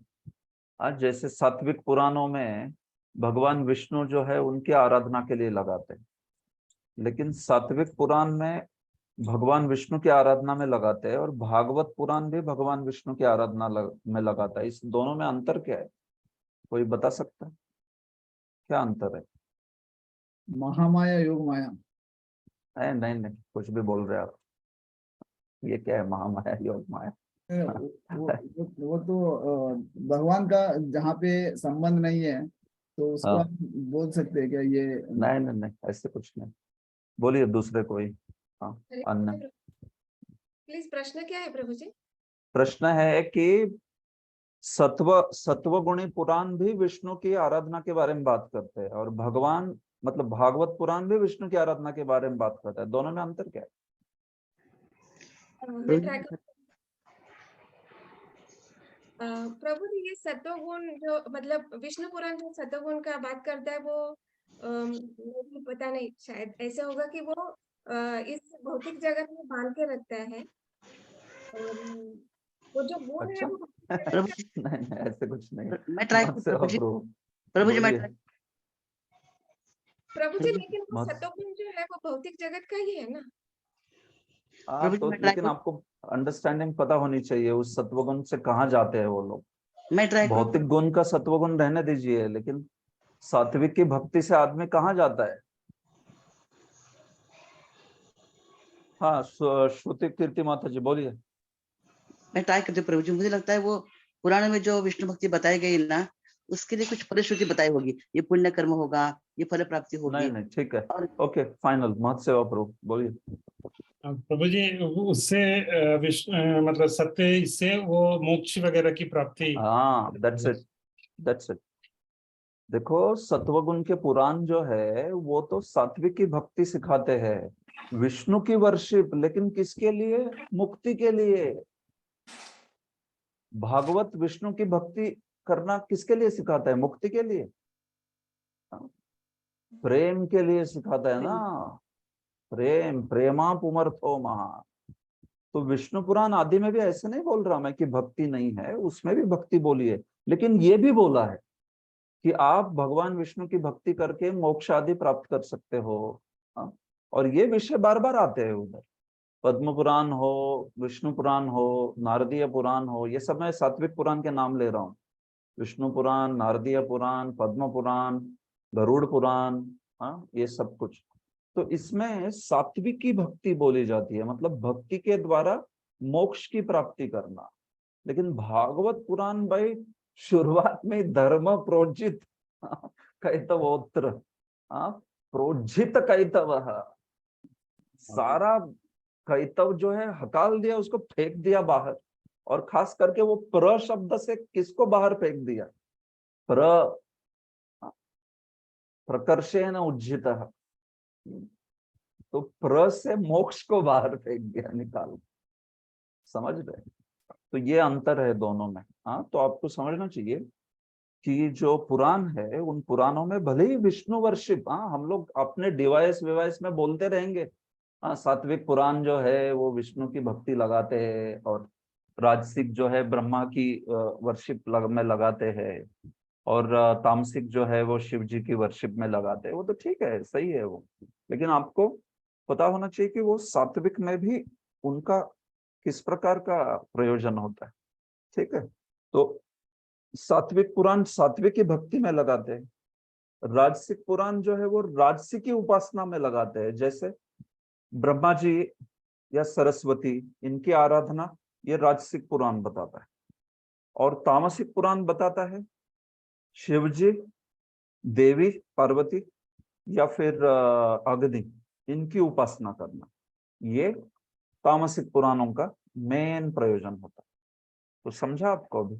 आज जैसे सात्विक पुराणों में भगवान विष्णु जो है उनकी आराधना के लिए लगाते हैं, लेकिन सात्विक पुराण में भगवान विष्णु की आराधना में लगाते हैं, और भागवत पुराण भी भगवान विष्णु की आराधना में लगाता है। इस दोनों में अंतर क्या है, कोई बता सकता है? क्या अंतर है? महामाया योग माया? नहीं नहीं, कुछ भी बोल रहे आप, ये क्या है महामाया योग माया? वो तो भगवान का जहाँ पे संबंध नहीं है तो उसको आप बोल सकते हैं क्या? ये नहीं नहीं नहीं, ऐसे कुछ नहीं। बोलिए दूसरे कोई। हाँ, अन्य प्लीज, प्रश्न क्या है प्रभु जी? प्रश्न है कि सत्वगुणी पुराण भी विष्णु की आराधना के बारे में बात करते हैं, और भगवान मतलब भागवत पुराण भी विष्णु की आराधना के बारे में बात करता है। दोनों में अंतर क्या है? प्रभु जी, ये सत्वगुण जो मतलब विष्णु पुराण जो सत्वगुण का बात करता है वो मुझे पता नहीं, शायद ऐसा होगा कि वो इस भौतिक जगत में बांध के रखता है, और वो जो गुण है वो प्रभु जी, नहीं नहीं ऐसे कुछ नहीं। मैं ट्राई मत सेवा प्रभु जी, प्रभु प्रभु जी मैं बोलिए। try- प्रभु जी प्रभु लेकिन वो मत सतोगुण जो है वो भौतिक जगत का ही है ना। हाँ प्रभु जी तो मैं ट्राई लेकिन आपको अंडरस्टैंडिंग पता होनी चाहिए उस सत्वगुण से कहाँ जाते हैं वो लोग। मैं ट्राई करूँ। भौतिक गुण का सत्वगुण रहने दीजिए, लेकिन सात्विक की भक्ति से आदमी कहाँ जाता है। हाँ श्रुति कीर्ति माता जी बोलिए। मैं ट्राई करती हूँ प्रभु जी, मुझे लगता है वो पुराण में जो विष्णु भक्ति बताई गई ना, उसके लिए कुछ फलश्रुति बताई होगी, ये पुण्य कर्म होगा, ये फल प्राप्ति होगी। नहीं नहीं ठीक है, और ओके फाइनल। मत सेवा प्रभु बोलिए। प्रभु जी उससे मतलब सत्य इससे वो मोक्ष वगैरह की प्राप्ति। हाँ दैट्स इट, दैट्स इट। देखो सत्वगुण के पुराण जो है वो तो सात्विक की भक्ति सिखाते हैं, विष्णु की वर्शिप, लेकिन किसके लिए? मुक्ति के लिए। भागवत विष्णु की भक्ति करना किसके लिए सिखाता है? मुक्ति के लिए, प्रेम के लिए सिखाता है ना। प्रेम प्रेमा पुमर्थो महा। तो विष्णु पुराण आदि में भी ऐसे नहीं बोल रहा मैं कि भक्ति नहीं है, उसमें भी भक्ति बोली है, लेकिन ये भी बोला है कि आप भगवान विष्णु की भक्ति करके मोक्ष आदि प्राप्त कर सकते हो। हाँ? और ये विषय बार बार आते हैं उधर, पद्म पुराण हो, विष्णु पुराण हो, नारदीय पुराण हो, ये सब मैं सात्विक पुराण के नाम ले रहा हूँ। विष्णु पुराण, नारदीय पुराण, पद्म पुराण, गरुड़ पुराण, हाँ ये सब कुछ। तो इसमें सात्विक की भक्ति बोली जाती है, मतलब भक्ति के द्वारा मोक्ष की प्राप्ति करना। लेकिन भागवत पुराण भाई शुरुआत में धर्म प्रोजित कैतवोत्र, प्रोजित कैतव, सारा कैतव जो है हकाल दिया, उसको फेंक दिया बाहर। और खास करके वो प्र शब्द से किसको बाहर फेंक दिया? प्रकर्षेण उज्जित, तो प्र से मोक्ष को बाहर फेंक दिया, निकाल। समझ रहे? तो ये अंतर है दोनों में। हाँ तो आपको समझना चाहिए कि जो पुराण है उन पुराणों में भले ही विष्णु वर्शिप, हाँ हम लोग अपने डिवाइस विवाइस में बोलते रहेंगे, हाँ सात्विक पुराण जो है वो विष्णु की भक्ति लगाते हैं, और राजसिक जो है ब्रह्मा की वर्शिप में लगाते हैं, और तामसिक जो है वो शिव जी की वर्शिप में लगाते हैं। वो तो ठीक है, सही है वो, लेकिन आपको पता होना चाहिए कि वो सात्विक में भी उनका किस प्रकार का प्रयोजन होता है। ठीक है, तो सात्विक पुराण सात्विक की भक्ति में लगाते हैं, राजसिक पुराण जो है वो राजसिक की उपासना में लगाते हैं। जैसे ब्रह्मा जी या सरस्वती, इनकी आराधना ये राजसिक पुराण बताता है, और तामसिक पुराण बताता है शिव जी, देवी पार्वती या फिर अग्नि, इनकी उपासना करना। ये तामसिक पुराणों का मेन प्रयोजन होता है। तो समझा आपको अभी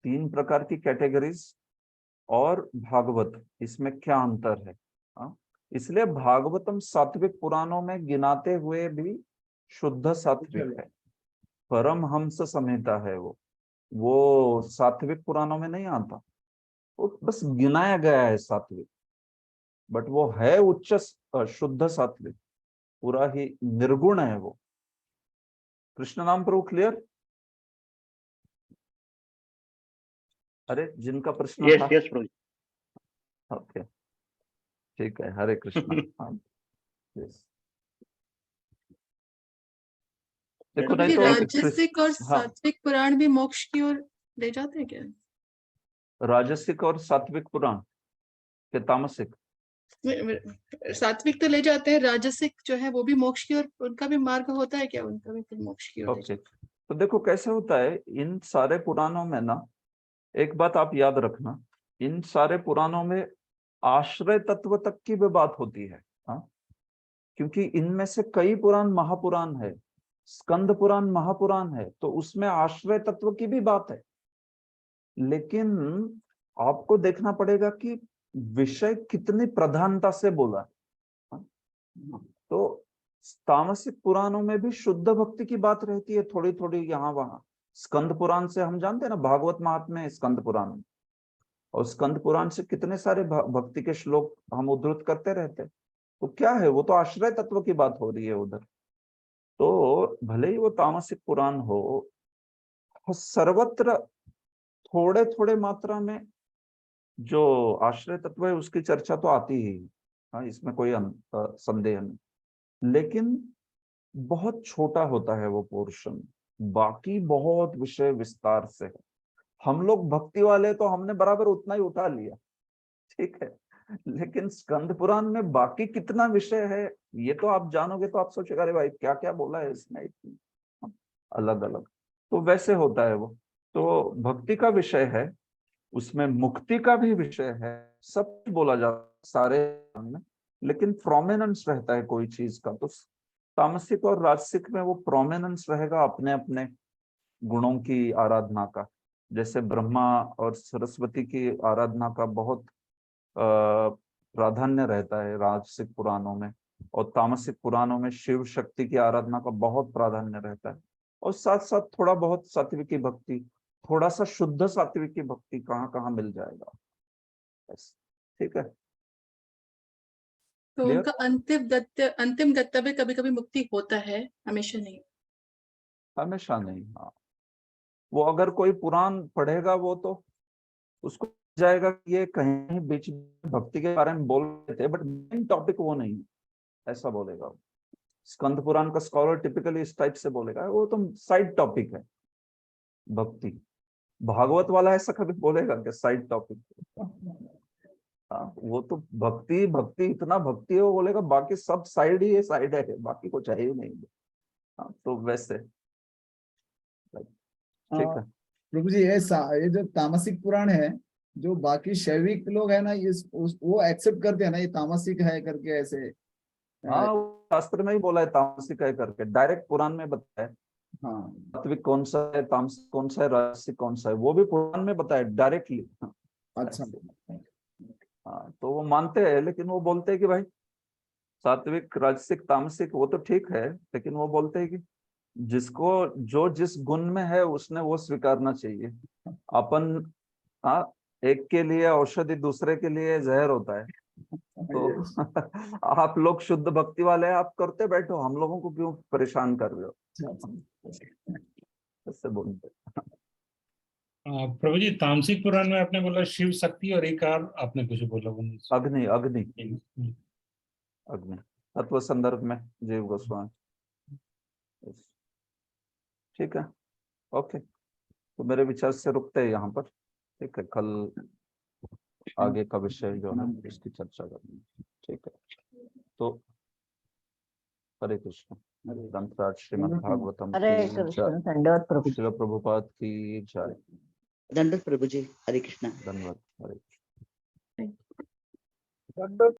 3 प्रकार की कैटेगरीज, और भागवत इसमें क्या अंतर है। हाँ? इसलिए भागवतम सात्विक पुराणों में गिनाते हुए भी शुद्ध सात्विक है, परमहंस संहिता है वो सात्विक पुराणों में नहीं आता, वो बस गिनाया गया है सात्विक, बट वो है उच्च शुद्ध सात्विक, पूरा ही निर्गुण है वो। कृष्ण नाम प्रभु क्लियर? अरे जिनका प्रश्न था। यस प्रभु। ओके ठीक है, हरे कृष्णा। हाँ यस, देखो नहीं तो राजसिक और हाँ, सात्विक पुराण भी मोक्ष की ओर ले जाते हैं क्या? राजसिक और सात्विक पुराण के तामसिक, सात्विक तो ले जाते हैं, राजसिक जो है वो भी मोक्ष की ओर, उनका भी मार्ग होता है क्या? उनका भी फिर मोक्ष की ओर ले ओके। तो देखो कैसे होता है इन सारे पुराणों में ना, एक बात आप याद रखना, इन सारे पुराणों में आश्रय तत्व तक की भी बात होती है। हाँ, क्योंकि इनमें से कई पुराण महापुराण है, स्कंद पुराण महापुराण है, तो उसमें आश्रय तत्व की भी बात है। लेकिन आपको देखना पड़ेगा कि विषय कितनी प्रधानता से बोला। तो तामसिक पुराणों में भी शुद्ध भक्ति की बात रहती है, थोड़ी थोड़ी यहाँ वहां। स्कंद पुराण से हम जानते हैं ना, भागवत महात्म्य स्कंद पुराण, और स्कंद पुराण से कितने सारे भक्ति के श्लोक हम उद्धृत करते रहते हैं। तो क्या है, वो तो आश्रय तत्व की बात हो रही है उधर। तो भले ही वो तामसिक पुराण हो, सर्वत्र थोड़े थोड़े मात्रा में जो आश्रय तत्व है उसकी चर्चा तो आती ही, हाँ, इसमें कोई संदेह नहीं, लेकिन बहुत छोटा होता है वो पोर्शन, बाकी बहुत विषय विस्तार से है। हम लोग भक्ति वाले तो हमने बराबर उतना ही उठा लिया, ठीक है, लेकिन स्कंद पुराण में बाकी कितना विषय है ये तो आप जानोगे तो आप सोचेगा अरे भाई क्या क्या बोला है इसमें, अलग अलग। तो वैसे होता है वो, तो भक्ति का विषय है, उसमें मुक्ति का भी विषय है, सब कुछ बोला जाता है सारे में, लेकिन प्रोमिनेंस रहता है कोई चीज का। तो तामसिक और राजसिक में वो प्रोमिनेंस रहेगा अपने अपने गुणों की आराधना का। जैसे ब्रह्मा और सरस्वती की आराधना का बहुत प्राधान्य रहता है राजसिक पुराणों में, और तामसिक पुराणों में शिव शक्ति की आराधना का बहुत प्राधान्य रहता है, और साथ साथ थोड़ा बहुत सात्विकी भक्ति, थोड़ा सा शुद्ध सात्विकी भक्ति कहाँ कहाँ मिल जाएगा, ठीक है। तो उनका अंतिम गंतव्य कभी कभी मुक्ति होता है, हमेशा नहीं। हमेशा नहीं, हाँ। वो अगर कोई पुराण पढ़ेगा वो तो उसको जाएगा कि ये कहीं बीच में भक्ति के बारे में बोल रहे थे बट मेन टॉपिक वो नहीं है, ऐसा बोलेगा वो। स्कंद पुराण का स्कॉलर टिपिकली इस टाइप से बोलेगा, वो तो साइड टॉपिक है भक्ति। भागवत वाला ऐसा कभी बोलेगा कि साइड टॉपिक, हाँ, वो तो भक्ति भक्ति इतना भक्ति है, वो बोलेगा बाकी सब साइड ही है, साइड है, बाकी कुछ है ही नहीं। हाँ, तो वैसे ठीक है प्रभु जी, ये जो तामसिक पुराण है, जो बाकी शैविक लोग है ना, वो एक्सेप्ट करते हैं ना ये तामसिक है करके ऐसे। हाँ, शास्त्र में ही बोला है तामसिक है करके, डायरेक्ट पुराण में बताया। हाँ, सात्विक कौन सा है, तामसिक कौन सा है, राजसिक कौन सा है, वो भी पुराण में बताया डायरेक्टली। अच्छा। हाँ, तो वो मानते हैं, लेकिन वो बोलते हैं कि भाई सात्विक राजसिक तामसिक वो तो ठीक है, लेकिन वो बोलते हैं कि जिसको जो जिस गुण में है उसने वो स्वीकारना चाहिए। अपन, हाँ, एक के लिए औषधि दूसरे के लिए जहर होता है, तो आप लोग शुद्ध भक्ति वाले हैं, आप करते बैठो, हम लोगों को क्यों परेशान कर रहे हो, ऐसे बोलते। प्रभु जी, तामसिक पुराण में आपने बोला शिव शक्ति और एक और आपने कुछ बोला, अग्नि, अग्नि, अग्नि तत्व संदर्भ में जीव गोस्वामी, ठीक है, ओके। तो मेरे विचार से रुकते हैं यहाँ पर, ठीक है, कल आगे का विषय जो है इसकी चर्चा करनी है, ठीक है। तो हरे कृष्ण, ग्रंथराज श्रीमद् भागवतम हरे की कृष्ण। जय, दंडवत प्रभु जी। श्रील प्रभुपाद की जय। दंडवत प्रभु जी, हरे कृष्ण। धन्यवाद, हरे कृष्ण। दंडवत।